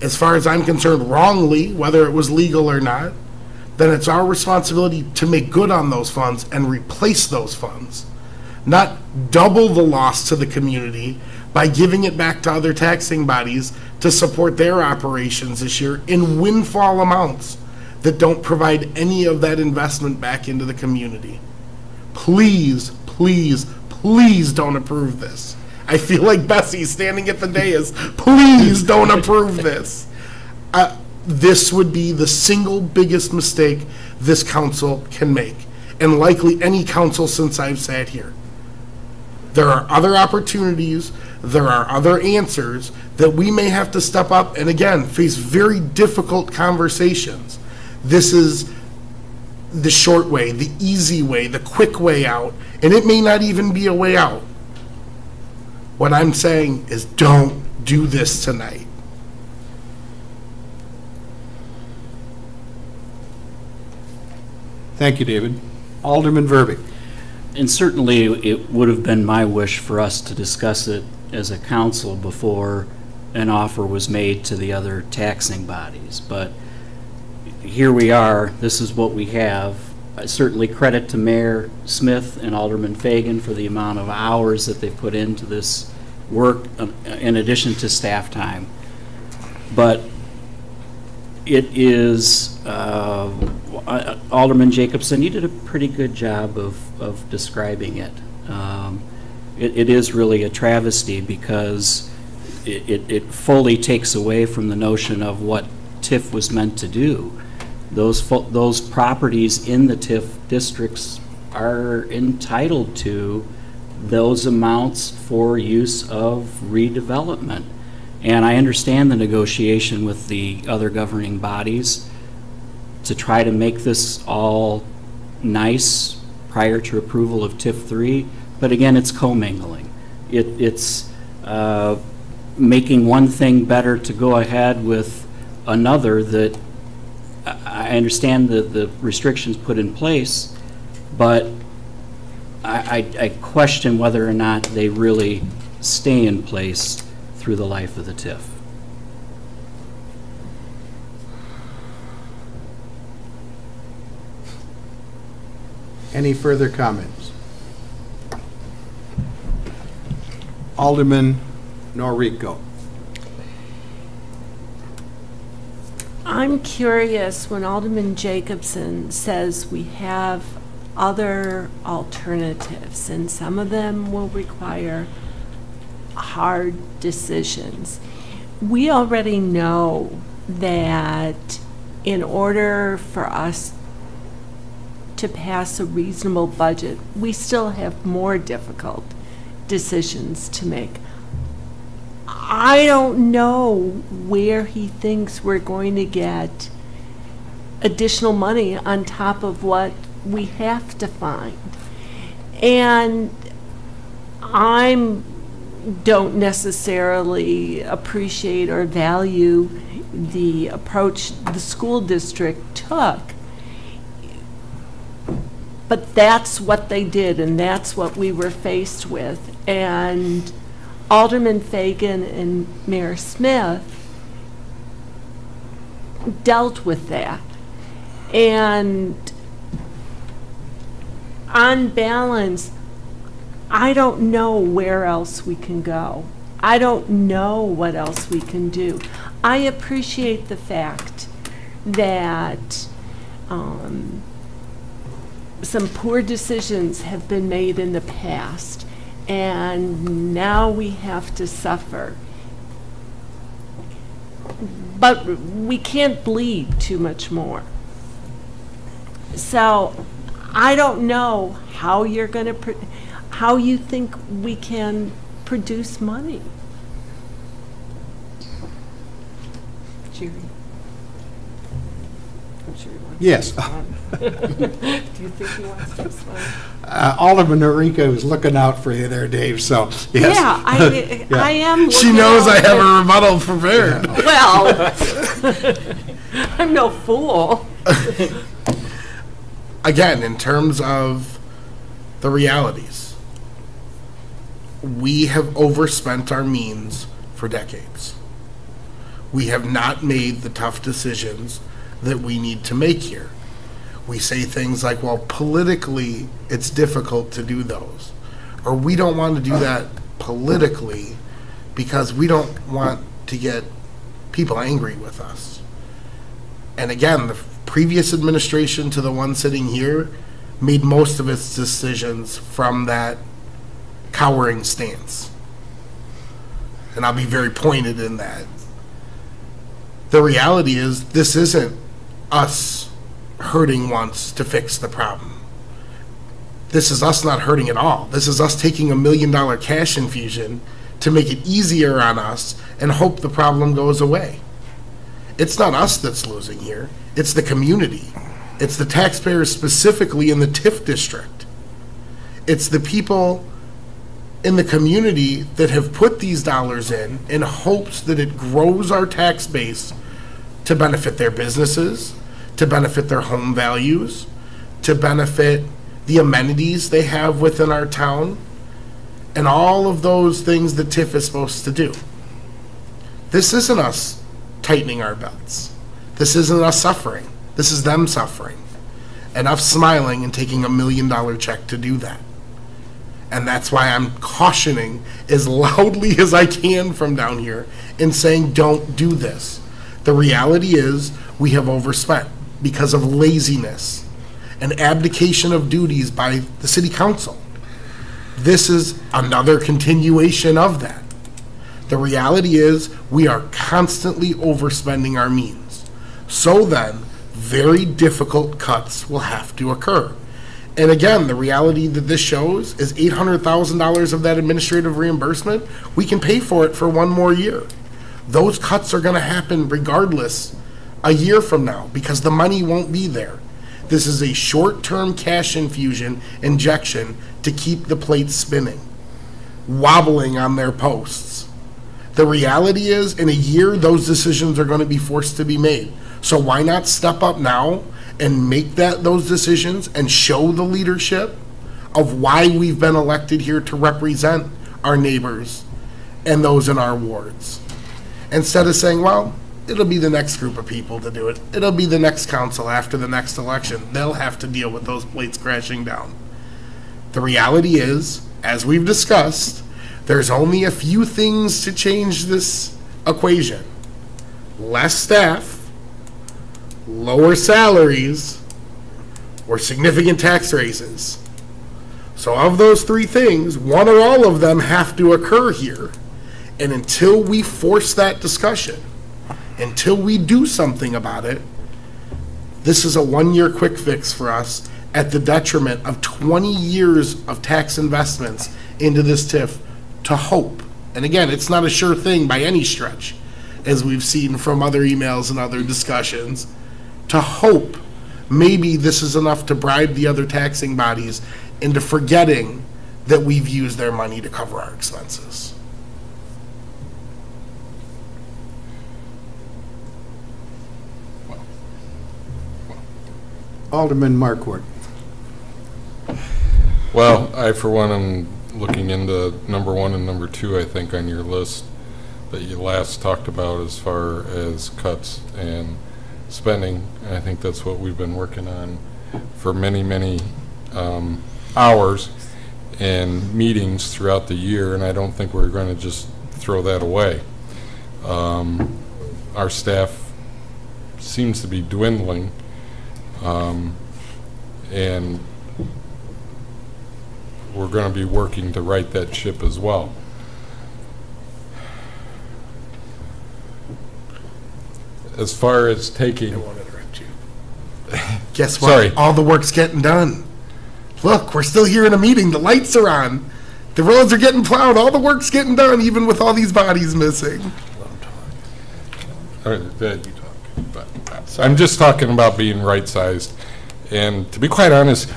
as far as I'm concerned wrongly, whether it was legal or not, then it's our responsibility to make good on those funds and replace those funds, not double the loss to the community by giving it back to other taxing bodies to support their operations this year in windfall amounts that don't provide any of that investment back into the community. Please, please, please don't approve this. I feel like Bessie standing at the dais. Please don't approve this. This would be the single biggest mistake this council can make, and likely any council since I've sat here. There are other opportunities, there are other answers that we may have to step up and again face very difficult conversations. This is the short way, the easy way, the quick way out, and it may not even be a way out. What I'm saying is don't do this tonight. Thank you, David. Alderman Verby. And certainly it would have been my wish for us to discuss it as a council before an offer was made to the other taxing bodies. But here we are, this is what we have. Certainly credit to Mayor Smith and Alderman Fagan for the amount of hours that they put into this work in addition to staff time. But it is, Alderman Jacobson, you did a pretty good job of describing it. It is really a travesty because it fully takes away from the notion of what TIF was meant to do. Those properties in the TIF districts are entitled to those amounts for use of redevelopment. And I understand the negotiation with the other governing bodies to try to make this all nice prior to approval of TIF 3, but again, it's commingling. It's making one thing better to go ahead with another that I understand the restrictions put in place, but I question whether or not they really stay in place through the life of the TIF. Any further comments? Alderman Norrico. I'm curious, when Alderman Jacobson says we have other alternatives, and some of them will require hard decisions. We already know that in order for us to pass a reasonable budget, we still have more difficult decisions to make. I don't know where he thinks we're going to get additional money on top of what we have to find. And I don't necessarily appreciate or value the approach the school district took. But that's what they did, and that's what we were faced with. And Alderman Fagan and Mayor Smith dealt with that. And on balance, I don't know where else we can go. I don't know what else we can do. I appreciate the fact that some poor decisions have been made in the past, and now we have to suffer. But we can't bleed too much more. So I don't know how you're going to, how you think we can produce money. Jerry. I'm sure he wants Yes. to respond. Do you think he wants to respond? Alderman Norrico is looking out for you there, Dave, so, yes. Yeah, I am. She knows I have a rebuttal prepared. Well, I'm no fool. Again, in terms of the realities, we have overspent our means for decades. We have not made the tough decisions that we need to make here. We say things like, well, politically, it's difficult to do those. Or we don't want to do that politically because we don't want to get people angry with us. And again, the previous administration to the one sitting here made most of its decisions from that cowering stance. And I'll be very pointed in that. The reality is, this isn't us hurting once to fix the problem. This is us not hurting at all. This is us taking $1 million cash infusion to make it easier on us and hope the problem goes away. It's not us that's losing here. It's the community. It's the taxpayers specifically in the TIF district. It's the people in the community that have put these dollars in hopes that it grows our tax base to benefit their businesses, to benefit their home values, to benefit the amenities they have within our town, and all of those things that TIF is supposed to do. This isn't us tightening our belts. This isn't us suffering. This is them suffering. And us smiling and taking $1 million check to do that. And that's why I'm cautioning as loudly as I can from down here in saying, don't do this. The reality is we have overspent because of laziness and abdication of duties by the city council. This is another continuation of that. The reality is we are constantly overspending our means. So then, very difficult cuts will have to occur. And again, the reality that this shows is $800,000 of that administrative reimbursement, we can pay for it for 1 more year. Those cuts are going to happen regardless a year from now because the money won't be there. This is a short-term cash infusion injection to keep the plates spinning, wobbling on their posts. The reality is, in a year, those decisions are going to be forced to be made. So why not step up now and make those decisions and show the leadership of why we've been elected here to represent our neighbors and those in our wards? Instead of saying, well, It'll be the next group of people to do it. It'll be the next council after the next election. They'll have to deal with those plates crashing down. The reality is, as we've discussed, there's only a few things to change this equation. Less staff, lower salaries, or significant tax raises. So of those three things, one or all of them have to occur here. And until we force that discussion, until we do something about it, this is a one-year quick fix for us at the detriment of 20 years of tax investments into this TIF to hope. And again, it's not a sure thing by any stretch, as we've seen from other emails and other discussions, to hope maybe this is enough to bribe the other taxing bodies into forgetting that we've used their money to cover our expenses. Alderman Marquardt. Well, I, for one, am looking into number 1 and number 2, I think, on your list that you last talked about as far as cuts and spending. And I think that's what we've been working on for many, many hours and meetings throughout the year, and I don't think we're going to just throw that away. Our staff seems to be dwindling, and we're going to be working to right that ship as well. As far as taking... I won't interrupt you. Guess what? Sorry. All the work's getting done. Look, we're still here in a meeting. The lights are on. The roads are getting plowed. All the work's getting done, even with all these bodies missing. I'm just talking about being right-sized. And to be quite honest,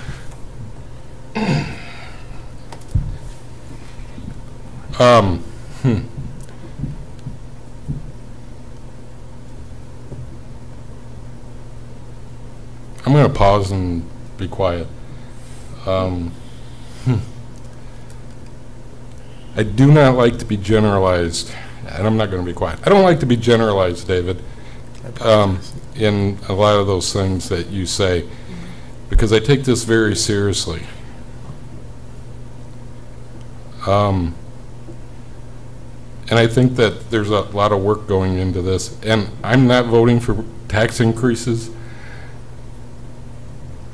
I'm going to pause and be quiet. I do not like to be generalized, and I'm not going to be quiet. I don't like to be generalized, David, in a lot of those things that you say, because I take this very seriously. And I think that there's a lot of work going into this, and I'm not voting for tax increases.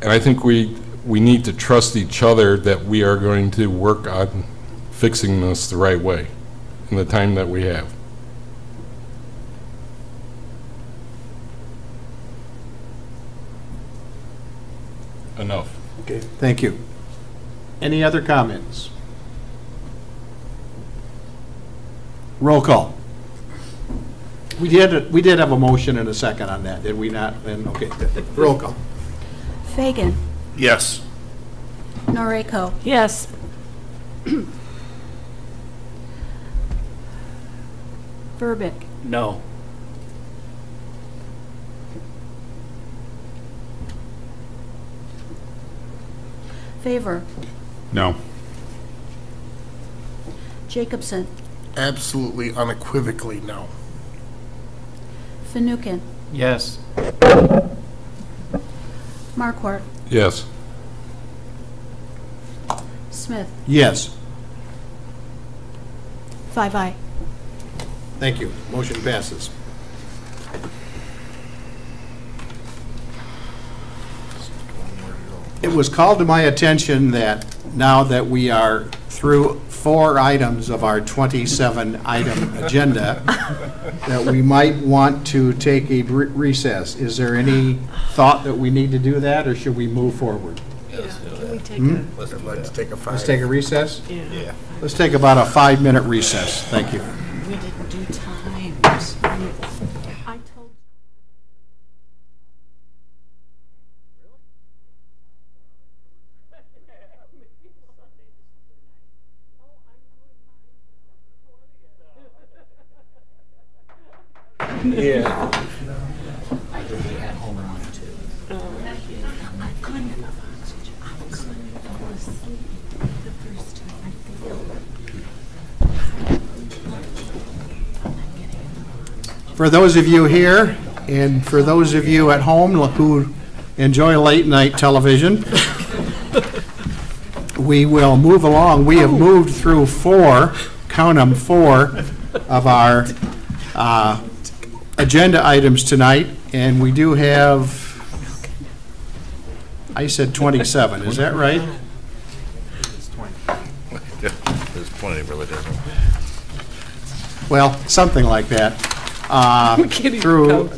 And I think we need to trust each other that we are going to work on fixing this the right way in the time that we have. Enough. Okay, thank you. Any other comments? Roll call. We did have a motion and a second on that, did we not? And okay, roll call. Fagan. Yes. Noriko. Yes. Verbic. No. Favor. No. Jacobson. Absolutely, unequivocally, no. Fanouken. Yes. Marquardt. Yes. Smith. Yes. 5-0. Thank you. Motion passes. It was called to my attention that now that we are through 4 items of our 27-item agenda, that we might want to take a recess. Is there any thought that we need to do that, or should we move forward? Let's take a 5. Let's take a recess? Yeah. Let's take about a 5-minute recess. Thank you. We didn't do times. I told Yeah. I couldn't enough oxygen. I couldn't fall asleep the first time I failed. I'm not getting enough oxygen. For those of you here, and for those of you at home who enjoy late-night television, we will move along. We have moved through four, count them, four of our agenda items tonight, and we do have, I said 27, is that right? There's plenty of really different. Well, something like that. Through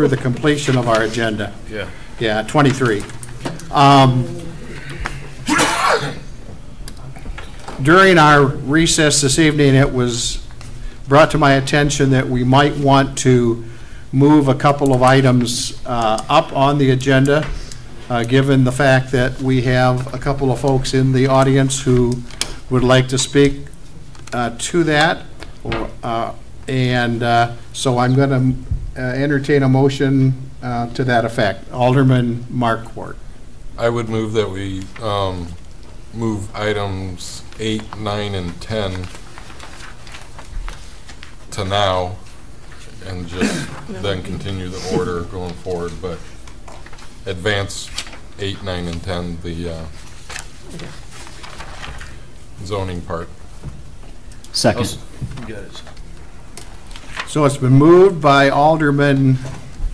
the completion of our agenda. Yeah. Yeah, 23. During our recess this evening, it was brought to my attention that we might want to move a couple of items up on the agenda, given the fact that we have a couple of folks in the audience who would like to speak to that. So I'm going to entertain a motion to that effect. Alderman Markwart. I would move that we move items 8, 9, and 10 to now, and just then continue the order going forward, but advance 8, 9, and 10, the zoning part. Second. So it's been moved by Alderman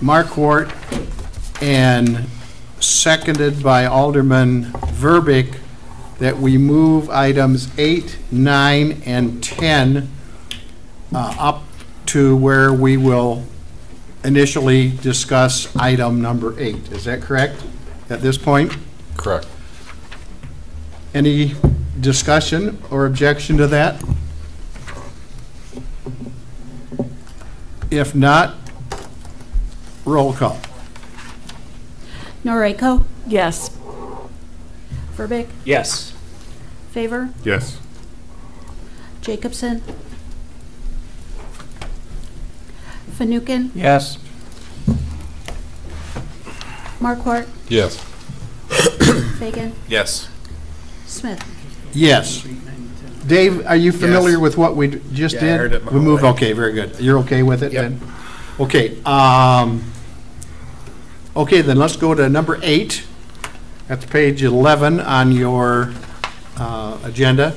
Markwart and seconded by Alderman Verbeek that we move items 8, 9, and 10 up to where we will initially discuss item number 8. Is that correct at this point? Correct. Any discussion or objection to that? If not, roll call. Noriko? Yes. Verbeek? Yes. Favor? Yes. Jacobson? Fanouken? Yes. Markwart? Yes. Fagan? Yes. Smith? Yes. Dave, are you familiar with what we just did? Yeah, I heard it my We moved, whole way. okay, very good. You're okay with it Yep. then? Okay, okay, then let's go to number 8. That's page 11 on your agenda.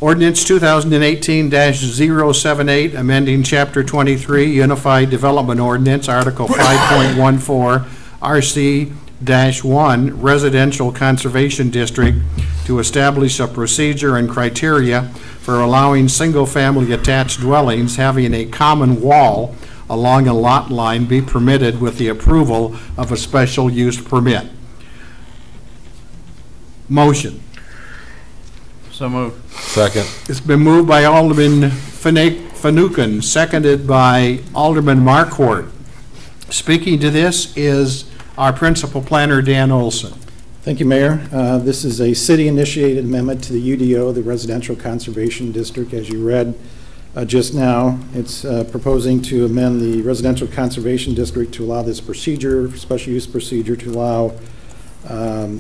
Ordinance 2018-078, amending Chapter 23, Unified Development Ordinance, Article 5.14, RC-1, Residential Conservation District, to establish a procedure and criteria for allowing single-family attached dwellings having a common wall along a lot line be permitted with the approval of a special use permit. Motion. So moved. Second. It's been moved by Alderman Fanouken, seconded by Alderman Markwart. Speaking to this is our principal planner, Dan Olson. Thank you, Mayor. This is a city-initiated amendment to the UDO, the Residential Conservation District, as you read just now. It's proposing to amend the Residential Conservation District to allow this procedure, special use procedure, to allow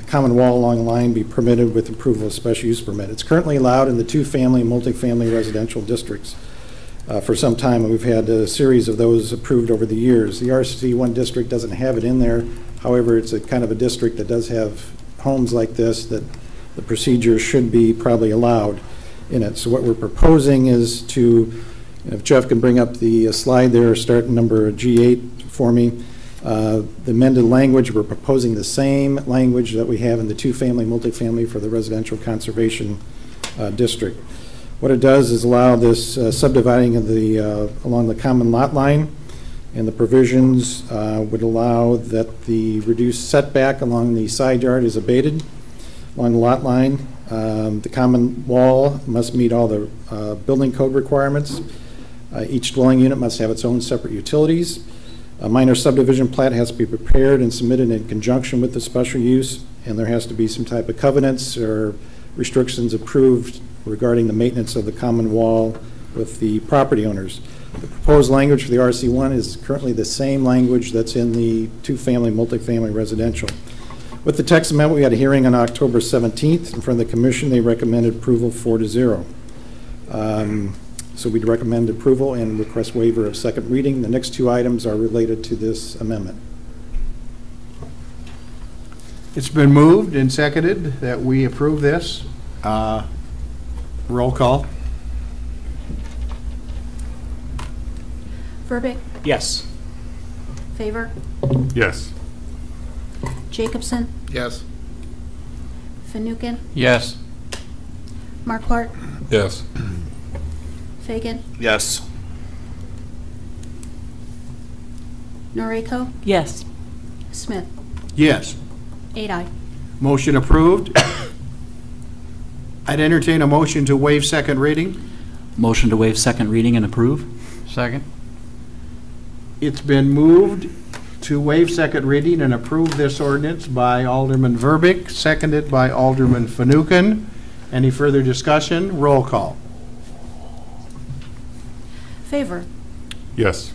common wall along the line be permitted with approval of special use permit. It's currently allowed in the two-family and multifamily residential districts for some time, and we've had a series of those approved over the years. The RC1 district doesn't have it in there. However, it's a kind of a district that does have homes like this that the procedure should be probably allowed in it. So what we're proposing is to, if Jeff can bring up the slide there, start number G8 for me. The amended language, we're proposing the same language that we have in the two-family, multifamily for the residential conservation district. What it does is allow this subdividing of the along the common lot line, and the provisions would allow that the reduced setback along the side yard is abated along the lot line. The common wall must meet all the building code requirements. Each dwelling unit must have its own separate utilities. A minor subdivision plat has to be prepared and submitted in conjunction with the special use, and there has to be some type of covenants or restrictions approved regarding the maintenance of the common wall with the property owners. The proposed language for the RC1 is currently the same language that's in the two-family, multifamily residential. With the text amendment, we had a hearing on October 17th in front of the commission. They recommended approval 4-0. So we'd recommend approval and request waiver of second reading. The next two items are related to this amendment. It's been moved and seconded that we approve this. Roll call. Verbic, Yes. Favor, Yes. Jacobson, Yes. Fanouken, Yes. Markwart, Yes. Fagan, Yes. Noriko, Yes. Smith. Yes. 8 aye. Motion approved. I'd entertain a motion to waive second reading. Motion to waive second reading and approve? Second? It's been moved to waive second reading and approve this ordinance by Alderman Verbic, seconded by Alderman Fanouken. Any further discussion? Roll call. Favor, Yes.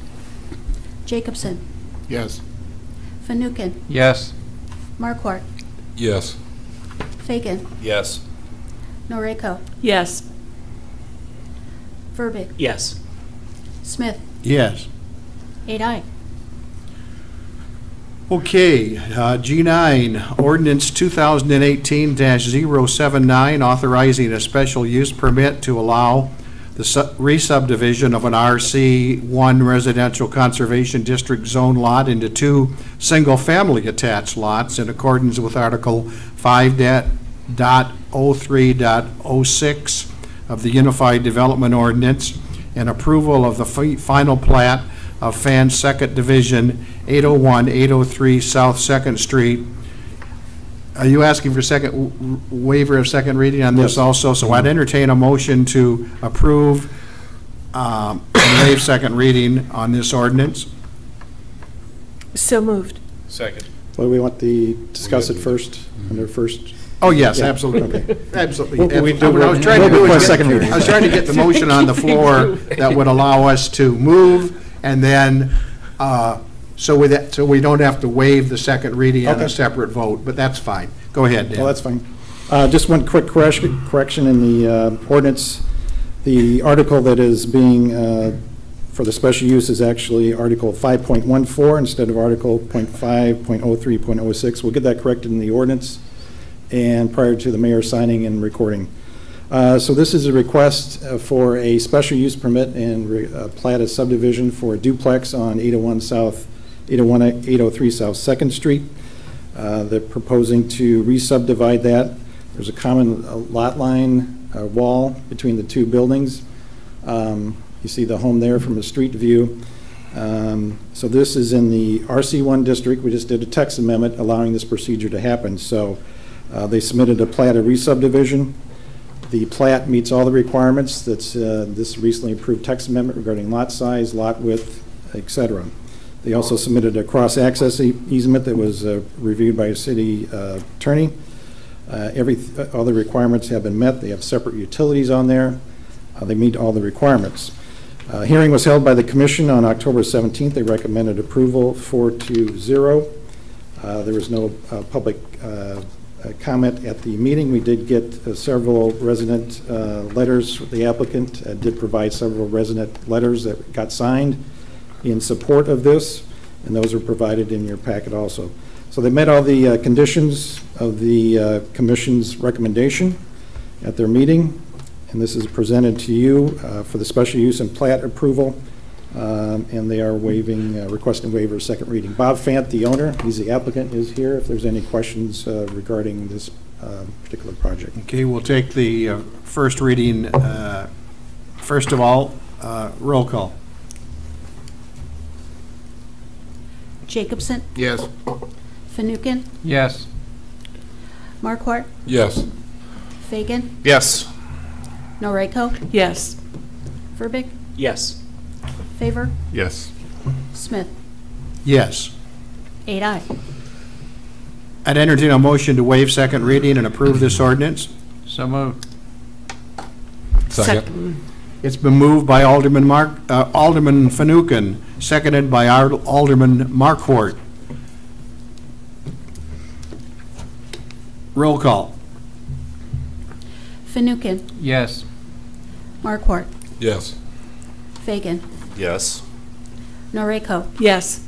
Jacobson, Yes. Fanouken, Yes. Markwart, Yes. Fagan, Yes. Noriko, Yes. Verbic, Yes. Smith. Yes. 8 aye. Okay, G9, ordinance 2018-079, authorizing a special use permit to allow the re-subdivision of an RC1 residential conservation district zone lot into two single-family attached lots in accordance with Article 5.03.06 of the Unified Development Ordinance, and approval of the final plat of Fan Second Division, 801-803 South Second Street. Are you asking for second waiver of second reading on this also? So I'd entertain a motion to approve and waive second reading on this ordinance. So moved. Second. Well, we want to discuss it first, under first. Oh, yes, Yeah, absolutely. okay. Absolutely. What we do- What I was trying to we'll do request is second get, reading. I was trying to get the motion on the floor that would allow us to move, and then, so we don't have to waive the second reading on a Okay. separate vote, but that's fine. Go ahead, Dan. Well, that's fine. Just one quick correction in the ordinance. The article that is being, for the special use is actually Article 5.14 instead of Article .5.03.06. We'll get that corrected in the ordinance and prior to the mayor signing and recording. So this is a request for a special use permit and plat of subdivision for a duplex on 803 South Second Street. They're proposing to re-subdivide that. There's a common lot line wall between the two buildings. You see the home there from a street view. So this is in the RC1 district. We just did a text amendment allowing this procedure to happen. So they submitted a plat of re-subdivision. The plat meets all the requirements. That's this recently approved text amendment regarding lot size, lot width, et cetera. They also submitted a cross-access easement that was reviewed by a city attorney. All the requirements have been met. They have separate utilities on there. They meet all the requirements. Hearing was held by the commission on October 17th. They recommended approval 4-0. There was no public comment at the meeting. We did get several resident letters. The applicant did provide several resident letters that got signed in support of this, and those are provided in your packet also. So they met all the conditions of the commission's recommendation at their meeting, and this is presented to you for the special use and plat approval, and they are requesting waiver of second reading. Bob Fant, the owner, he's the applicant, is here if there's any questions regarding this particular project. Okay, we'll take the first reading. First of all, roll call. Jacobson, Yes. Fanouken, Yes. Markwart, Yes. Fagan, Yes. Noriko, Yes. Verbic, Yes. Favor, Yes. Smith. Yes. 8 aye. I'd entertain a motion to waive second reading and approve this ordinance. So moved. Second. It's been moved by Alderman Fanouken, seconded by Alderman Markwart. Roll call. Fanouken, Yes. Markwart, Yes. Fagan. Yes. Noriko. Yes.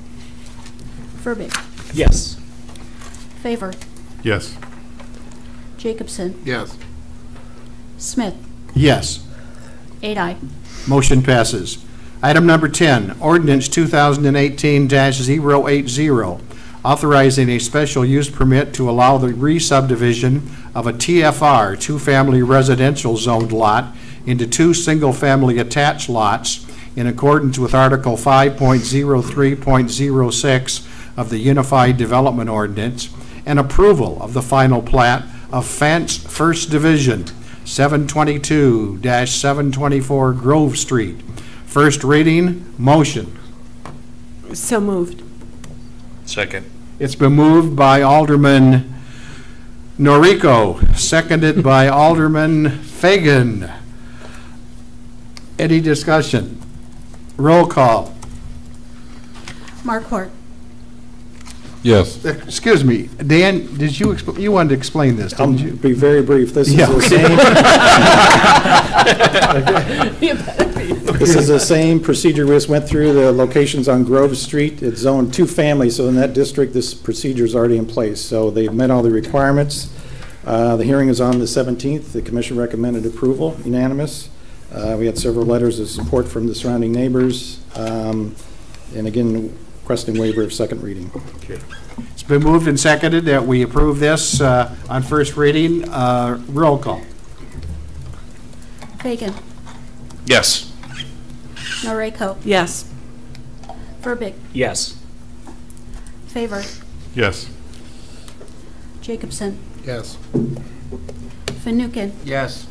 Verbic. Yes. Favor. Yes. Jacobson. Yes. Smith. Yes. 8 aye. Motion passes. Item number 10, ordinance 2018-080, authorizing a special use permit to allow the re-subdivision of a TFR, two-family residential zoned lot, into two single-family attached lots in accordance with Article 5.03.06 of the Unified Development Ordinance, and approval of the final plat of Fence First Division, 722-724 Grove Street. First reading, motion. So moved. Second. It's been moved by Alderman Noriko, seconded by Alderman Fagan. Any discussion? Roll call. Markwart. Yes. Excuse me, Dan, did you, you wanted to explain this, didn't you? Be very brief. This is Yeah. the same. This is the same procedure we just went through. The locations on Grove Street. It's zoned two families, so in that district, this procedure is already in place. So they've met all the requirements. The hearing is on the 17th. The commission recommended approval, unanimous. We had several letters of support from the surrounding neighbors. And again, requesting waiver of second reading. Okay. It's been moved and seconded that we approve this on first reading. Roll call. Fagan. Yes. Noriko. Yes. Verbic. Yes. Favor. Yes. Jacobson. Yes. Fanouken. Yes.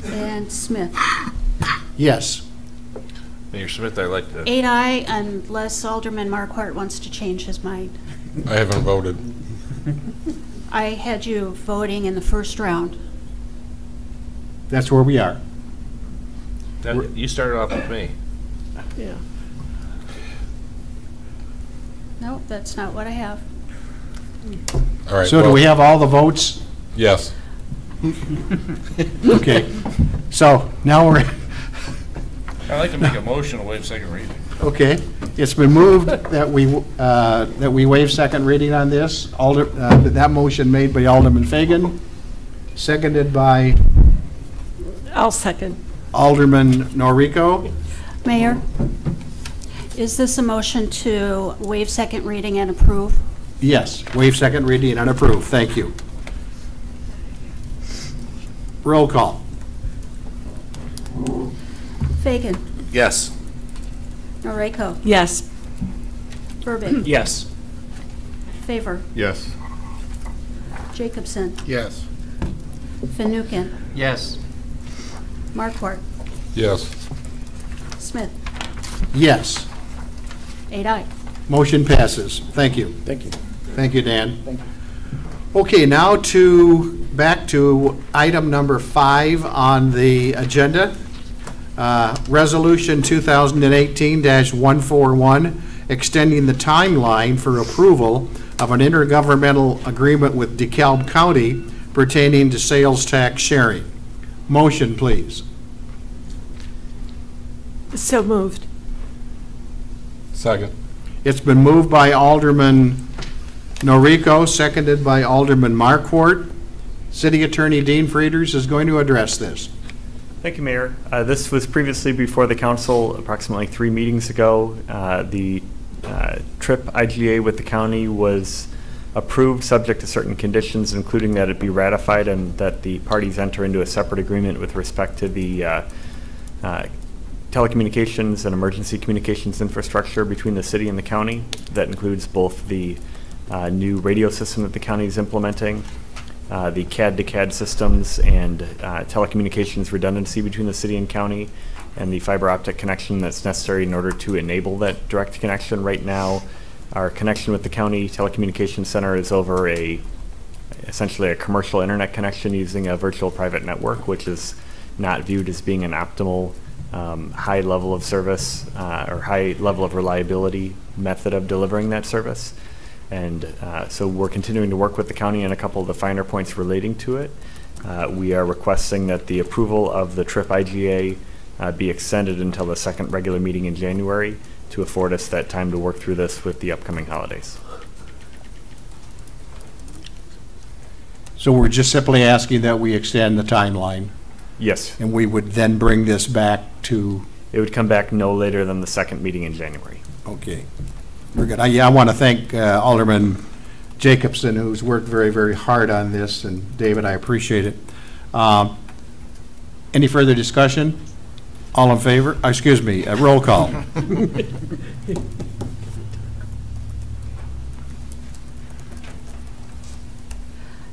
And Smith. Yes. Mayor Smith, I'd like to. 8 aye, unless Alderman Marquardt wants to change his mind. I haven't voted. I had you voting in the first round. That's where we are. You started off with me. Yeah. No, that's not what I have. All right. So do we have all the votes? Yes. Okay. So now we're, I'd like to make a motion to waive second reading. okay. It's been moved that we waive second reading on this. That motion made by Alderman Fagan, seconded by I'll second. Alderman Noriko. Mayor, is this a motion to waive second reading and approve? Yes, waive second reading and approve. Thank you. Roll call. Fagan. Yes. Noriko. Yes. Verbic. Yes. Favor. Yes. Jacobson. Yes. Fanouken. Yes. Marquardt. Yes. Smith. Yes. 8 aye. Motion passes. Thank you. Thank you. Thank you, Dan. Thank you. Okay, now back to item number 5 on the agenda. Resolution 2018-141, extending the timeline for approval of an intergovernmental agreement with DeKalb County pertaining to sales tax sharing. Motion, please. So moved. Second. It's been moved by Alderman Noriko, seconded by Alderman Marquardt. City Attorney Dean Frieders is going to address this. Thank you, Mayor. This was previously before the council approximately 3 meetings ago. The TRIP IGA with the county was approved subject to certain conditions, including that it be ratified and that the parties enter into a separate agreement with respect to the telecommunications and emergency communications infrastructure between the city and the county. That includes both the new radio system that the county is implementing, the CAD-to-CAD systems and telecommunications redundancy between the city and county, and the fiber optic connection that's necessary in order to enable that direct connection. Right now, our connection with the county telecommunications center is over essentially a commercial internet connection using a virtual private network, which is not viewed as being an optimal high level of service or high level of reliability method of delivering that service. And so we're continuing to work with the county on a couple of the finer points relating to it. We are requesting that the approval of the TRIP IGA be extended until the second regular meeting in January to afford us that time to work through this with the upcoming holidays. So we're just simply asking that we extend the timeline? Yes. And we would then bring this back to? It would come back no later than the second meeting in January. Okay. We're good. I want to thank Alderman Jacobson, who's worked very, very hard on this, and David, I appreciate it. Any further discussion? All in favor? Excuse me, roll call.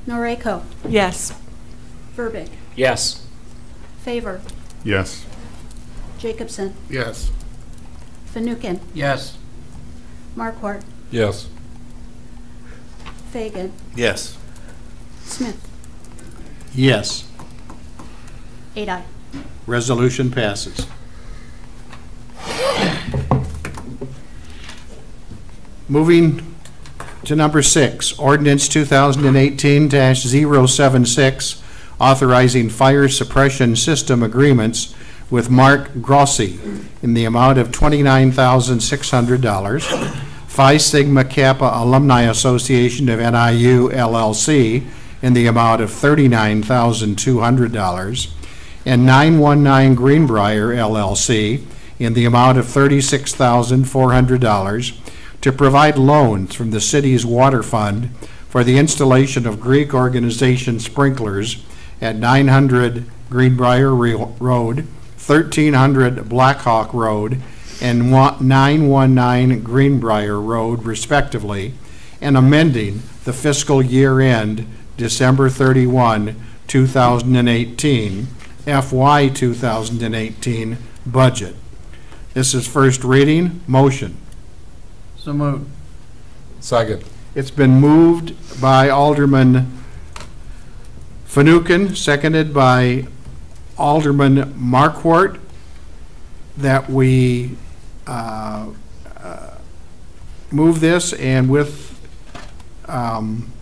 Noriko. Yes. Verbeek. Yes. Favor. Yes. Jacobson. Yes. Fanouken. Yes. Markwart. Yes. Fagan. Yes. Smith. Yes. 8 ayes. Resolution passes. Moving to number 6, ordinance 2018-076, authorizing fire suppression system agreements with Mark Grossi in the amount of $29,600, Phi Sigma Kappa Alumni Association of NIU LLC in the amount of $39,200, and 919 Greenbrier LLC in the amount of $36,400 to provide loans from the city's water fund for the installation of Greek organization sprinklers at 900 Greenbrier Road, 1300 Blackhawk Road, and 919 Greenbrier Road, respectively, and amending the fiscal year end December 31, 2018, FY 2018 budget. This is first reading. Motion. So moved. Second. It's been moved by Alderman Fanouken, seconded by Alderman Markwart, that we move this, and with some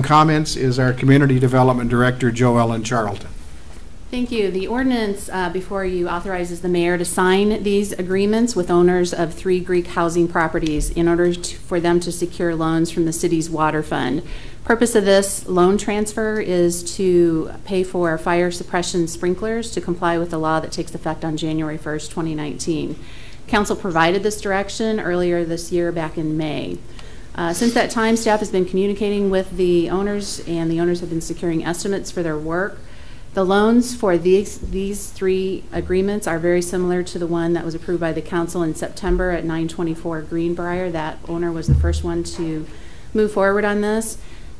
comments is our Community Development Director, JoEllen Charlton. Thank you. The ordinance before you authorizes the mayor to sign these agreements with owners of 3 Greek housing properties in order for them to secure loans from the city's water fund. Purpose of this loan transfer is to pay for fire suppression sprinklers to comply with the law that takes effect on January 1st, 2019. Council provided this direction earlier this year, back in May. Since that time, staff has been communicating with the owners, and the owners have been securing estimates for their work. The loans for these 3 agreements are very similar to the one that was approved by the council in September at 924 Greenbrier. That owner was the first one to move forward on this.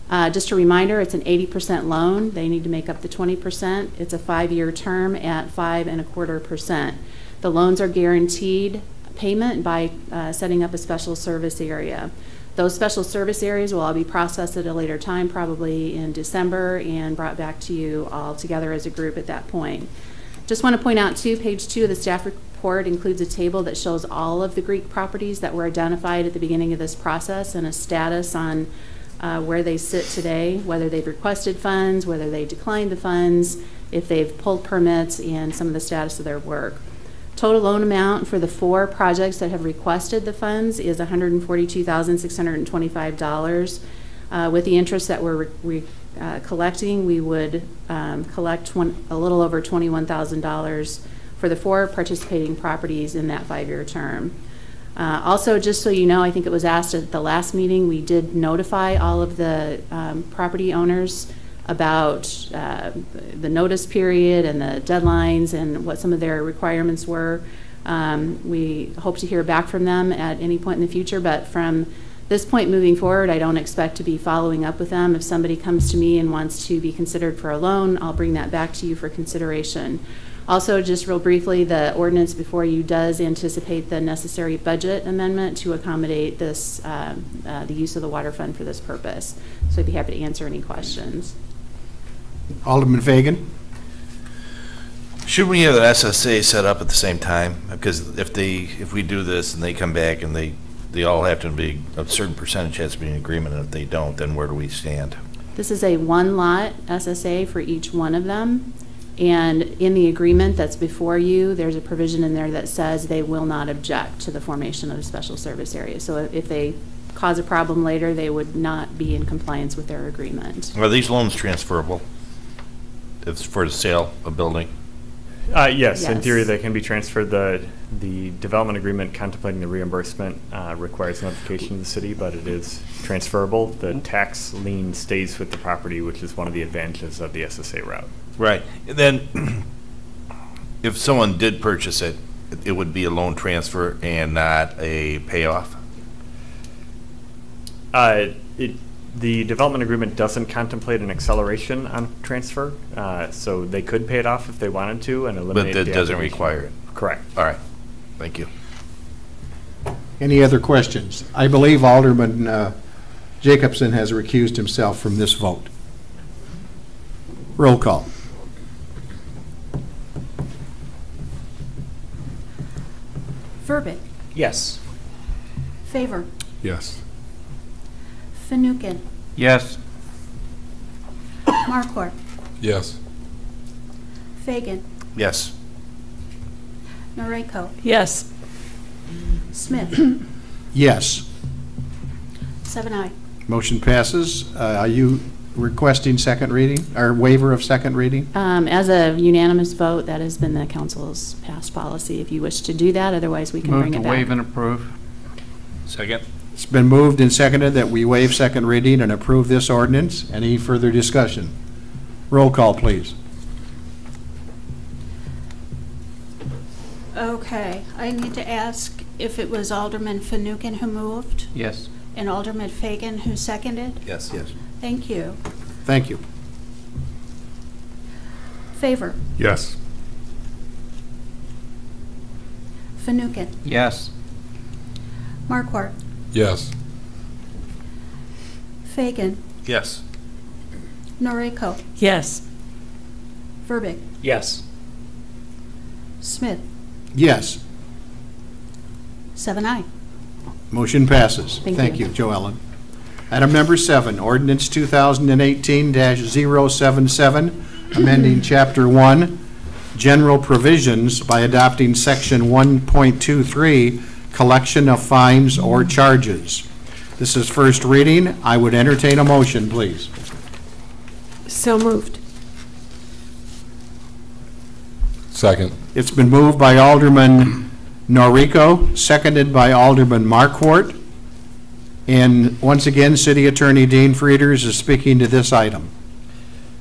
Just a reminder, it's an 80% loan. They need to make up the 20%. It's a 5-year term at 5.25%. The loans are guaranteed payment by setting up a special service area. Those special service areas will all be processed at a later time, probably in December, and brought back to you all together as a group at that point. Just want to point out too, page 2 of the staff report includes a table that shows all of the Greek properties that were identified at the beginning of this process and a status on where they sit today, whether they've requested funds, whether they declined the funds, if they've pulled permits, and some of the status of their work. Total loan amount for the 4 projects that have requested the funds is $142,625. With the interest that we're collecting, we would collect a little over $21,000 for the 4 participating properties in that 5-year term. Also, just so you know, I think it was asked at the last meeting, we did notify all of the property owners about the notice period and the deadlines and what some of their requirements were. We hope to hear back from them at any point in the future, but from this point moving forward, I don't expect to be following up with them. If somebody comes to me and wants to be considered for a loan, I'll bring that back to you for consideration. Also, just real briefly, the ordinance before you does anticipate the necessary budget amendment to accommodate this, the use of the water fund for this purpose. So I'd be happy to answer any questions. Alderman Fagan. Should we have an SSA set up at the same time? Because if we do this and they come back and they all have to be, a certain percentage has to be in agreement, and if they don't, then where do we stand? This is a one-lot SSA for each one of them. And in the agreement that's before you, there's a provision in there that says they will not object to the formation of a special service area. So if they cause a problem later, they would not be in compliance with their agreement. Are these loans transferable? If it's for the sale of building? Yes, in Yes. theory, they can be transferred. The development agreement contemplating the reimbursement requires notification to the city, but it is transferable. The tax lien stays with the property, which is one of the advantages of the SSA route. Right. And then if someone did purchase it, it would be a loan transfer and not a payoff? The development agreement doesn't contemplate an acceleration on transfer, so they could pay it off if they wanted to and eliminate But the that doesn't obligation. require it? Correct. All right. Thank you. Any other questions? I believe Alderman Jacobson has recused himself from this vote. Roll call. Verbic. Yes. Favor. Yes. Fanouken. Yes. Markwart. Yes. Fagan. Yes. Noriko. Yes. Smith. Yes. 7-0. Motion passes. Are you requesting second reading, or waiver of second reading? As a unanimous vote, that has been the council's past policy. If you wish to do that, otherwise we can Move bring to it back. waive and approve. Second? It's been moved and seconded that we waive second reading and approve this ordinance. Any further discussion? Roll call, please. Okay, I need to ask if it was Alderman Fanouken who moved Yes. and Alderman Fagan who seconded? Yes. Yes. Thank you. Thank you. Favor. Yes. Fanouken. Yes. Markwart. Yes. Fagan. Yes. Noriko. Yes. Verbic. Yes. Smith. Yes. 7-0. Motion passes. Thank you. you, Joe Ellen. Item number 7, ordinance 2018-077, amending Chapter 1, General Provisions by adopting Section 1.23, Collection of Fines or Charges. This is first reading. I would entertain a motion, please. So moved. Second. It's been moved by Alderman Noriko, seconded by Alderman Markwart. And once again, City Attorney Dean Frieders is speaking to this item.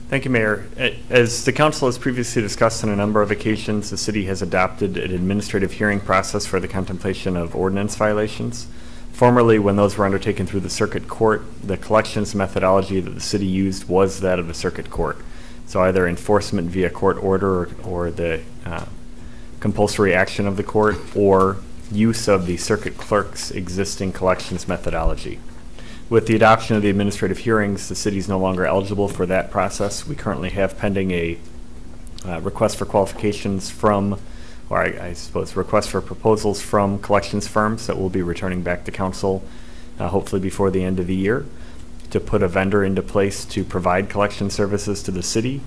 Thank you, Mayor. As the council has previously discussed on a number of occasions, the city has adopted an administrative hearing process for the contemplation of ordinance violations. Formerly, when those were undertaken through the circuit court, the collections methodology that the city used was that of the circuit court. So either enforcement via court order or the compulsory action of the court, or use of the circuit clerk's existing collections methodology. With the adoption of the administrative hearings, the city is no longer eligible for that process. We currently have pending a request for qualifications from, or I suppose request for proposals from collections firms that will be returning back to council hopefully before the end of the year to put a vendor into place to provide collection services to the city.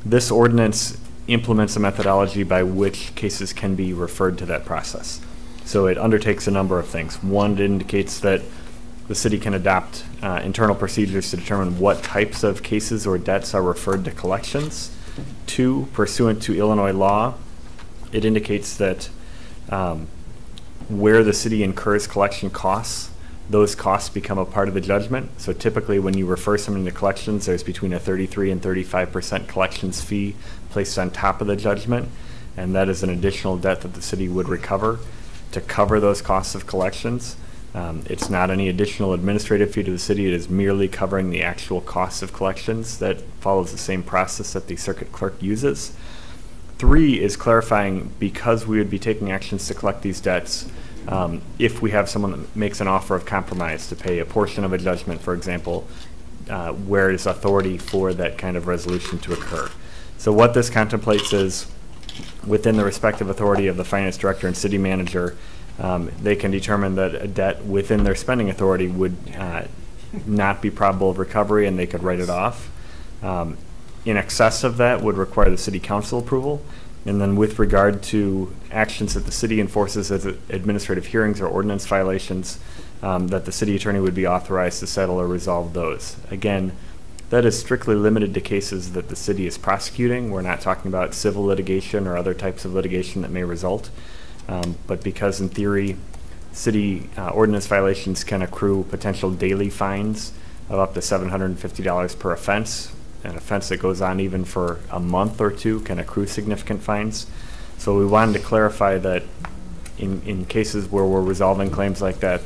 This ordinance implements a methodology by which cases can be referred to that process. So it undertakes a number of things. One, it indicates that the city can adopt internal procedures to determine what types of cases or debts are referred to collections. Two, pursuant to Illinois law, it indicates that where the city incurs collection costs, those costs become a part of the judgment. So typically when you refer someone to collections, there's between a 33 and 35% collections fee placed on top of the judgment, and that is an additional debt that the city would recover to cover those costs of collections. It's not any additional administrative fee to the city. It is merely covering the actual costs of collections that follows the same process that the circuit clerk uses. Three is clarifying, because we would be taking actions to collect these debts, if we have someone that makes an offer of compromise to pay a portion of a judgment, for example, where is authority for that kind of resolution to occur. So what this contemplates is, within the respective authority of the finance director and city manager, they can determine that a debt within their spending authority would not be probable of recovery and they could write it off. In excess of that would require the city council approval. And then with regard to actions that the city enforces as administrative hearings or ordinance violations, that the city attorney would be authorized to settle or resolve those. Again, that is strictly limited to cases that the city is prosecuting. We're not talking about civil litigation or other types of litigation that may result. But because in theory, city ordinance violations can accrue potential daily fines of up to $750 per offense. An offense that goes on even for a month or two can accrue significant fines. So we wanted to clarify that in cases where we're resolving claims like that,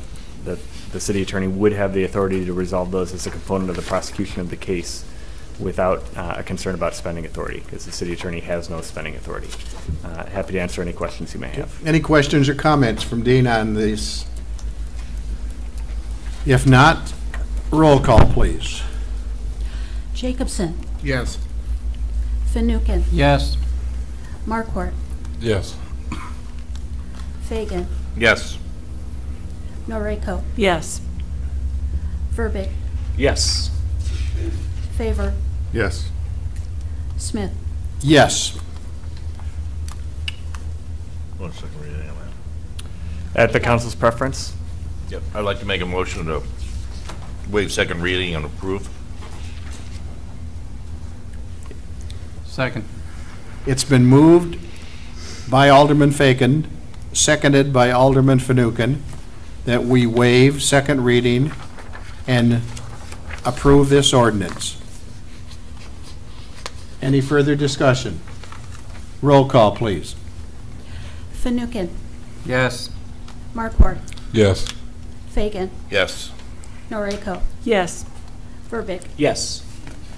that the city attorney would have the authority to resolve those as a component of the prosecution of the case without a concern about spending authority, because the city attorney has no spending authority. Happy to answer any questions you may have. Any questions or comments from Dean on this? If not, roll call, please. Jacobson. Yes. Fanouken. Yes. Markwart. Yes. Fagan. Yes. Noriko. Yes. Verbic. Yes. Favor. Yes. Smith. Yes. One second reading on At the council's preference? that. Yep. I'd like to make a motion to waive second reading and approve. Second. It's been moved by Alderman Fagan, seconded by Alderman Fanouken, that we waive second reading and approve this ordinance. Any further discussion? Roll call, please. Fanouken. Yes. Markwart. Yes. Fagan. Yes. Noriko. Yes. Verbic. Yes.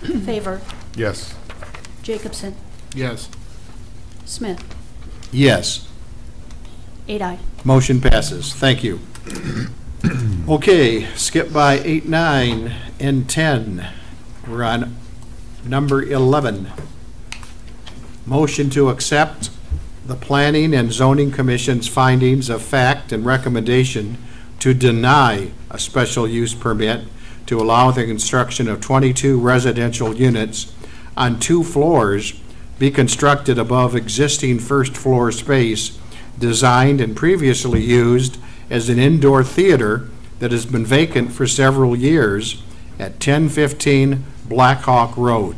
Favor. Yes. Jacobson. Yes. Smith. Yes. 8-0. Motion passes. Thank you. Okay, skip by 8, 9, and 10. We're on number 11. Motion to accept the Planning and Zoning Commission's findings of fact and recommendation to deny a special use permit to allow the construction of 22 residential units on 2 floors be constructed above existing first floor space designed and previously used as an indoor theater that has been vacant for several years at 1015 Black Hawk Road.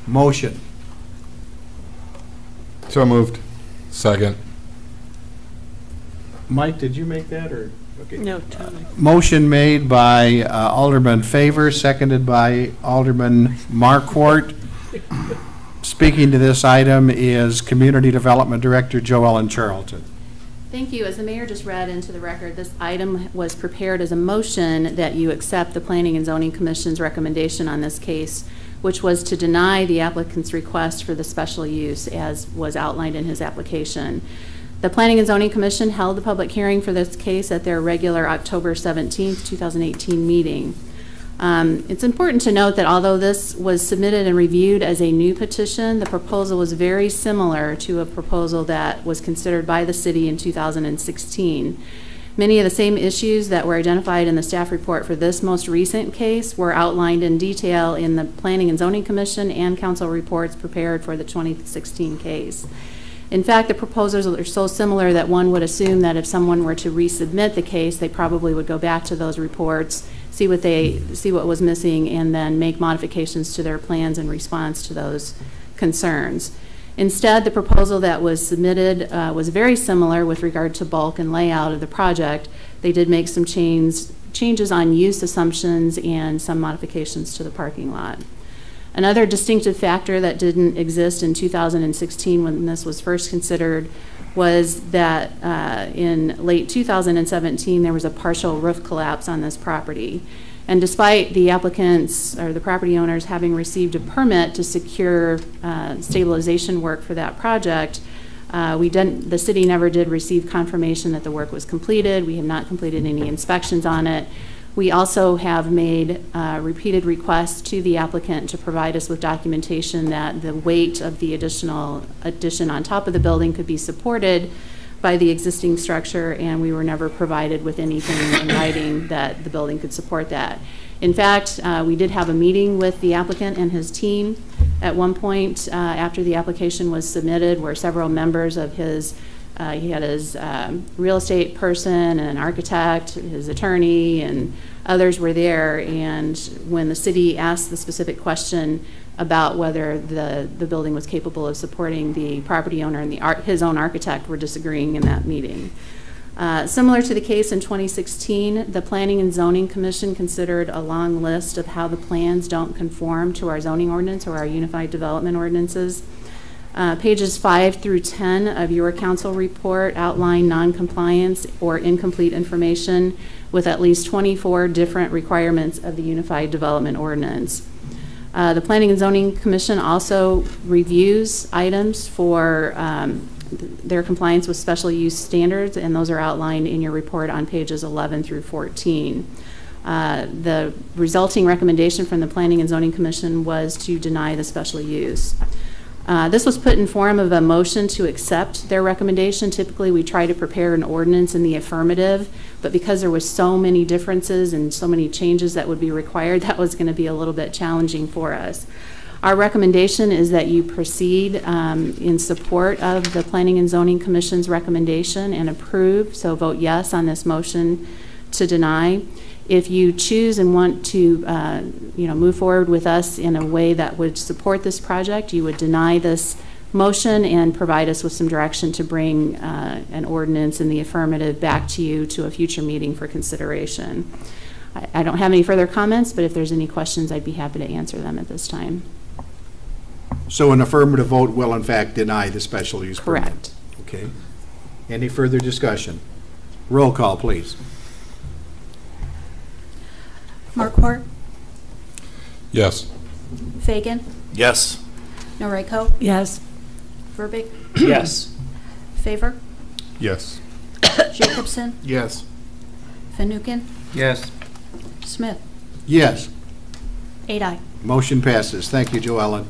Motion. So moved. Second. Mike, did you make that, or? Okay. No, Tony. Motion made by Alderman Favor, seconded by Alderman Markwart. Speaking to this item is Community Development Director Jo Ellen Charlton. Thank you. As the mayor just read into the record, this item was prepared as a motion that you accept the Planning and Zoning Commission's recommendation on this case, which was to deny the applicant's request for the special use as was outlined in his application. The Planning and Zoning Commission held the public hearing for this case at their regular October 17th, 2018 meeting. It's important to note that although this was submitted and reviewed as a new petition, the proposal was very similar to a proposal that was considered by the city in 2016. Many of the same issues that were identified in the staff report for this most recent case were outlined in detail in the Planning and Zoning Commission and council reports prepared for the 2016 case. In fact, the proposals are so similar that one would assume that if someone were to resubmit the case, they probably would go back to those reports, see what was missing, and then make modifications to their plans in response to those concerns. Instead, the proposal that was submitted was very similar with regard to bulk and layout of the project. They did make some changes on use assumptions and some modifications to the parking lot. Another distinctive factor that didn't exist in 2016 when this was first considered was that in late 2017 there was a partial roof collapse on this property. And despite the applicants or the property owners having received a permit to secure stabilization work for that project, the city never did receive confirmation that the work was completed. We have not completed any inspections on it. We also have made repeated requests to the applicant to provide us with documentation that the weight of the addition on top of the building could be supported by the existing structure, and we were never provided with anything in writing that the building could support that. In fact, we did have a meeting with the applicant and his team at one point after the application was submitted, where several members of his, he had his real estate person and an architect, his attorney, and others were there. And when the city asked the specific question about whether the building was capable of supporting, the property owner and his own architect were disagreeing in that meeting. Similar to the case in 2016, the Planning and Zoning Commission considered a long list of how the plans don't conform to our zoning ordinance or our unified development ordinances. Pages 5 through 10 of your council report outline non-compliance or incomplete information with at least 24 different requirements of the unified development ordinance. The Planning and Zoning Commission also reviews items for their compliance with special use standards, and those are outlined in your report on pages 11 through 14. The resulting recommendation from the Planning and Zoning Commission was to deny the special use. This was put in form of a motion to accept their recommendation. Typically, we try to prepare an ordinance in the affirmative, but because there was so many differences and so many changes that would be required, that was going to be a little bit challenging for us. Our recommendation is that you proceed in support of the Planning and Zoning Commission's recommendation and approve, so vote yes on this motion to deny. If you choose and want to move forward with us in a way that would support this project, you would deny this motion and provide us with some direction to bring an ordinance in the affirmative back to you to a future meeting for consideration. I don't have any further comments, but if there's any questions, I'd be happy to answer them at this time. So an affirmative vote will in fact deny the special use permit? Correct. Okay. Any further discussion? Roll call, please. Marquardt? Yes. Fagan? Yes. Noriko? Yes. Verbeek? Yes. Favor? Yes. Jacobson? Yes. Fanouken? Yes. Smith? Yes. 8 aye. Motion passes. Thank you, Joe Ellen.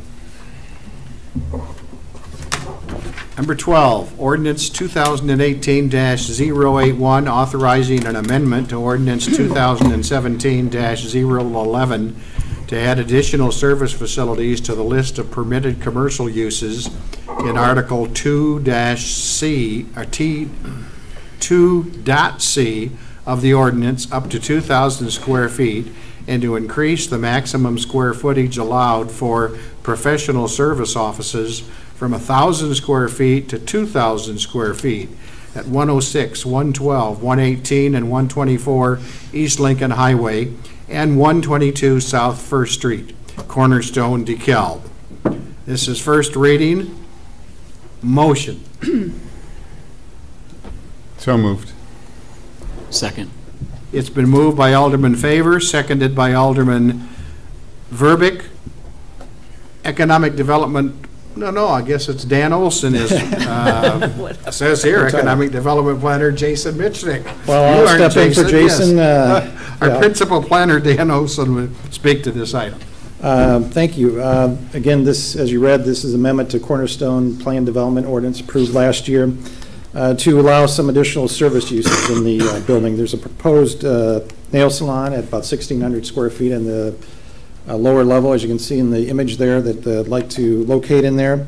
Number 12, Ordinance 2018-081, authorizing an amendment to Ordinance 2017-011 to add additional service facilities to the list of permitted commercial uses in Article 2-C, or T2.C of the ordinance up to 2,000 square feet, and to increase the maximum square footage allowed for professional service offices from 1,000 square feet to 2,000 square feet at 106, 112, 118, and 124 East Lincoln Highway and 122 South First Street, Cornerstone, DeKalb. This is first reading. Motion. So moved. Second. It's been moved by Alderman Favor, seconded by Alderman Verbeek. Economic Development, no, I guess it's Dan Olson is, says here, Economic Development Planner Jason Mitchnick. Well, You I'll aren't step in for Jason. Our principal planner, Dan Olson, would speak to this item. Thank you. Again, this, as you read, this is amendment to Cornerstone Plan Development Ordinance approved last year to allow some additional service uses in the building. There's a proposed nail salon at about 1,600 square feet in the lower level, as you can see in the image there, that I'd like to locate in there.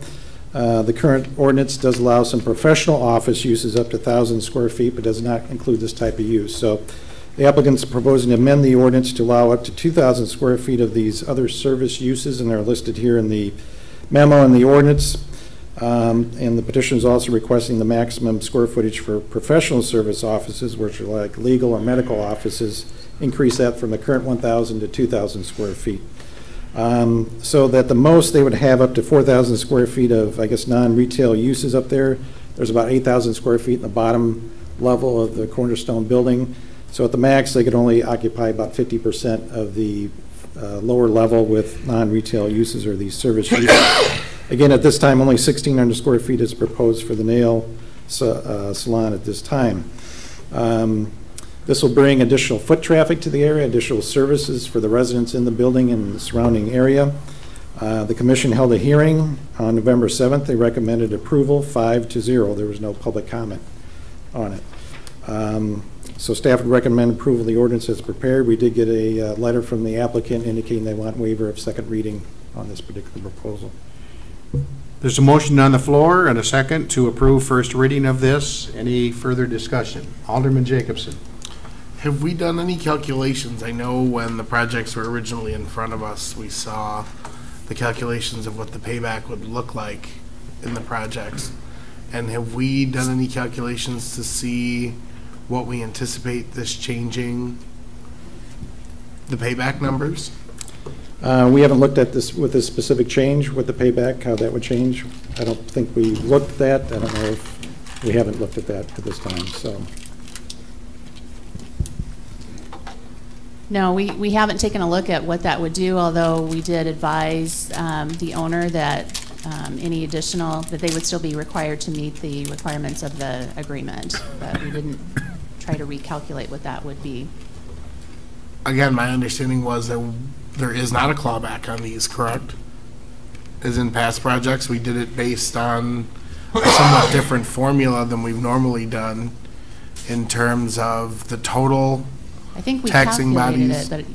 The current ordinance does allow some professional office uses up to 1,000 square feet, but does not include this type of use. So the applicant's proposing to amend the ordinance to allow up to 2,000 square feet of these other service uses, and they're listed here in the memo and the ordinance. And the petition is also requesting the maximum square footage for professional service offices, which are like legal or medical offices, increase that from the current 1,000 to 2,000 square feet. So that the most they would have up to 4,000 square feet of, I guess, non-retail uses up there. There's about 8,000 square feet in the bottom level of the Cornerstone building. So at the max, they could only occupy about 50% of the lower level with non-retail uses or these service uses. Again, at this time, only 1,600 square feet is proposed for the nail salon at this time. This will bring additional foot traffic to the area, additional services for the residents in the building and the surrounding area. The commission held a hearing on November 7th. They recommended approval 5-0. There was no public comment. on it. So staff would recommend approval of the ordinance as prepared. We did get a letter from the applicant indicating they want waiver of second reading on this particular proposal. There's a motion on the floor and a second to approve first reading of this. Any further discussion? Alderman Jacobson. Have we done any calculations? I know when the projects were originally in front of us, we saw the calculations of what the payback would look like in the projects. And have we done any calculations to see what we anticipate this changing the payback numbers? We haven't looked at this with this specific change with the payback, how that would change. I don't think we looked at that. I don't know if we haven't looked at that at this time, so. No, we haven't taken a look at what that would do, although we did advise the owner that any additional, that they would still be required to meet the requirements of the agreement, but we didn't try to recalculate what that would be. Again, my understanding was there is not a clawback on these, correct? As in past projects, we did it based on a somewhat different formula than we've normally done in terms of the total I think we taxing calculated bodies. it,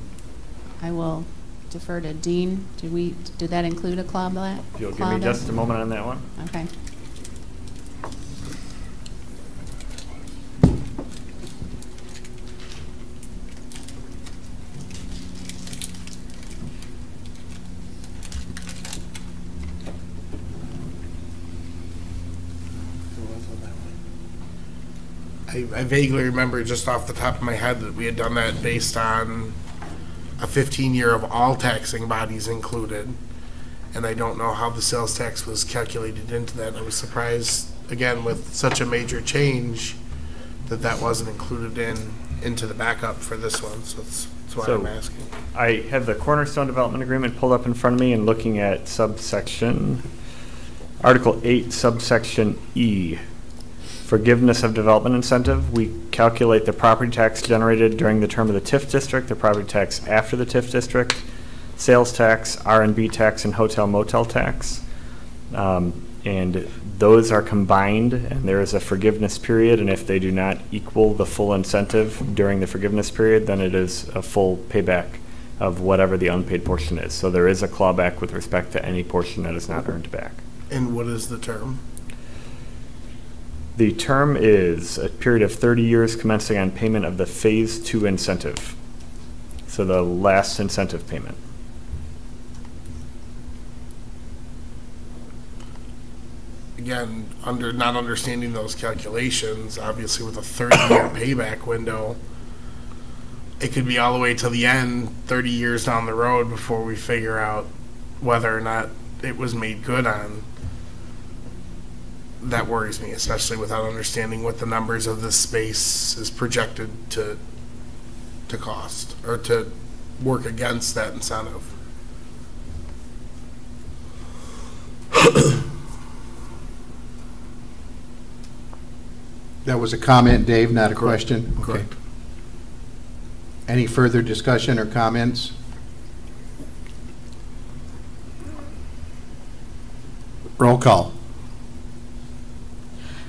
but I will defer to Dean. Did that include a clawback? If you'll give me just a moment on that one. Okay. I vaguely remember just off the top of my head that we had done that based on a 15-year of all taxing bodies included. And I don't know how the sales tax was calculated into that. I was surprised, again, with such a major change, that wasn't included into the backup for this one. So that's why I'm asking. I have the Cornerstone Development Agreement pulled up in front of me and looking at subsection, Article 8, subsection E. Forgiveness of development incentive. We calculate the property tax generated during the term of the TIF district, the property tax after the TIF district, sales tax, R&B tax, and hotel motel tax. And those are combined, and there is a forgiveness period, and if they do not equal the full incentive during the forgiveness period, then it is a full payback of whatever the unpaid portion is. So there is a clawback with respect to any portion that is not earned back. And what is the term? The term is a period of 30 years commencing on payment of the Phase 2 incentive. So the last incentive payment. Again, not understanding those calculations, obviously with a 30-year payback window, it could be all the way to the end, 30 years down the road before we figure out whether or not it was made good on. That worries me, especially without understanding what the numbers of this space is projected to cost or to work against that incentive. That was a comment, Dave, not a question? Okay. Correct. Any further discussion or comments? Roll call.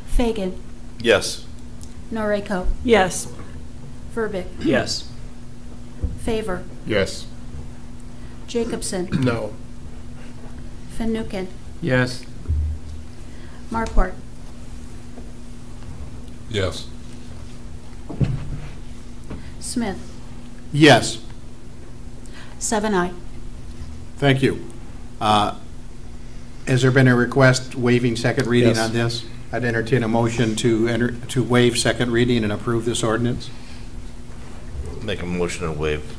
Fagan. Yes. Noriko. Yes. Verbic. Yes. Favor. Yes. Jacobson. No. Fanouken. Yes. Markwart. Yes. Smith. Yes. 7-0. Thank you. Has there been a request waiving second reading Yes. on this? I'd entertain a motion to waive second reading and approve this ordinance. Make a motion to waive.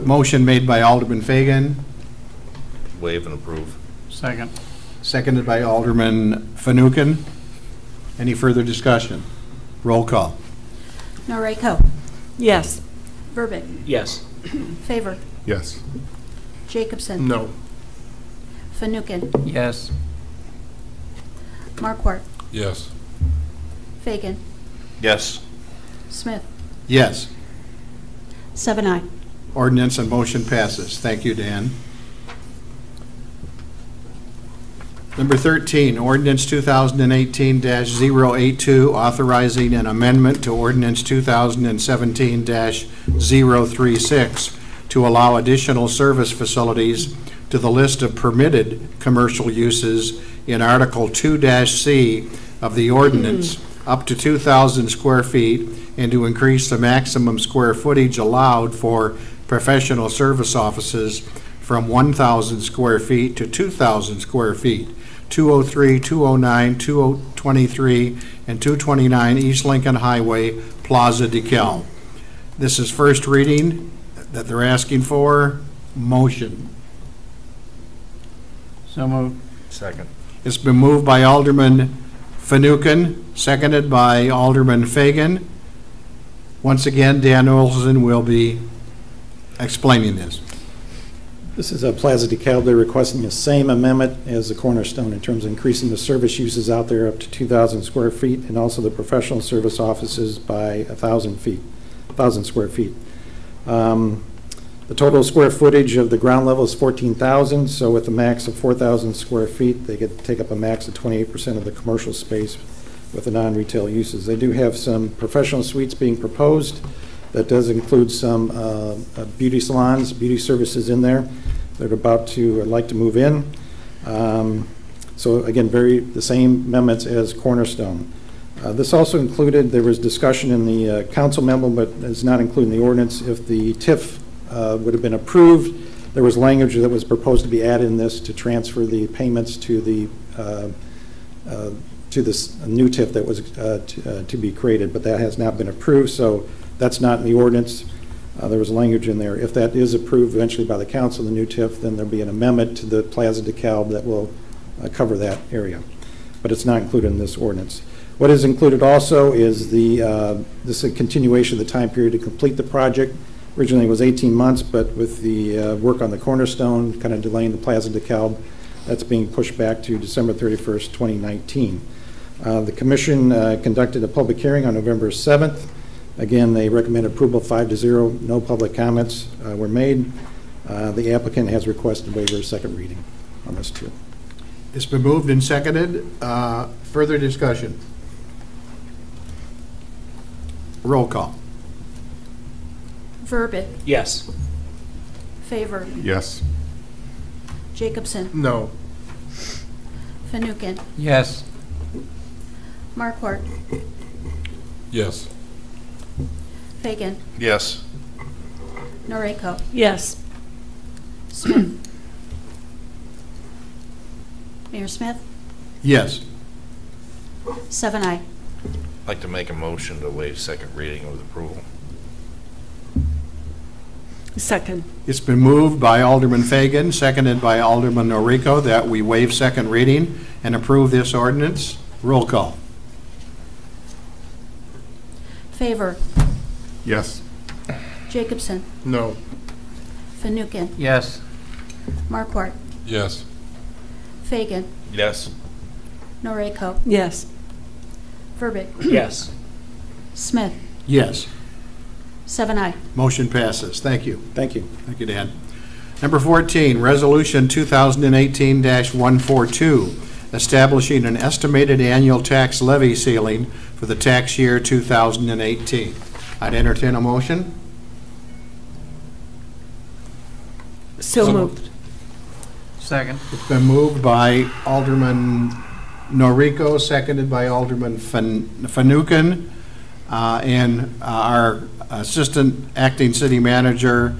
Motion made by Alderman Fagan, Waive and approve. Second. seconded by Alderman Fanouken. Any further discussion? Roll call. Noriko. Yes. Verbic. Yes. Favor. Yes. Jacobson. No. Fanouken. Yes. Markwart. Yes. Fagan. Yes. Smith. Yes. 7-0. Ordinance and motion passes. Thank you, Dan. Number 13, ordinance 2018-082, authorizing an amendment to ordinance 2017-036 to allow additional service facilities to the list of permitted commercial uses in Article 2-C of the ordinance up to 2,000 square feet, and to increase the maximum square footage allowed for professional service offices from 1,000 square feet to 2,000 square feet. 203, 209, 223, and 229 East Lincoln Highway, Plaza DeKalb. This is first reading that they're asking for. Motion. So moved. Second. It's been moved by Alderman Fanouken, seconded by Alderman Fagan. Once again, Dan Olson will be explaining this. This is a Plaza DeKalb. They're requesting the same amendment as the Cornerstone in terms of increasing the service uses out there up to 2,000 square feet, and also the professional service offices by 1,000 square feet. The total square footage of the ground level is 14,000, so with a max of 4,000 square feet, they could take up a max of 28% of the commercial space with the non-retail uses. They do have some professional suites being proposed. That does include some beauty salons, beauty services in there. They're about to like to move in. So again, the same amendments as Cornerstone. This also included, there was discussion in the council memo, but is not included in the ordinance. If the TIF would have been approved, there was language that was proposed to be added in this to transfer the payments to the this new TIF that was to be created, but that has not been approved, so that's not in the ordinance. There was language in there. If that is approved eventually by the council, the new TIF, then there'll be an amendment to the Plaza DeKalb that will cover that area, but it's not included in this ordinance. What is included also is this is a continuation of the time period to complete the project. Originally it was 18 months, but with the work on the Cornerstone kind of delaying the Plaza DeKalb, that's being pushed back to December 31st, 2019. The commission conducted a public hearing on November 7th. Again, they recommend approval 5-0. No public comments were made. The applicant has requested waiver of second reading on this too. It's been moved and seconded. Further discussion? Roll call. Verbic. Yes. Favor. Yes. Jacobson. No. Fanouken. Yes. Markwart. Yes. Fagan. Yes. Noriko. Yes. Smith. Mayor Smith. Yes. 7 aye. I'd like to make a motion to waive second reading with approval. Second. It's been moved by Alderman Fagan, seconded by Alderman Noriko, that we waive second reading and approve this ordinance. Roll call. Favor. Yes. Jacobson. No. Fanouken. Yes. Markwart. Yes. Fagan. Yes. Noriko. Yes. Verbic. Yes. Smith. Yes. 7 aye. Motion passes. Thank you. Thank you. Thank you, Dan. Number 14, Resolution 2018-142, establishing an estimated annual tax levy ceiling for the tax year 2018. I'd entertain a motion. So moved. Second. It's been moved by Alderman Noriko, seconded by Alderman Fanouken, and our Assistant Acting City Manager,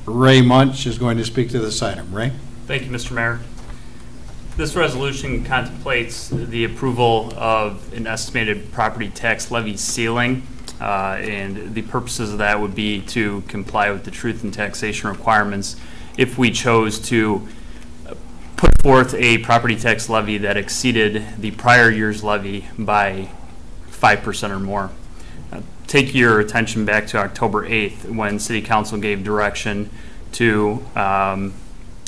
Ray Munch, is going to speak to this item. Ray? Thank you, Mr. Mayor. This resolution contemplates the approval of an estimated property tax levy ceiling, and the purposes of that would be to comply with the truth in taxation requirements if we chose to put forth a property tax levy that exceeded the prior year's levy by 5% or more. Take your attention back to October 8th when City Council gave direction to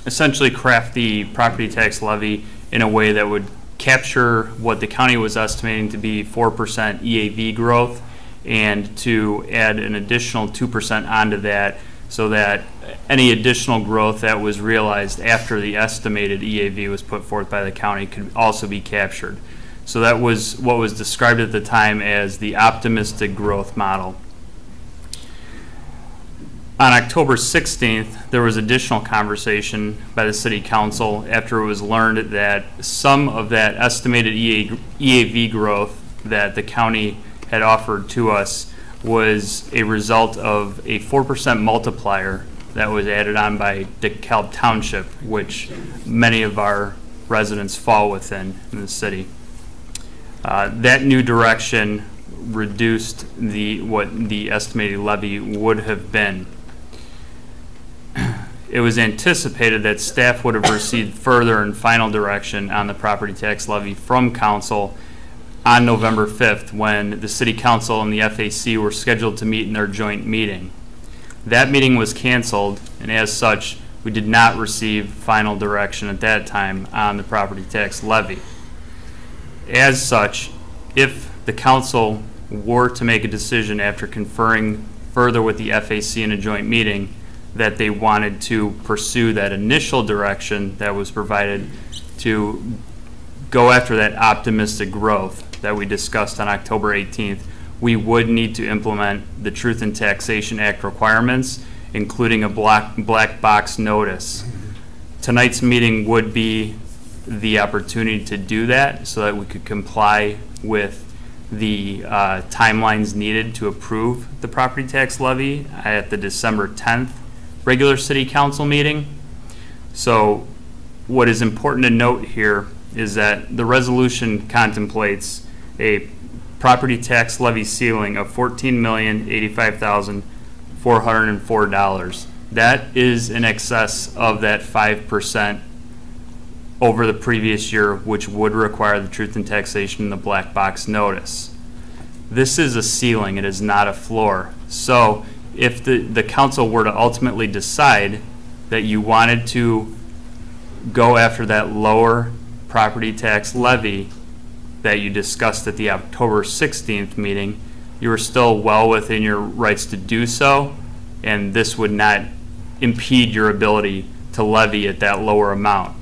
essentially craft the property tax levy in a way that would capture what the county was estimating to be 4% EAV growth, and to add an additional 2% onto that so that any additional growth that was realized after the estimated EAV was put forth by the county could also be captured. So that was what was described at the time as the optimistic growth model. On October 16th, there was additional conversation by the City Council after it was learned that some of that estimated EAV growth that the county had offered to us was a result of a 4% multiplier that was added on by DeKalb Township, which many of our residents fall within in the city. That new direction reduced what the estimated levy would have been. It was anticipated that staff would have received further and final direction on the property tax levy from council on November 5th, when the City Council and the FAC were scheduled to meet in their joint meeting. That meeting was canceled, and as such, we did not receive final direction at that time on the property tax levy. As such, if the council were to make a decision after conferring further with the FAC in a joint meeting that they wanted to pursue that initial direction that was provided to go after that optimistic growth that we discussed on October 18th, we would need to implement the Truth in Taxation Act requirements, including a black box notice. Tonight's meeting would be the opportunity to do that so that we could comply with the timelines needed to approve the property tax levy at the December 10th regular City Council meeting. So what is important to note here is that the resolution contemplates a property tax levy ceiling of $14,085,404. That is in excess of that 5% over the previous year, which would require the Truth in Taxation and the black box notice. This is a ceiling, it is not a floor. So if the council were to ultimately decide that you wanted to go after that lower property tax levy that you discussed at the October 16th meeting, you are still well within your rights to do so, and this would not impede your ability to levy at that lower amount.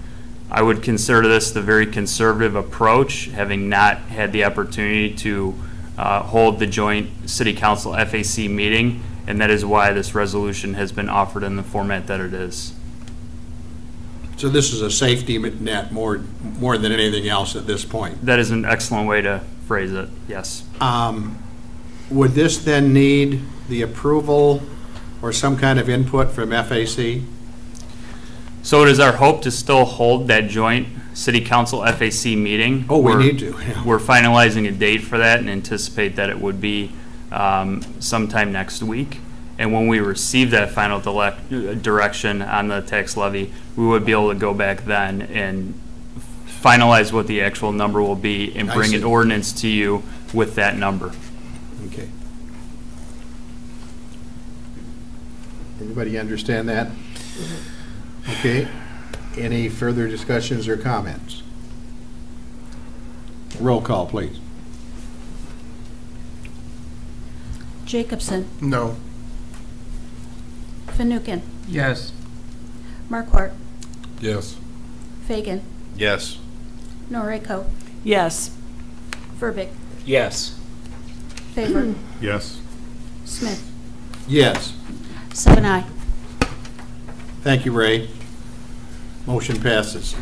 I would consider this the very conservative approach, having not had the opportunity to hold the joint City Council FAC meeting, and that is why this resolution has been offered in the format that it is. So this is a safety net more than anything else at this point? That is an excellent way to phrase it, yes. Would this then need the approval or some kind of input from FAC? So it is our hope to still hold that joint City Council FAC meeting. Oh, we need to. Yeah. We're finalizing a date for that and anticipate that it would be sometime next week. And when we receive that final direction on the tax levy, we would be able to go back then and finalize what the actual number will be and bring an ordinance to you with that number. Okay. Anybody understand that? Okay. Any further discussions or comments? Roll call, please. Jacobson. No. Fanouken. Yes. Marquardt. Yes. Fagan. Yes. Noriko. Yes. Verbic. Yes. Favor. Yes. Smith. Yes. 7-0. Thank you, Ray. Motion passes.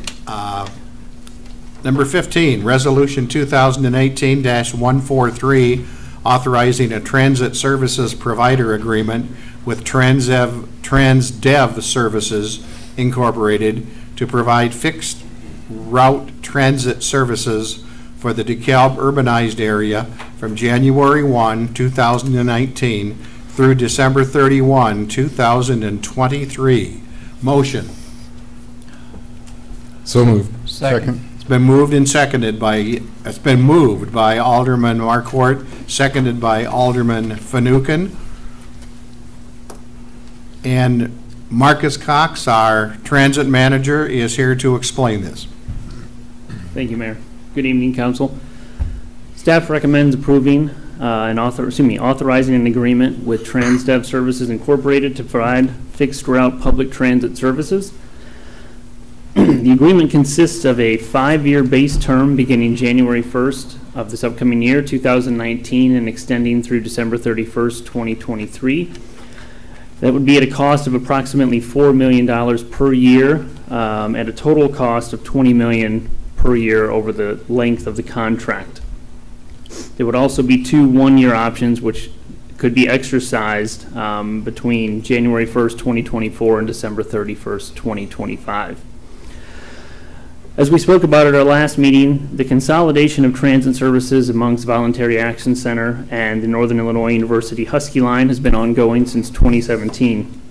Number 15, Resolution 2018-143, authorizing a transit services provider agreement with Transdev Services Incorporated to provide fixed route transit services for the DeKalb urbanized area from January 1, 2019 through December 31, 2023. Motion. So moved. Second. It's been moved and seconded by, it's been moved by Alderman Marquardt, seconded by Alderman Fanouken. And Marcus Cox, our transit manager, is here to explain this. Thank you, Mayor. Good evening, Council. Staff recommends approving authorizing an agreement with TransDev Services Incorporated to provide fixed route public transit services. The agreement consists of a 5-year base term beginning January 1st of this upcoming year, 2019, and extending through December 31st, 2023. That would be at a cost of approximately $4 million per year, at a total cost of $20 million per year over the length of the contract. There would also be 2 one-year options which could be exercised between January 1st, 2024 and December 31st, 2025. As we spoke about at our last meeting, the consolidation of transit services amongst Voluntary Action Center and the Northern Illinois University Husky Line has been ongoing since 2017.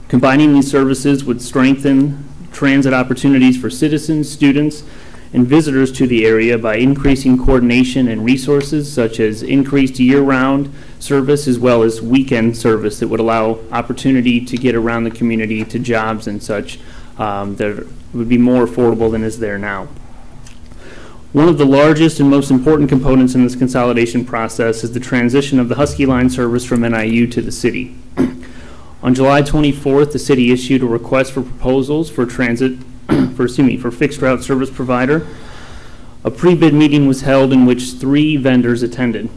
Combining these services would strengthen transit opportunities for citizens, students, and visitors to the area by increasing coordination and resources such as increased year-round service as well as weekend service that would allow opportunity to get around the community to jobs and such that would be more affordable than is there now. One of the largest and most important components in this consolidation process is the transition of the Husky Line service from NIU to the city. On July 24th, the city issued a request for proposals for for fixed route service provider. A pre-bid meeting was held in which 3 vendors attended.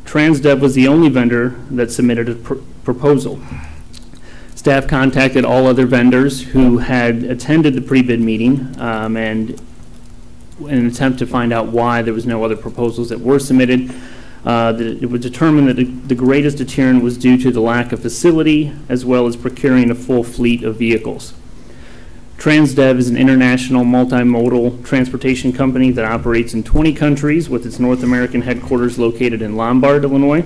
TransDev was the only vendor that submitted a proposal. Staff contacted all other vendors who had attended the pre-bid meeting and in an attempt to find out why there was no other proposals that were submitted. It was determined that the greatest deterrent was due to the lack of facility as well as procuring a full fleet of vehicles. TransDev is an international multimodal transportation company that operates in 20 countries with its North American headquarters located in Lombard, Illinois.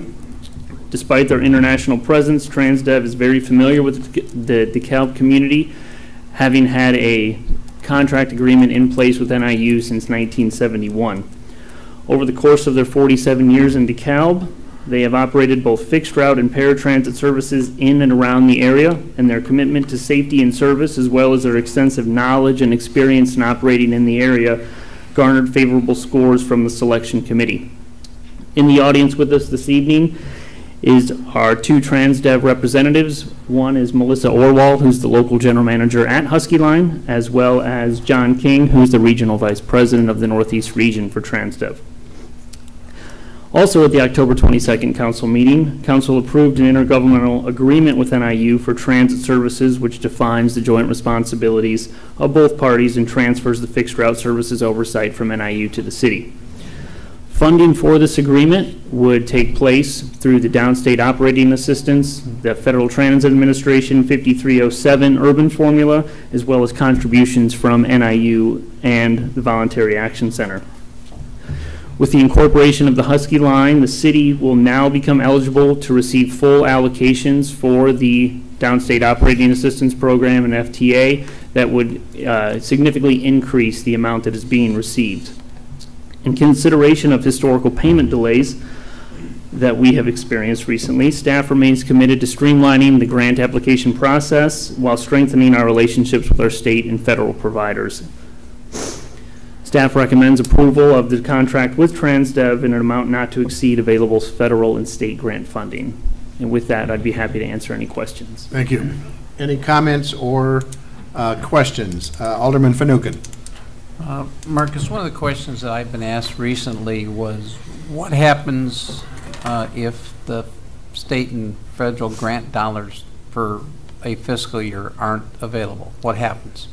Despite their international presence, TransDev is very familiar with the DeKalb community, having had a contract agreement in place with NIU since 1971. Over the course of their 47 years in DeKalb, they have operated both fixed route and paratransit services in and around the area, and their commitment to safety and service, as well as their extensive knowledge and experience in operating in the area, garnered favorable scores from the selection committee. In the audience with us this evening is our 2 TransDev representatives. One is Melissa Orwald, who's the local general manager at Husky Line, as well as John King, who's the regional vice president of the Northeast region for TransDev. Also at the October 22nd council meeting, council approved an intergovernmental agreement with NIU for transit services which defines the joint responsibilities of both parties and transfers the fixed route services oversight from NIU to the city. Funding for this agreement would take place through the Downstate Operating Assistance, the Federal Transit Administration 5307 Urban Formula, as well as contributions from NIU and the Voluntary Action Center. With the incorporation of the Husky Line, the city will now become eligible to receive full allocations for the Downstate Operating Assistance Program and FTA that would significantly increase the amount that is being received. In consideration of historical payment delays that we have experienced recently, staff remains committed to streamlining the grant application process while strengthening our relationships with our state and federal providers. Staff recommends approval of the contract with TransDev in an amount not to exceed available federal and state grant funding. And with that, I'd be happy to answer any questions. Thank you. Any comments or questions? Alderman Fanouken. Marcus, one of the questions that I've been asked recently was what happens if the state and federal grant dollars for a fiscal year aren't available? What happens?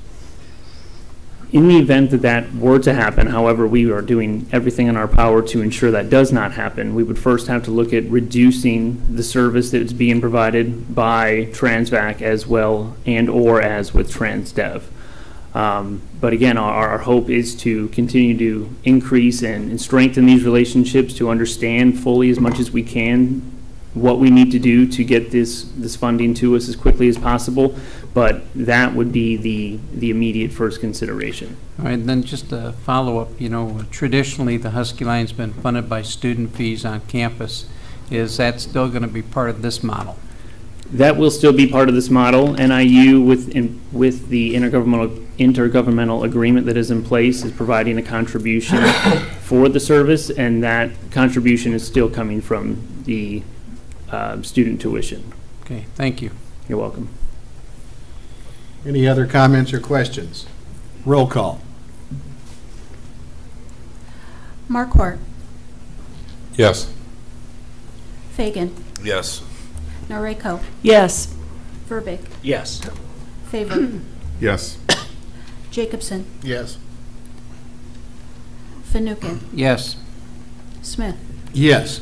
In the event that that were to happen, however, we are doing everything in our power to ensure that does not happen. We would first have to look at reducing the service that is being provided by Transvac as well and or as with TransDev. But again, our hope is to continue to increase and strengthen these relationships, to understand fully as much as we can what we need to do to get this funding to us as quickly as possible. But that would be the immediate first consideration. All right, and then just a follow-up, you know, traditionally the Husky Line's been funded by student fees on campus. Is that still going to be part of this model? That will still be part of this model. NIU, with the intergovernmental agreement that is in place, is providing a contribution for the service, and that contribution is still coming from the student tuition. Okay, thank you. You're welcome. Any other comments or questions? Roll call. Markwart, Yes. Fagan, Yes. Noriko, Yes. Verbic, Yes. Favor, Yes. Jacobson, Yes. Fanouken, Yes. Smith. Yes.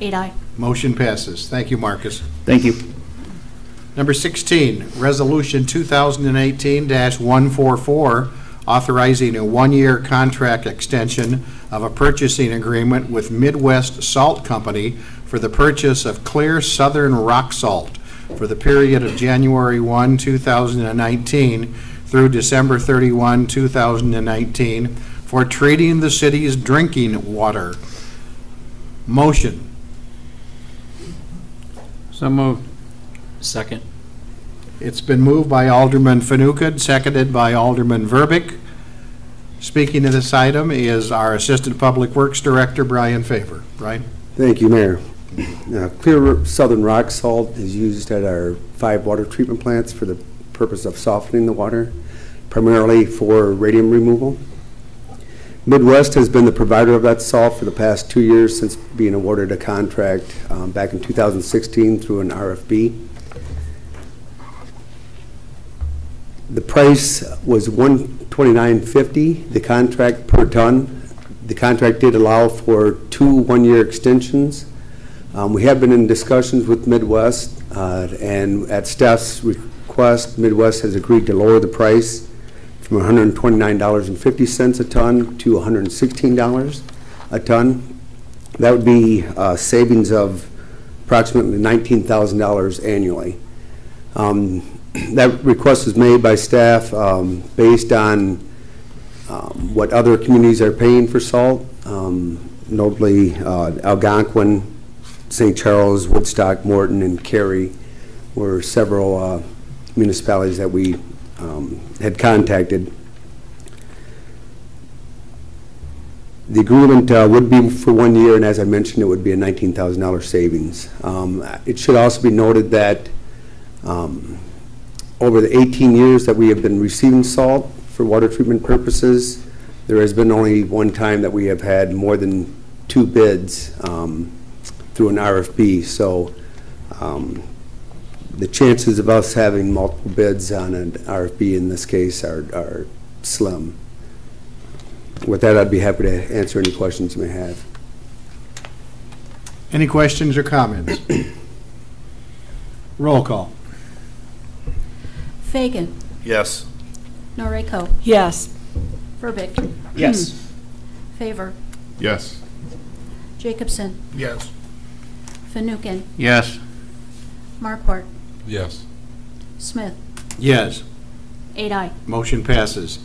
8 aye. Motion passes. Thank you, Marcus. Thank you. Number 16, Resolution 2018-144, authorizing a one-year contract extension of a purchasing agreement with Midwest Salt Company for the purchase of clear southern rock salt for the period of January 1, 2019 through December 31, 2019 for treating the city's drinking water. Motion. So moved. Second. It's been moved by Alderman Fanouken, seconded by Alderman Verbic. Speaking to this item is our Assistant Public Works Director, Brian Favor. Brian? Thank you, Mayor. Clear southern rock salt is used at our 5 water treatment plants for the purpose of softening the water, primarily for radium removal. Midwest has been the provider of that salt for the past 2 years since being awarded a contract back in 2016 through an RFB. The price was $129.50, the contract per ton. The contract did allow for 2 one-year extensions. We have been in discussions with Midwest, and at staff's request, Midwest has agreed to lower the price from $129.50 a ton to $116 a ton. That would be a savings of approximately $19,000 annually. That request was made by staff based on what other communities are paying for salt, notably Algonquin, St. Charles, Woodstock, Morton, and Cary were several municipalities that we had contacted. The agreement would be for 1 year, and as I mentioned, it would be a $19,000 savings. It should also be noted that over the 18 years that we have been receiving salt for water treatment purposes, there has been only one time that we have had more than 2 bids through an RFP. So the chances of us having multiple bids on an RFP in this case are slim. With that, I'd be happy to answer any questions you may have. Any questions or comments? Roll call. Fagan, Yes. Noriko, Yes. Verbic, Yes. Favor, Yes. Jacobson, Yes. Fanouken, Yes. Markwart, Yes. Smith. Yes. 8 aye. Motion passes.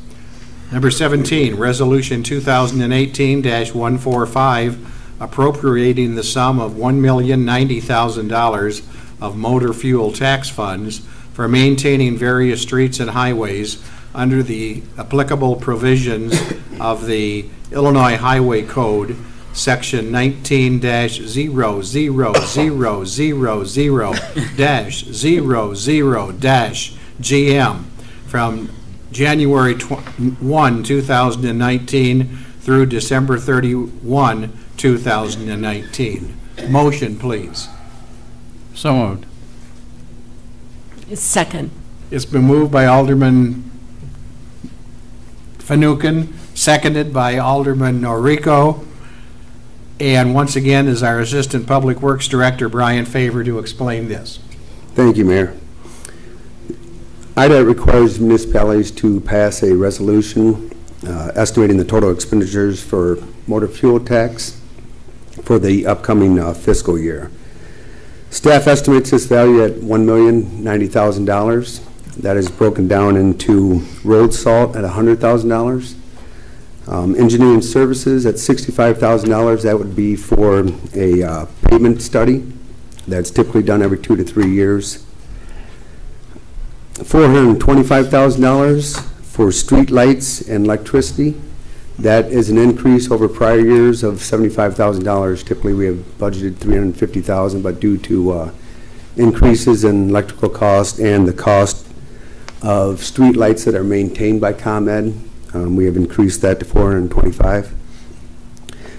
Number 17, Resolution 2018-145, appropriating the sum of $1,090,000 of motor fuel tax funds for maintaining various streets and highways under the applicable provisions of the Illinois Highway Code, Section 19-00000-00-GM from January 1, 2019 through December 31, 2019. Motion, please. So moved. Second. It's been moved by Alderman Fanouken, seconded by Alderman Noriko. And once again is our Assistant Public Works Director, Brian Favor, to explain this. Thank you, Mayor. IDOT requires municipalities to pass a resolution estimating the total expenditures for motor fuel tax for the upcoming fiscal year. Staff estimates this value at $1,090,000. That is broken down into road salt at $100,000. Engineering services at $65,000. That would be for a pavement study that's typically done every 2 to 3 years. $425,000 for street lights and electricity. That is an increase over prior years of $75,000. Typically, we have budgeted $350,000, but due to increases in electrical cost and the cost of street lights that are maintained by ComEd, we have increased that to $425,000.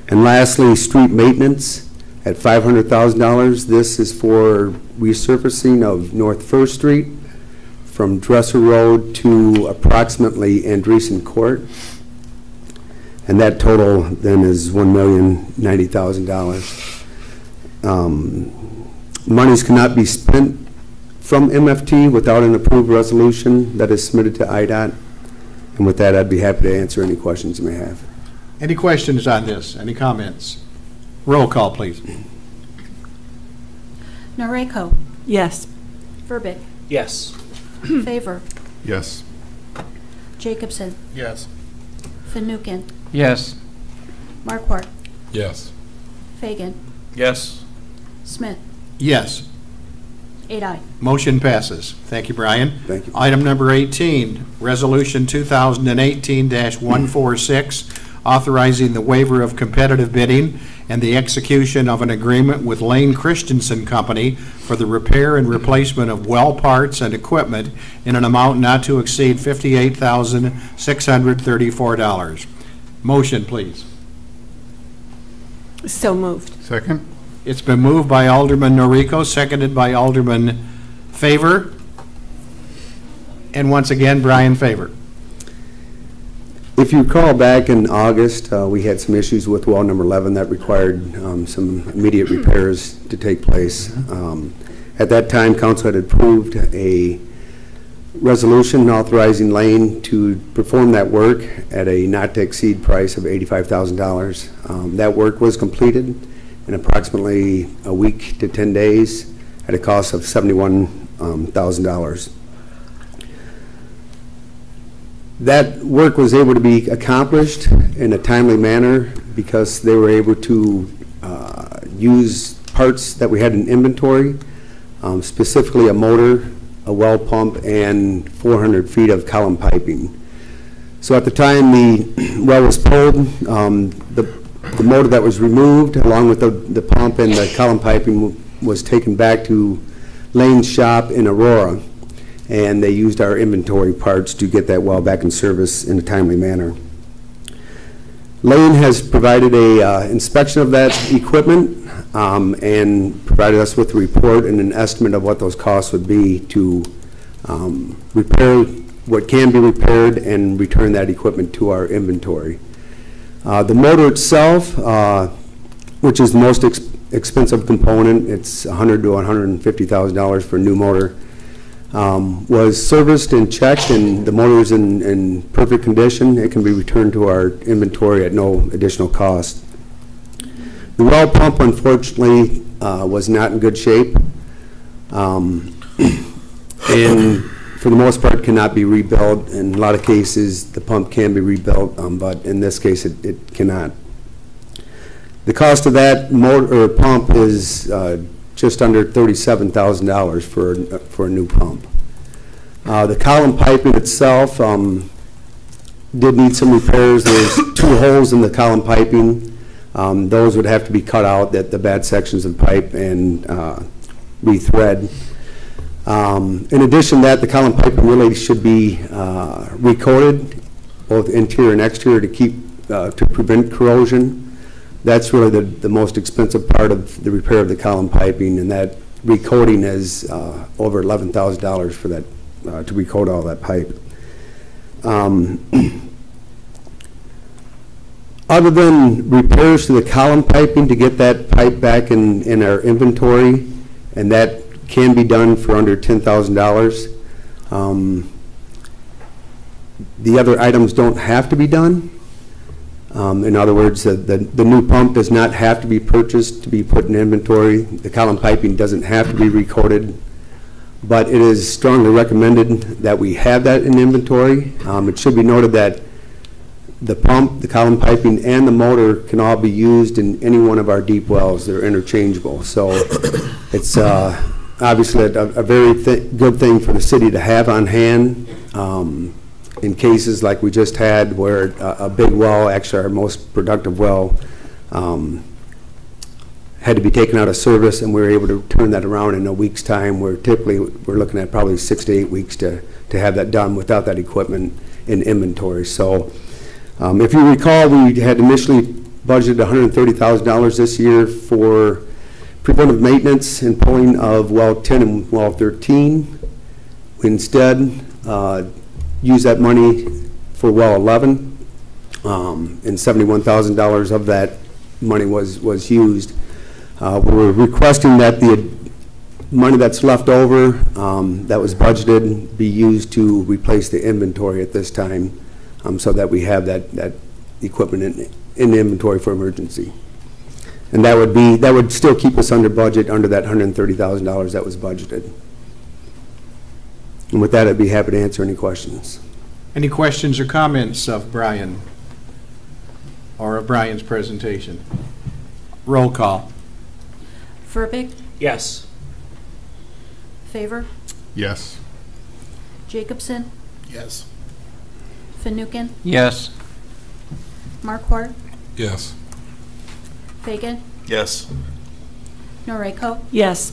And lastly, street maintenance at $500,000. This is for resurfacing of North First Street from Dresser Road to approximately Andreessen Court. And that total then is $1,090,000. Monies cannot be spent from MFT without an approved resolution that is submitted to IDOT. And with that, I'd be happy to answer any questions you may have. Any questions on this? Any comments? Roll call, please. Noriko. Yes. Verbic. Yes. Favor. Yes. Jacobson. Yes. Fanouken. Yes. Markwart. Yes. Fagan. Yes. Smith. Yes. 8 ayes. Motion passes. Thank you, Brian. Thank you. Item number 18, Resolution 2018-146, authorizing the waiver of competitive bidding and the execution of an agreement with Lane Christensen Company for the repair and replacement of well parts and equipment in an amount not to exceed $58,634. Motion, please. So moved. Second? It's been moved by Alderman Noriko, seconded by Alderman Favor. And once again, Brian Favor. If you recall back in August, we had some issues with well number 11 that required some immediate repairs to take place. At that time, council had approved a resolution authorizing Lane to perform that work at a not to exceed price of $85,000. That work was completed in approximately a week to 10 days at a cost of $71,000. That work was able to be accomplished in a timely manner because they were able to use parts that we had in inventory, specifically a motor, a well pump, and 400 feet of column piping. So at the time the well was pulled, the motor that was removed along with the pump and the column piping was taken back to Lane's shop in Aurora, and they used our inventory parts to get that well back in service in a timely manner. Lane has provided a inspection of that equipment and provided us with a report and an estimate of what those costs would be to repair what can be repaired and return that equipment to our inventory. The motor itself, which is the most expensive component, it's $100,000 to $150,000 for a new motor, was serviced and checked, and the motor is in perfect condition. It can be returned to our inventory at no additional cost. The well pump, unfortunately, was not in good shape, and for the most part cannot be rebuilt. In a lot of cases, the pump can be rebuilt, but in this case, it cannot. The cost of that motor or pump is just under $37,000 for a new pump. The column piping itself did need some repairs. There's 2 holes in the column piping. Those would have to be cut out, the bad sections of pipe, and rethread. In addition to that, the column piping really should be recoated, both interior and exterior, to prevent corrosion. That's really the most expensive part of the repair of the column piping, and that recoating is over $11,000 for that, to recoat all that pipe. Other than repairs to the column piping to get that pipe back in our inventory, and that can be done for under $10,000. The other items don't have to be done. In other words, the new pump does not have to be purchased to be put in inventory. The column piping doesn't have to be recoated, but it is strongly recommended that we have that in inventory. It should be noted that the pump, the column piping, and the motor can all be used in any one of our deep wells. They're interchangeable. So it's obviously a very good thing for the city to have on hand. in cases like we just had where a big well, actually our most productive well, had to be taken out of service, and we were able to turn that around in a week's time, where typically we're looking at probably 6 to 8 weeks to have that done without that equipment in inventory. So if you recall, we had initially budgeted $130,000 this year for preventive maintenance and pulling of well 10 and well 13. We instead used that money for well 11, and $71,000 of that money was used. We're requesting that the money that's left over that was budgeted be used to replace the inventory at this time, so that we have that equipment in inventory for emergency. And that would still keep us under budget, under that $130,000 that was budgeted. And with that, I'd be happy to answer any questions. Any questions or comments of Brian or of Brian's presentation? Roll call. Verbeek? Yes. Favor? Yes. Jacobson? Yes. Fanouken? Yes. Markwart? Yes. Fagan? Yes. Noriko? Yes.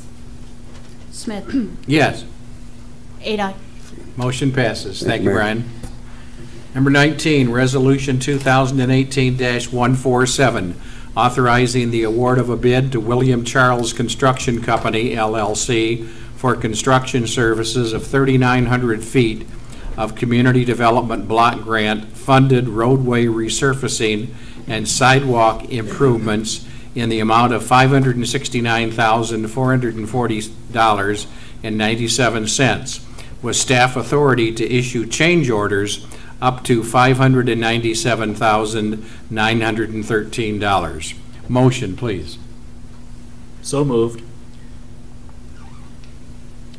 Smith? Yes. 8 ayes. Motion passes. Thank you, you, Mayor. Brian. Number 19, Resolution 2018-147, authorizing the award of a bid to William Charles Construction Company, LLC, for construction services of 3,900 feet of Community Development Block Grant funded roadway resurfacing and sidewalk improvements in the amount of $569,440.97, with staff authority to issue change orders up to $597,913. Motion, please. So moved.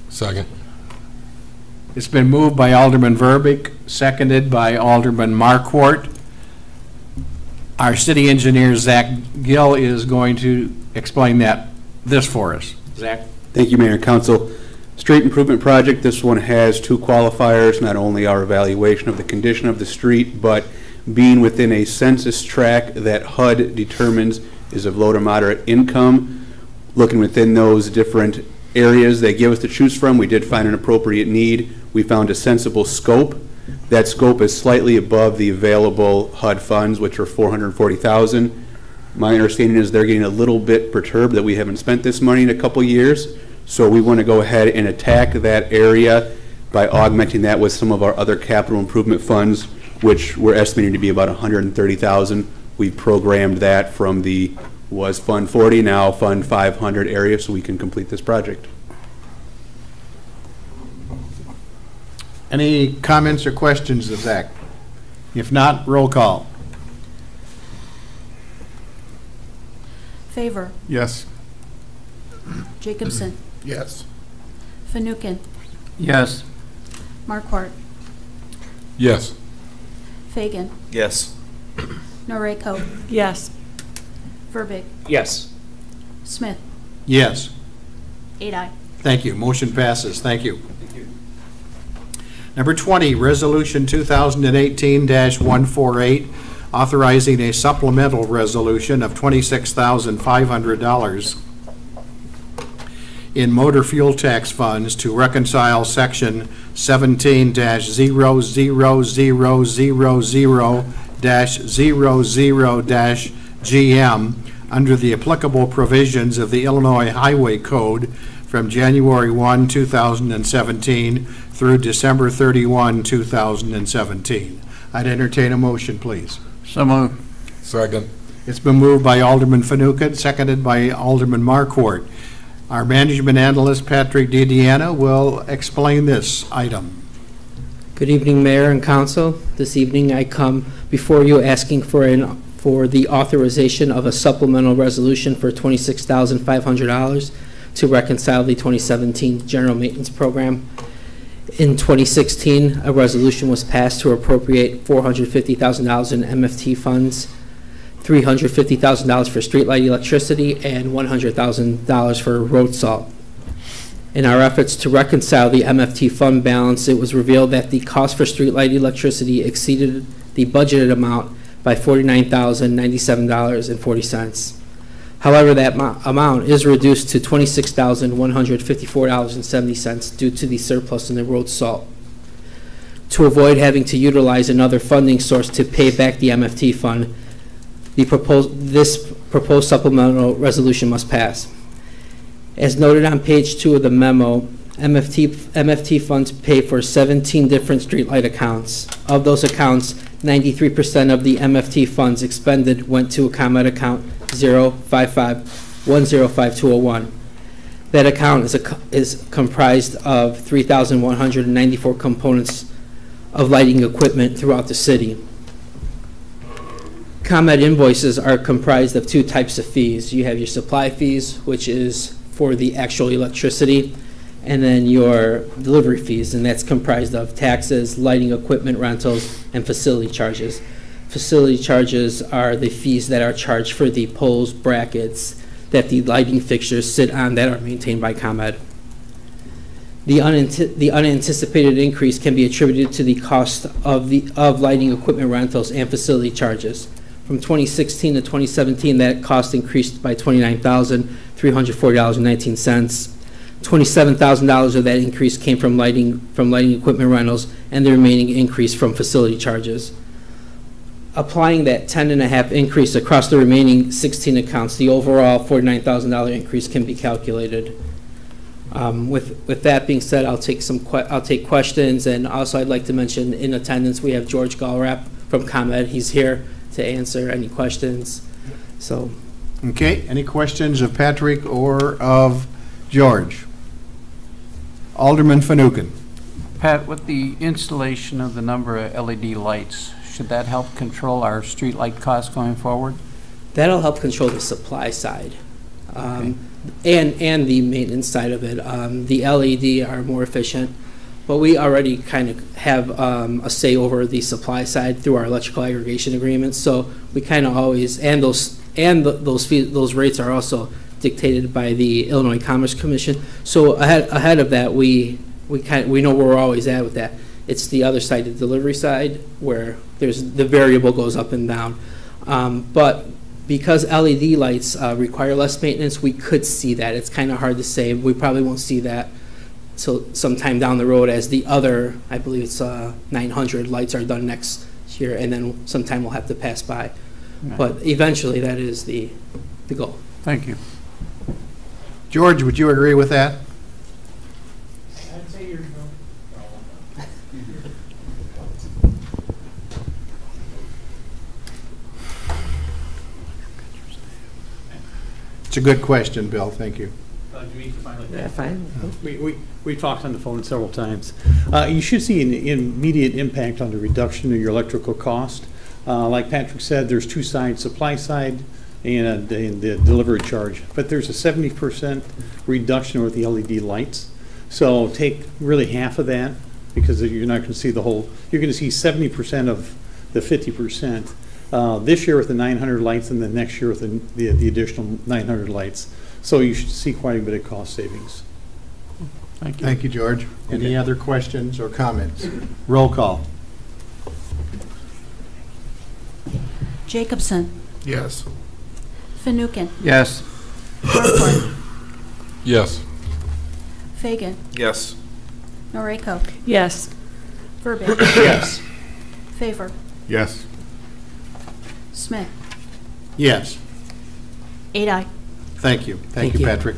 Second. It's been moved by Alderman Verbeek, seconded by Alderman Markwart. Our city engineer, Zach Gill, is going to explain this for us. Zach? Thank you, Mayor and Council. Street improvement project, this one has two qualifiers, not only our evaluation of the condition of the street, but being within a census tract that HUD determines is of low to moderate income. Looking within those different areas they give us to choose from, we did find an appropriate need. We found a sensible scope. That scope is slightly above the available HUD funds, which are $440,000. My understanding is they're getting a little bit perturbed that we haven't spent this money in a couple years. So we want to go ahead and attack that area by augmenting that with some of our other capital improvement funds, which we're estimating to be about $130,000. We've programmed that from the was Fund 40, now Fund 500 area, so we can complete this project. Any comments or questions of Zach? If not, roll call. Favor? Yes. Jacobson? Yes. Fanouken? Yes. Markwart? Yes. Fagan? Yes. Noriko? Yes. Verbeek? Yes. Smith? Yes. 8 ayes. Thank you. Motion passes. Thank you. Number 20, Resolution 2018-148, authorizing a supplemental resolution of $26,500 in motor fuel tax funds to reconcile Section 17-00000-00-GM under the applicable provisions of the Illinois Highway Code from January 1, 2017 through December 31, 2017. I'd entertain a motion, please. So moved. Second. It's been moved by Alderman Fanouken, seconded by Alderman Markwart. Our management analyst, Patrick DiDiana, will explain this item. Good evening, Mayor and Council. This evening I come before you asking for the authorization of a supplemental resolution for $26,500 to reconcile the 2017 General Maintenance Program. In 2016, a resolution was passed to appropriate $450,000 in MFT funds, $350,000 for streetlight electricity, and $100,000 for road salt. In our efforts to reconcile the MFT fund balance, it was revealed that the cost for streetlight electricity exceeded the budgeted amount by $49,097.40. However, that amount is reduced to $26,154.70 due to the surplus in the road salt. To avoid having to utilize another funding source to pay back the MFT fund, this proposed supplemental resolution must pass. As noted on page 2 of the memo, MFT funds pay for 17 different streetlight accounts. Of those accounts, 93% of the MFT funds expended went to a ComEd account 055105201. That account is comprised of 3,194 components of lighting equipment throughout the city. ComEd invoices are comprised of 2 types of fees. You have your supply fees, which is for the actual electricity, and then your delivery fees, and that's comprised of taxes, lighting equipment rentals, and facility charges. Facility charges are the fees that are charged for the poles, brackets that the lighting fixtures sit on that are maintained by ComEd. The unanticipated increase can be attributed to the cost of lighting equipment rentals and facility charges. From 2016 to 2017, that cost increased by $29,340.19. $27,000 of that increase came from lighting equipment rentals, and the remaining increase from facility charges. Applying that 10.5 increase across the remaining 16 accounts, the overall $49,000 increase can be calculated. With that being said, I'll take questions, and also I'd like to mention in attendance we have George Gallrap from ComEd. He's here to answer any questions. So, okay, any questions of Patrick or of George? Alderman Fanouken. Pat, with the installation of the number of LED lights, should that help control our street light costs going forward? That'll help control the supply side. Okay. And the maintenance side of it. The LED are more efficient, but we already kind of have a say over the supply side through our electrical aggregation agreements. So we kind of always, and those rates are also dictated by the Illinois Commerce Commission. So ahead of that, we know where we're always at with that. It's the other side, the delivery side, where the variable goes up and down. But because LED lights require less maintenance, we could see that. It's kind of hard to say. We probably won't see that till sometime down the road as the other, I believe it's 900 lights are done next year, and then sometime we'll have to pass by. Right. But eventually that is the goal. Thank you. George, would you agree with that? I'd say you're It's a good question, Bill. Thank you. Yeah, fine. We talked on the phone several times. You should see an immediate impact on the reduction of your electrical cost. Like Patrick said, there's 2 sides, supply side and the delivery charge. But there's a 70% reduction with the LED lights. So take really half of that, because you're not going to see the whole. You're going to see 70% of the 50%. This year with the 900 lights, and the next year with the additional 900 lights. So you should see quite a bit of cost savings. Thank you. Thank you, George. Any other questions or comments? Roll call. Jacobson. Yes. Fanouken. Yes. Harcourt. Yes. Fagan. Yes. Noriko. Yes. Verbic. Yes. Favor. Yes. Smith. Yes. 8 ayes. Thank you. Thank you, Patrick.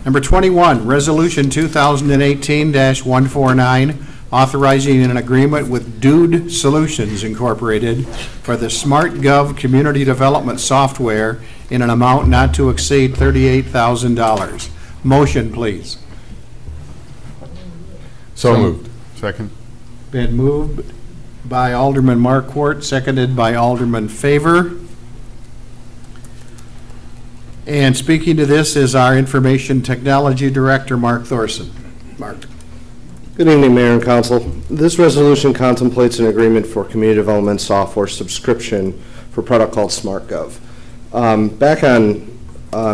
Number 21, Resolution 2018-149, authorizing an agreement with Dude Solutions Incorporated for the SmartGov community development software in an amount not to exceed $38,000. Motion, please. So moved. Second. Been moved by Alderman Marquardt, seconded by Alderman Favor. And speaking to this is our Information Technology Director, Mark Thorson. Mark. Good evening, Mayor and Council. This resolution contemplates an agreement for community development software subscription for a product called SmartGov. Back on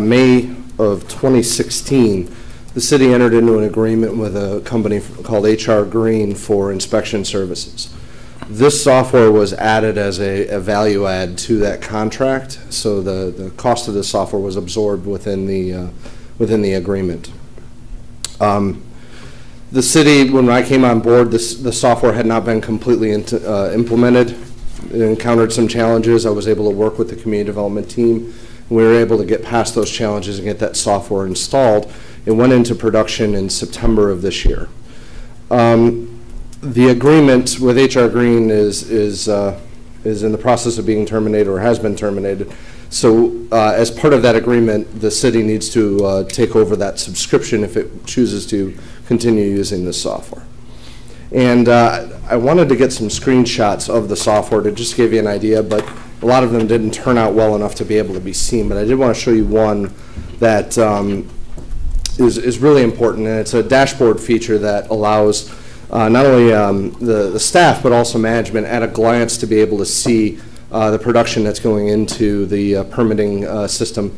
May of 2016, the city entered into an agreement with a company called HR Green for inspection services. This software was added as a value add to that contract, so the cost of the software was absorbed within the agreement. The city, when I came on board, the software had not been completely implemented. It encountered some challenges. I was able to work with the community development team. We were able to get past those challenges and get that software installed. It went into production in September of this year. The agreement with HR Green is in the process of being terminated or has been terminated. So as part of that agreement, the city needs to take over that subscription if it chooses to continue using this software. And I wanted to get some screenshots of the software to just give you an idea, but a lot of them didn't turn out well enough to be able to be seen. But I did want to show you one that is really important, and it's a dashboard feature that allows not only the staff but also management at a glance to be able to see the production that's going into the permitting system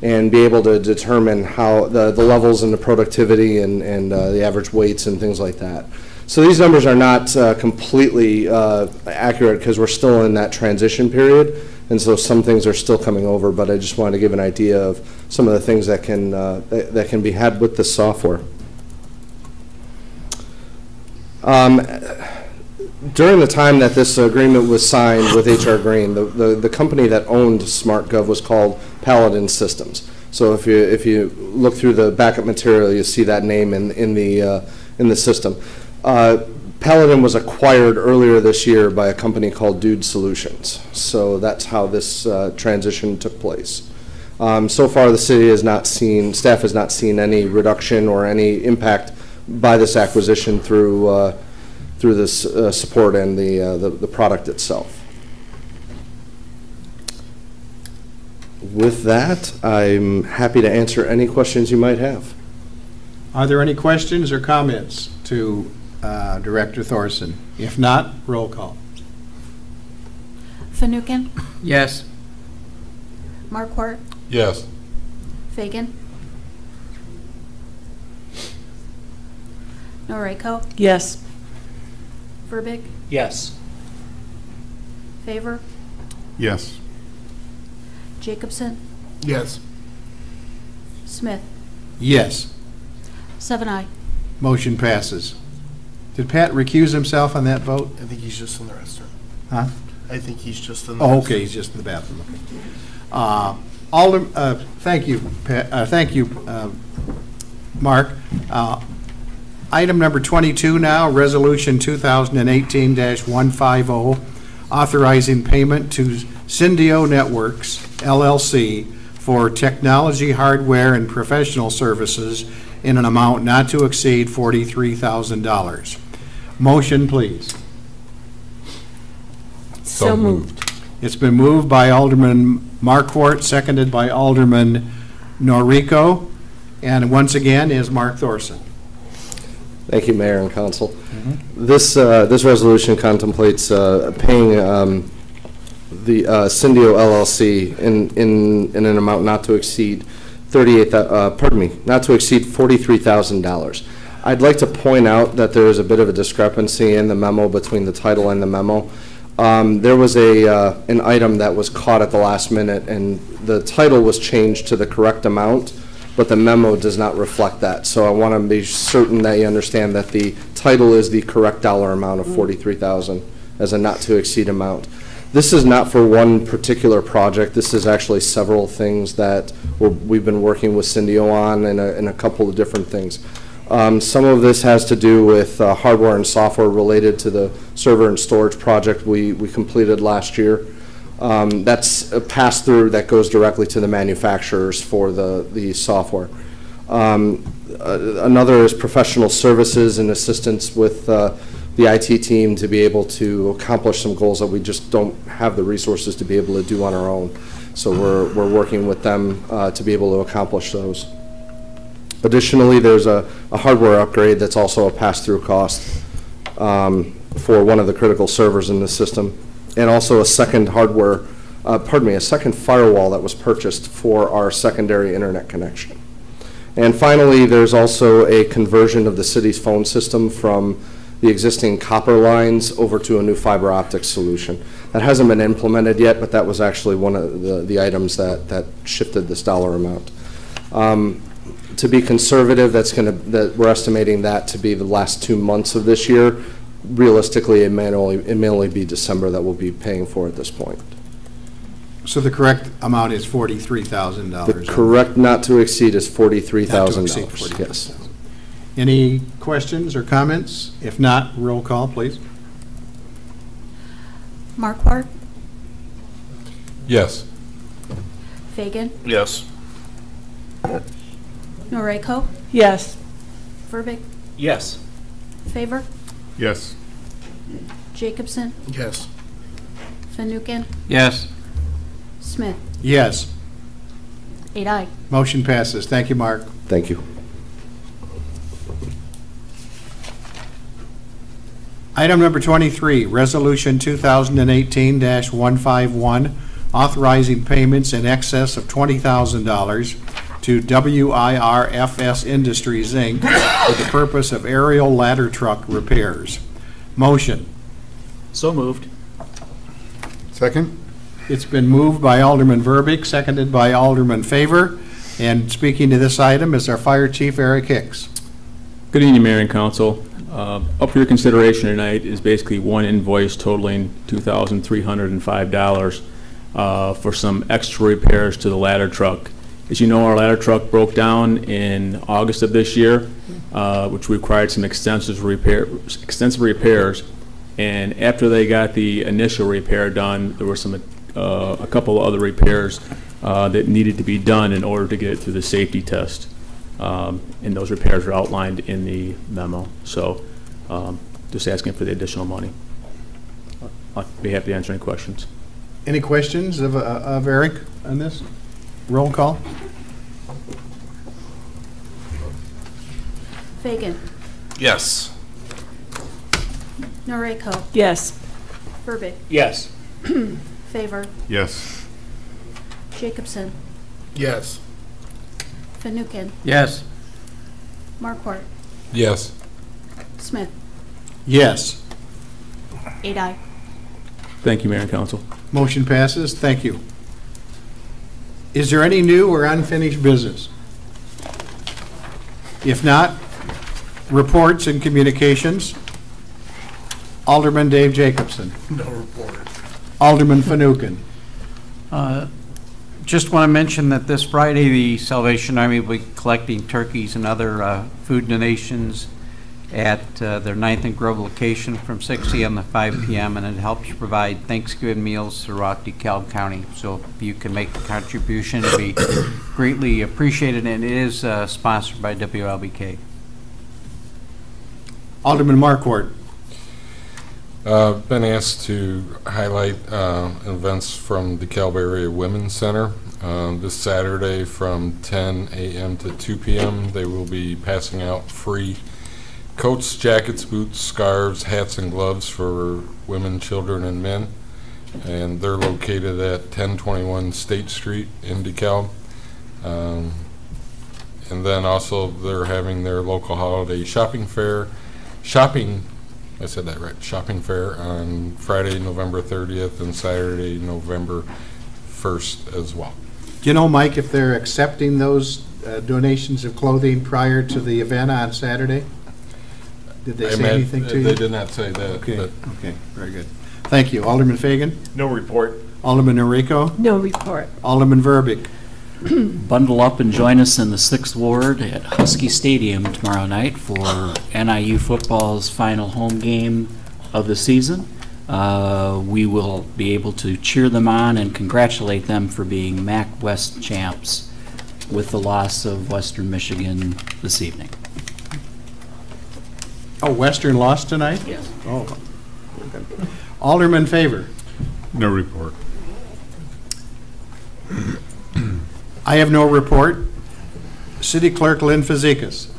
and be able to determine how the levels and the productivity and the average weights and things like that. So these numbers are not completely accurate because we're still in that transition period, and so some things are still coming over, but I just wanted to give an idea of some of the things that can be had with this software. During the time that this agreement was signed with HR Green, the company that owned SmartGov was called Paladin Systems. So if you look through the backup material, you see that name in the system. Paladin was acquired earlier this year by a company called Dude Solutions. So that's how this transition took place. So far, the city has not seen, staff has not seen any reduction or any impact by this acquisition through this support and the product itself. With that, I'm happy to answer any questions you might have. Are there any questions or comments to Director Thorson? If not, roll call. Fanouken? Yes. Marquardt? Yes. Fagan? Noriko? Yes. Verbeek? Yes. Favor? Yes. Jacobson? Yes. Smith? Yes. 7-0. Motion passes. Did Pat recuse himself on that vote? I think he's just in the restroom. Huh? I think he's just in the Oh, restroom. okay, he's just in the bathroom. Thank you, Pat, thank you, Mark. Item number 22 now, Resolution 2018-150, authorizing payment to Syndio Networks, LLC, for technology, hardware, and professional services in an amount not to exceed $43,000. Motion, please. So moved. It's been moved by Alderman Marquardt, seconded by Alderman Noriko, and once again is Mark Thorson. Thank you, Mayor and Council. This resolution contemplates paying the Syndio LLC in an amount not to exceed $43,000. I'd like to point out that there is a bit of a discrepancy in the memo between the title and the memo. There was an item that was caught at the last minute, and the title was changed to the correct amount, but the memo does not reflect that. So I want to be certain that you understand that the title is the correct dollar amount of $43,000 as a not to exceed amount. This is not for one particular project. This is actually several things that we've been working with Syndio on and a couple of different things. Some of this has to do with hardware and software related to the server and storage project we completed last year. That's a pass-through that goes directly to the manufacturers for the software. Another is professional services and assistance with the IT team to be able to accomplish some goals that we just don't have the resources to be able to do on our own. So we're working with them to be able to accomplish those. Additionally, there's a hardware upgrade that's also a pass-through cost for one of the critical servers in the system, and also a second a second firewall that was purchased for our secondary internet connection. And finally, there's also a conversion of the city's phone system from the existing copper lines over to a new fiber optic solution. That hasn't been implemented yet, but that was actually one of the items that shifted this dollar amount. To be conservative, that we're estimating that to be the last 2 months of this year. Realistically, it may only be December that we'll be paying for at this point. So the correct amount is $43,000? The correct not to exceed is $43,000. Not to exceed $43,000. Yes. Any questions or comments? If not, roll call, please. Markwart? Yes. Fagan? Yes. Noriko? Yes. Verbic? Yes. Favor? Yes. Jacobson? Yes. Fanouken? Yes. Smith? Yes. 8 aye. Motion passes. Thank you, Mark. Thank you. Item number 23, Resolution 2018-151, authorizing payments in excess of $20,000 to WIRFS Industries, Inc. for the purpose of aerial ladder truck repairs. Motion. So moved. Second? It's been moved by Alderman Verbeek, seconded by Alderman Favor. And speaking to this item is our Fire Chief, Eric Hicks. Good evening, Mayor and Council. Up for your consideration tonight is basically one invoice totaling $2,305 for some extra repairs to the ladder truck. As you know, our ladder truck broke down in August of this year, which required some extensive repairs. And after they got the initial repair done, there were a couple of other repairs that needed to be done in order to get it through the safety test. And those repairs are outlined in the memo. So just asking for the additional money. I'll be happy to answer any questions. Any questions of Eric on this? Roll call. Fagan? Yes. Noriko? Yes. Verbic? Yes. Favor? Yes. Jacobson? Yes. Fanouken? Yes. Markwart? Yes. Smith? Yes. 8 aye. Thank you, Mayor and Council. Motion passes. Thank you. Is there any new or unfinished business? If not, reports and communications. Alderman Dave Jacobson. No report. Alderman Fanouken. Just want to mention that this Friday, the Salvation Army will be collecting turkeys and other food donations at their 9th and Grove location from 6 a.m. to 5 p.m. and it helps provide Thanksgiving meals throughout DeKalb County. So if you can make a contribution, it would be greatly appreciated, and it is sponsored by WLBK. Alderman Markwart. Been asked to highlight events from DeKalb Area Women's Center. This Saturday from 10 a.m. to 2 p.m. they will be passing out free coats, jackets, boots, scarves, hats, and gloves for women, children, and men. And they're located at 1021 State Street in DeKalb. And then also they're having their local holiday shopping fair. I said that right, shopping fair on Friday, November 30th and Saturday, November 1st as well. Do you know, Mike, if they're accepting those donations of clothing prior to the event on Saturday? Did they say anything to you? They did not say that. Okay, okay, very good. Thank you. Alderman Fagan? No report. Alderman Noriko? No report. Alderman Verbeek? Bundle up and join us in the 6th Ward at Husky Stadium tomorrow night for NIU football's final home game of the season. We will be able to cheer them on and congratulate them for being MAC West champs with the loss of Western Michigan this evening. Oh, Western lost tonight? Yes. Oh, okay. Alderman Favor? No report. I have no report. City Clerk Lynn Fazekas.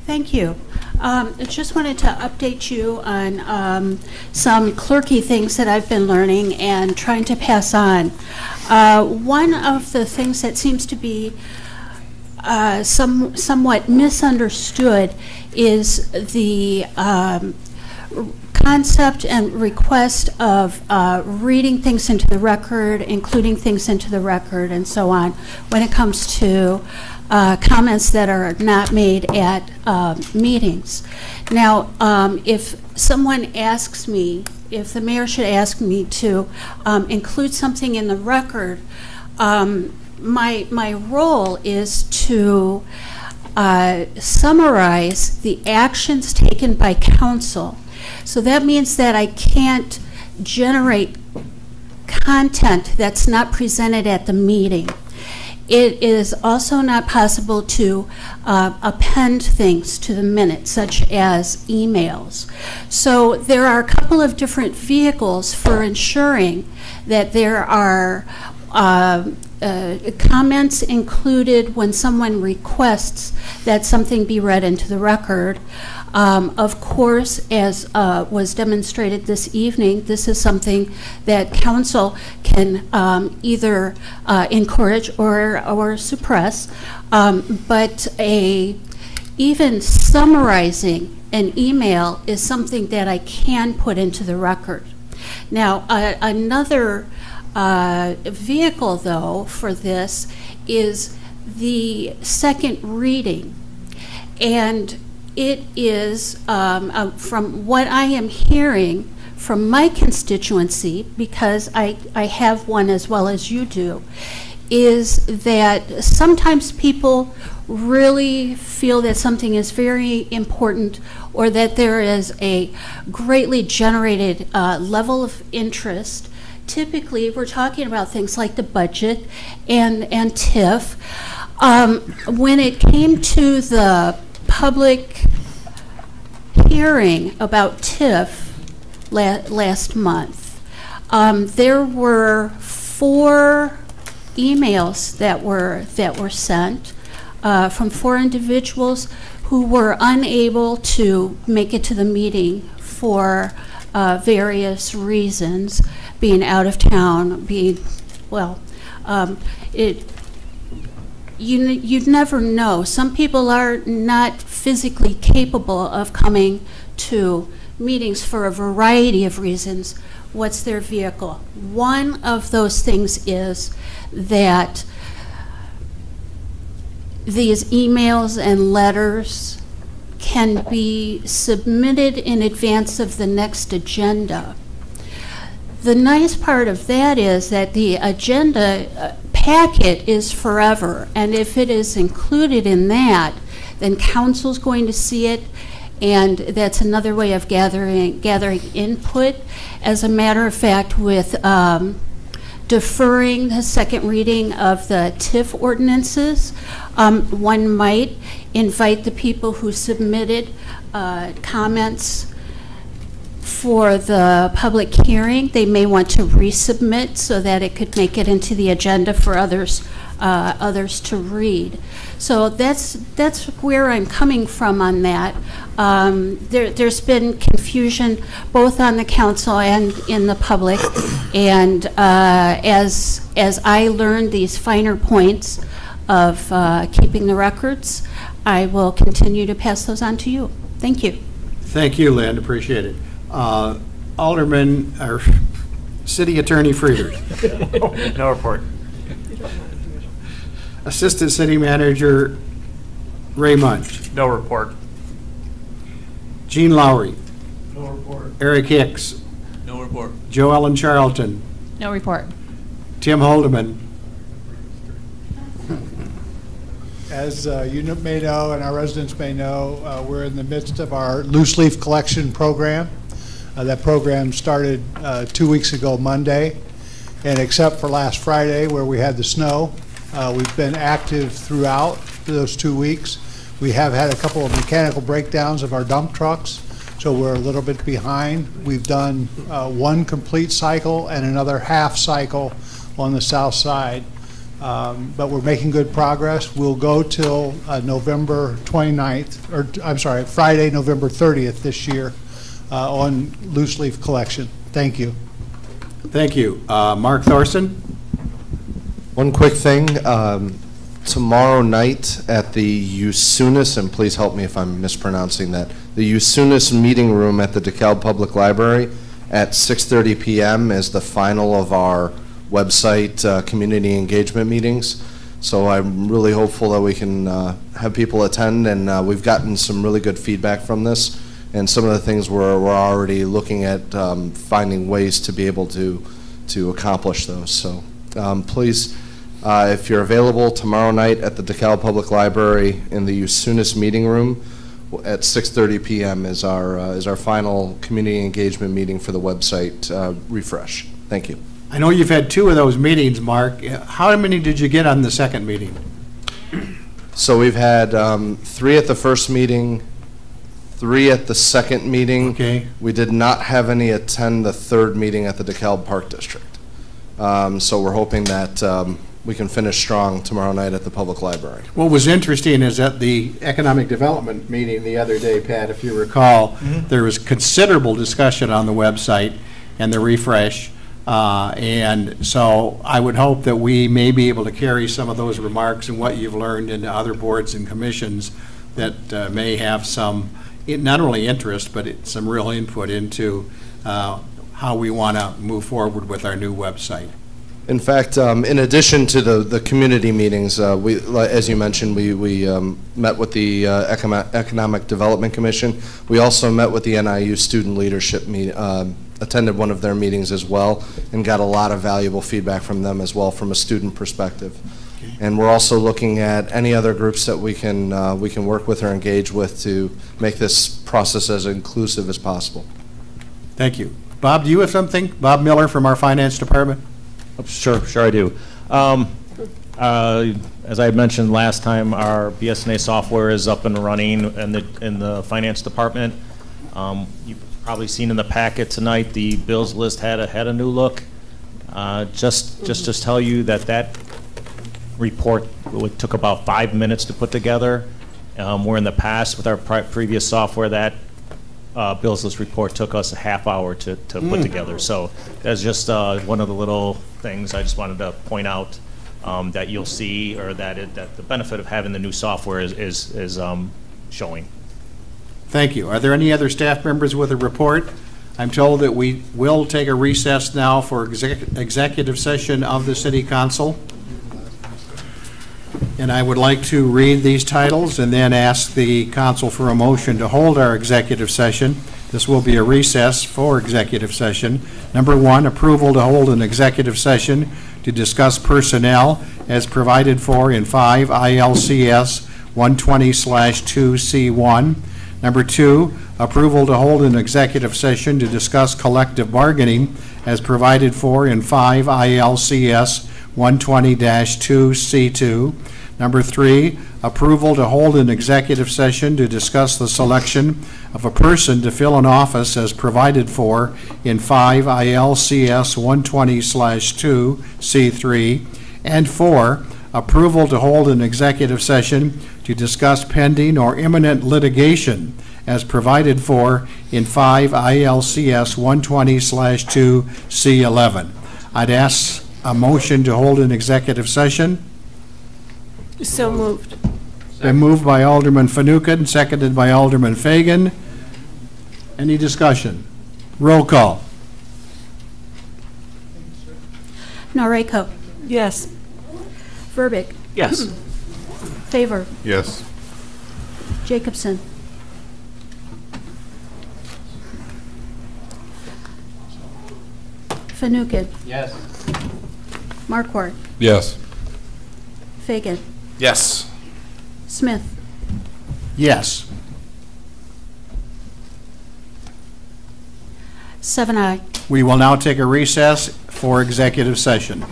Thank you. I just wanted to update you on some clerky things that I've been learning and trying to pass on. One of the things that seems to be somewhat misunderstood is the concept and request of reading things into the record, including things into the record, and so on, when it comes to comments that are not made at meetings. Now, if someone asks me, if the mayor should ask me to include something in the record, my role is to summarize the actions taken by council. So that means that I can't generate content that's not presented at the meeting. It is also not possible to append things to the minutes, such as emails. So there are a couple of different vehicles for ensuring that there are comments included when someone requests that something be read into the record. Of course, as was demonstrated this evening, this is something that council can either encourage or suppress, but even summarizing an email is something that I can put into the record. Now, another vehicle, though, for this is the second reading. And it is, from what I am hearing from my constituency, because I have one as well as you do, is that sometimes people really feel that something is very important, or that there is a greatly generated level of interest. Typically, we're talking about things like the budget and TIF. When it came to the public hearing about TIF last month, there were 4 emails that were sent from 4 individuals who were unable to make it to the meeting for various reasons, being out of town, being, well, you'd never know. Some people are not physically capable of coming to meetings for a variety of reasons. What's their vehicle? One of those things is that these emails and letters can be submitted in advance of the next agenda. The nice part of that is that the agenda packet is forever, and if it is included in that, then council's going to see it, and that's another way of gathering input. As a matter of fact, with deferring the second reading of the TIF ordinances, one might invite the people who submitted comments for the public hearing. They may want to resubmit so that it could make it into the agenda for others to read. So that's where I'm coming from on that. There's been confusion both on the council and in the public, and as I learn these finer points of keeping the records, I will continue to pass those on to you. Thank you. Thank you, Lynn. Appreciate it. Alderman, or City Attorney Frieders. No report. Assistant City Manager Ray Munch. No report. Gene Lowry. No report. Eric Hicks. No report. Joe Ellen Charlton. No report. Tim Holdeman. As you may know, and our residents may know, we're in the midst of our loose leaf collection program. That program started 2 weeks ago Monday, and except for last Friday where we had the snow, we've been active throughout those 2 weeks. We have had a couple of mechanical breakdowns of our dump trucks, so we're a little bit behind. We've done 1 complete cycle and another half cycle on the south side. But we're making good progress. We'll go till November 29th, or I'm sorry, Friday, November 30th this year on loose leaf collection. Thank you. Thank you. Mark Thorson. One quick thing. tomorrow night at the Usunis, and please help me if I'm mispronouncing that, the Usunis Meeting Room at the DeKalb Public Library at 6:30 p.m. is the final of our website community engagement meetings. So I'm really hopeful that we can have people attend, and we've gotten some really good feedback from this, and some of the things we're already looking at finding ways to be able to accomplish those. So please, if you're available tomorrow night at the DeKalb Public Library in the Usunis Meeting Room at 6:30 p.m. is our final community engagement meeting for the website refresh. Thank you. I know you've had 2 of those meetings, Mark. How many did you get on the second meeting? So we've had 3 at the first meeting, 3 at the second meeting. Okay. We did not have any attend the third meeting at the DeKalb Park District. So we're hoping that we can finish strong tomorrow night at the public library. What was interesting is at the economic development meeting the other day, Pat, if you recall, there was considerable discussion on the website and the refresh. And so I would hope that we may be able to carry some of those remarks and what you've learned into other boards and commissions that may have some, not only interest, but some real input into how we want to move forward with our new website. In fact, in addition to the community meetings, as you mentioned, we met with the Economic Development Commission. We also met with the NIU Student Leadership attended one of their meetings as well, and got a lot of valuable feedback from them as well from a student perspective. Okay. And we're also looking at any other groups that we can work with or engage with to make this process as inclusive as possible. Thank you. Bob, do you have something? Bob Miller from our finance department. Sure I do. As I mentioned last time, our BSNA software is up and running in the finance department. You've probably seen in the packet tonight the bills list had a new look. Just tell you that report took about 5 minutes to put together. Where in the past with our previous software, that bills list report took us a half hour to put together. So that's just one of the little things I just wanted to point out that you'll see, or that the benefit of having the new software is showing. Thank you. Are there any other staff members with a report? I'm told that we will take a recess now for executive session of the City Council. And I would like to read these titles and then ask the council for a motion to hold our executive session. This will be a recess for executive session. Number 1, approval to hold an executive session to discuss personnel as provided for in 5 ILCS 120/2C1. Number 2, approval to hold an executive session to discuss collective bargaining as provided for in 5 ILCS 120-2C2. Number 3, approval to hold an executive session to discuss the selection of a person to fill an office as provided for in 5 ILCS 120/2C3. And 4, approval to hold an executive session to discuss pending or imminent litigation as provided for in 5 ILCS 120/2C11. I'd ask a motion to hold an executive session. So moved. Been moved by Alderman Fanouken, seconded by Alderman Fagan. Any discussion? Roll call. Noriko. Yes. Verbeek. Yes. Favor. Yes. Jacobson. Fanouken. Yes. Markwart. Yes. Fagan. Yes. Smith. Yes. 7 aye. We will now take a recess for executive session.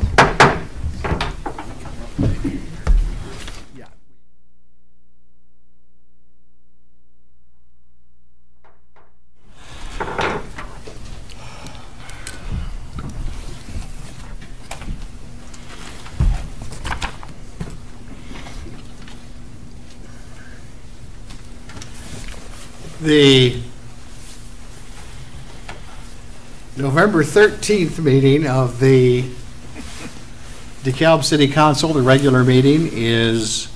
The November 13th meeting of the DeKalb City Council, the regular meeting, is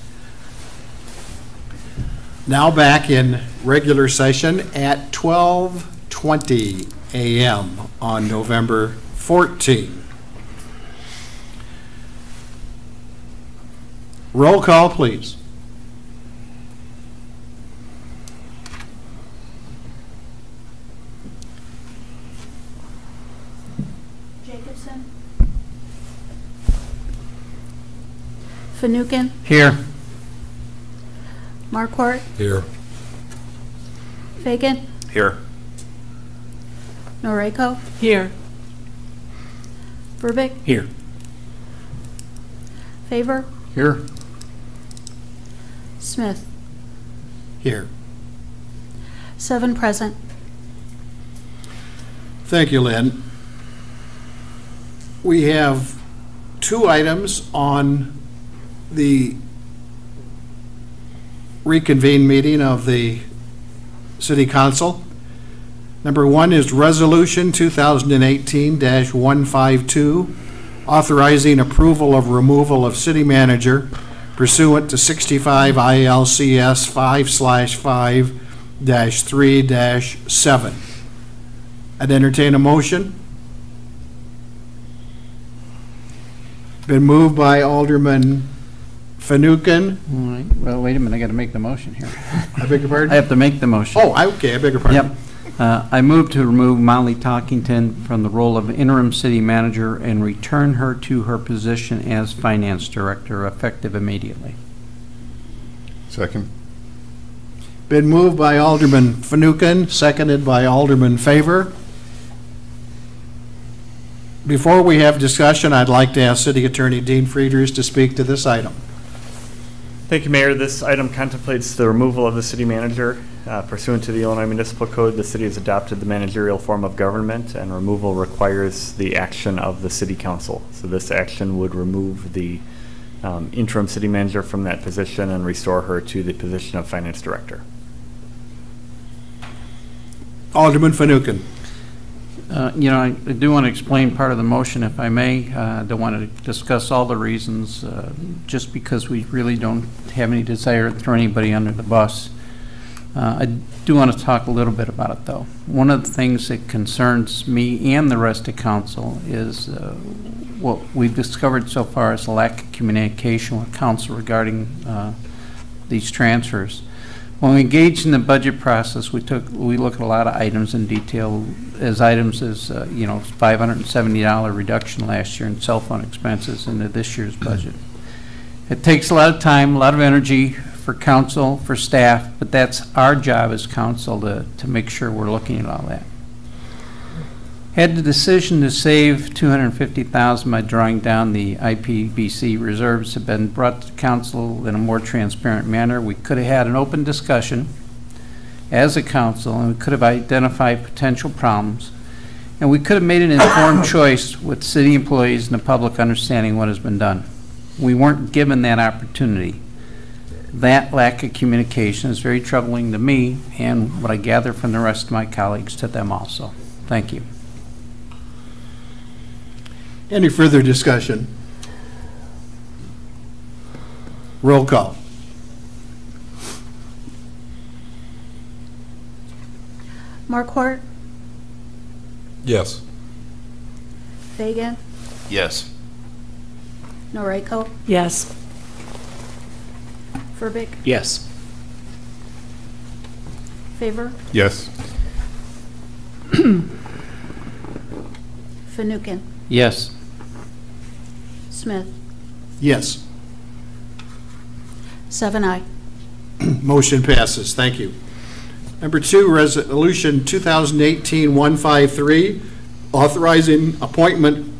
now back in regular session at 12:20 a.m. on November 14. Roll call, please. Jacobson? Fanouken? Here. Marquardt? Here. Fagan? Here. Noriko? Here. Verbic? Here. Favor? Here. Smith? Here. 7 present. Thank you, Lynn. We have 2 items on the reconvened meeting of the City Council. Number 1 is Resolution 2018-152, authorizing approval of removal of city manager pursuant to 65 ILCS 5/5-3-7. I'd entertain a motion. Been moved by Alderman Fanouken. All right. Well, wait a minute, I got to make the motion here. I beg your pardon? I have to make the motion. Oh, okay, I beg your pardon. Yep. I move to remove Molly Talkington from the role of interim city manager and return her to her position as finance director, effective immediately. Second. Been moved by Alderman Fanouken, seconded by Alderman Favor. Before we have discussion, I'd like to ask City Attorney Dean Frieders to speak to this item. Thank you, Mayor. This item contemplates the removal of the city manager. Pursuant to the Illinois Municipal Code, the city has adopted the managerial form of government, and removal requires the action of the city council. So this action would remove the interim city manager from that position and restore her to the position of finance director. Alderman Fanouken. You know, I do want to explain part of the motion, if I may. I don't want to discuss all the reasons, just because we really don't have any desire to throw anybody under the bus. I do want to talk a little bit about it, though. One of the things that concerns me and the rest of council is what we've discovered so far is a lack of communication with council regarding these transfers. When we engaged in the budget process, we look at a lot of items in detail, as items as you know, $570 reduction last year in cell phone expenses into this year's budget. It takes a lot of time, a lot of energy for council, for staff, but that's our job as council to make sure we're looking at all that. Had the decision to save $250,000 by drawing down the IPBC reserves have been brought to council in a more transparent manner, we could have had an open discussion as a council, and we could have identified potential problems, and we could have made an informed choice with city employees and the public understanding what has been done. We weren't given that opportunity. That lack of communication is very troubling to me, and what I gather from the rest of my colleagues to them also. Thank you. Any further discussion? Roll call. Marquardt? Yes. Fagan? Yes. Noriko? Yes. Verbic? Yes. Favor? Yes. Fanouken? Yes. Smith? Yes. 7 aye. Motion passes. Thank you. Number 2, Resolution 2018-153, authorizing appointment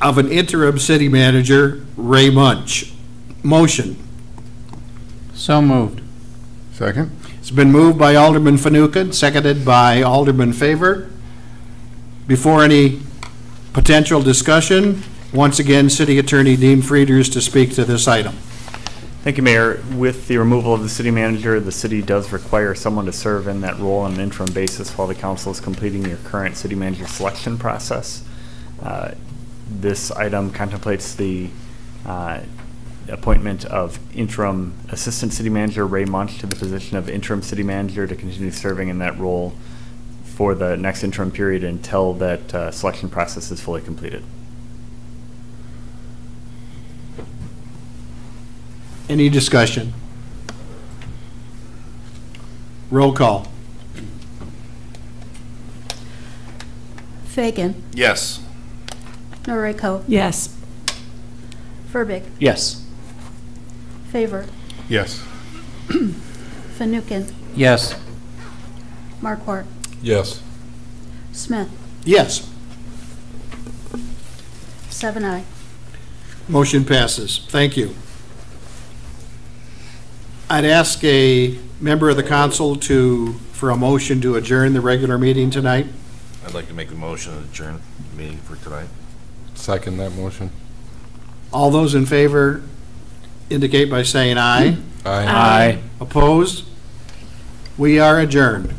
of an interim city manager, Ray Munch. Motion. So moved. Second. It's been moved by Alderman Fanouken, seconded by Alderman Favor. Before any potential discussion, once again, City Attorney Dean Frieders to speak to this item. Thank you, Mayor. With the removal of the city manager, the city does require someone to serve in that role on an interim basis while the council is completing your current city manager selection process. this item contemplates the appointment of interim Assistant City Manager Ray Munch to the position of interim city manager to continue serving in that role for the next interim period until that selection process is fully completed. Any discussion? Roll call. Fagan. Yes. Noriko. Yes. Verbic. Yes. Favor. Yes. Fanouken. Yes. Markwart. Yes. Smith. Yes. 7-0. Motion passes. Thank you. I'd ask a member of the council for a motion to adjourn the regular meeting tonight. I'd like to make a motion to adjourn the meeting for tonight. Second that motion. All those in favor indicate by saying aye. Aye. Aye. Opposed? We are adjourned.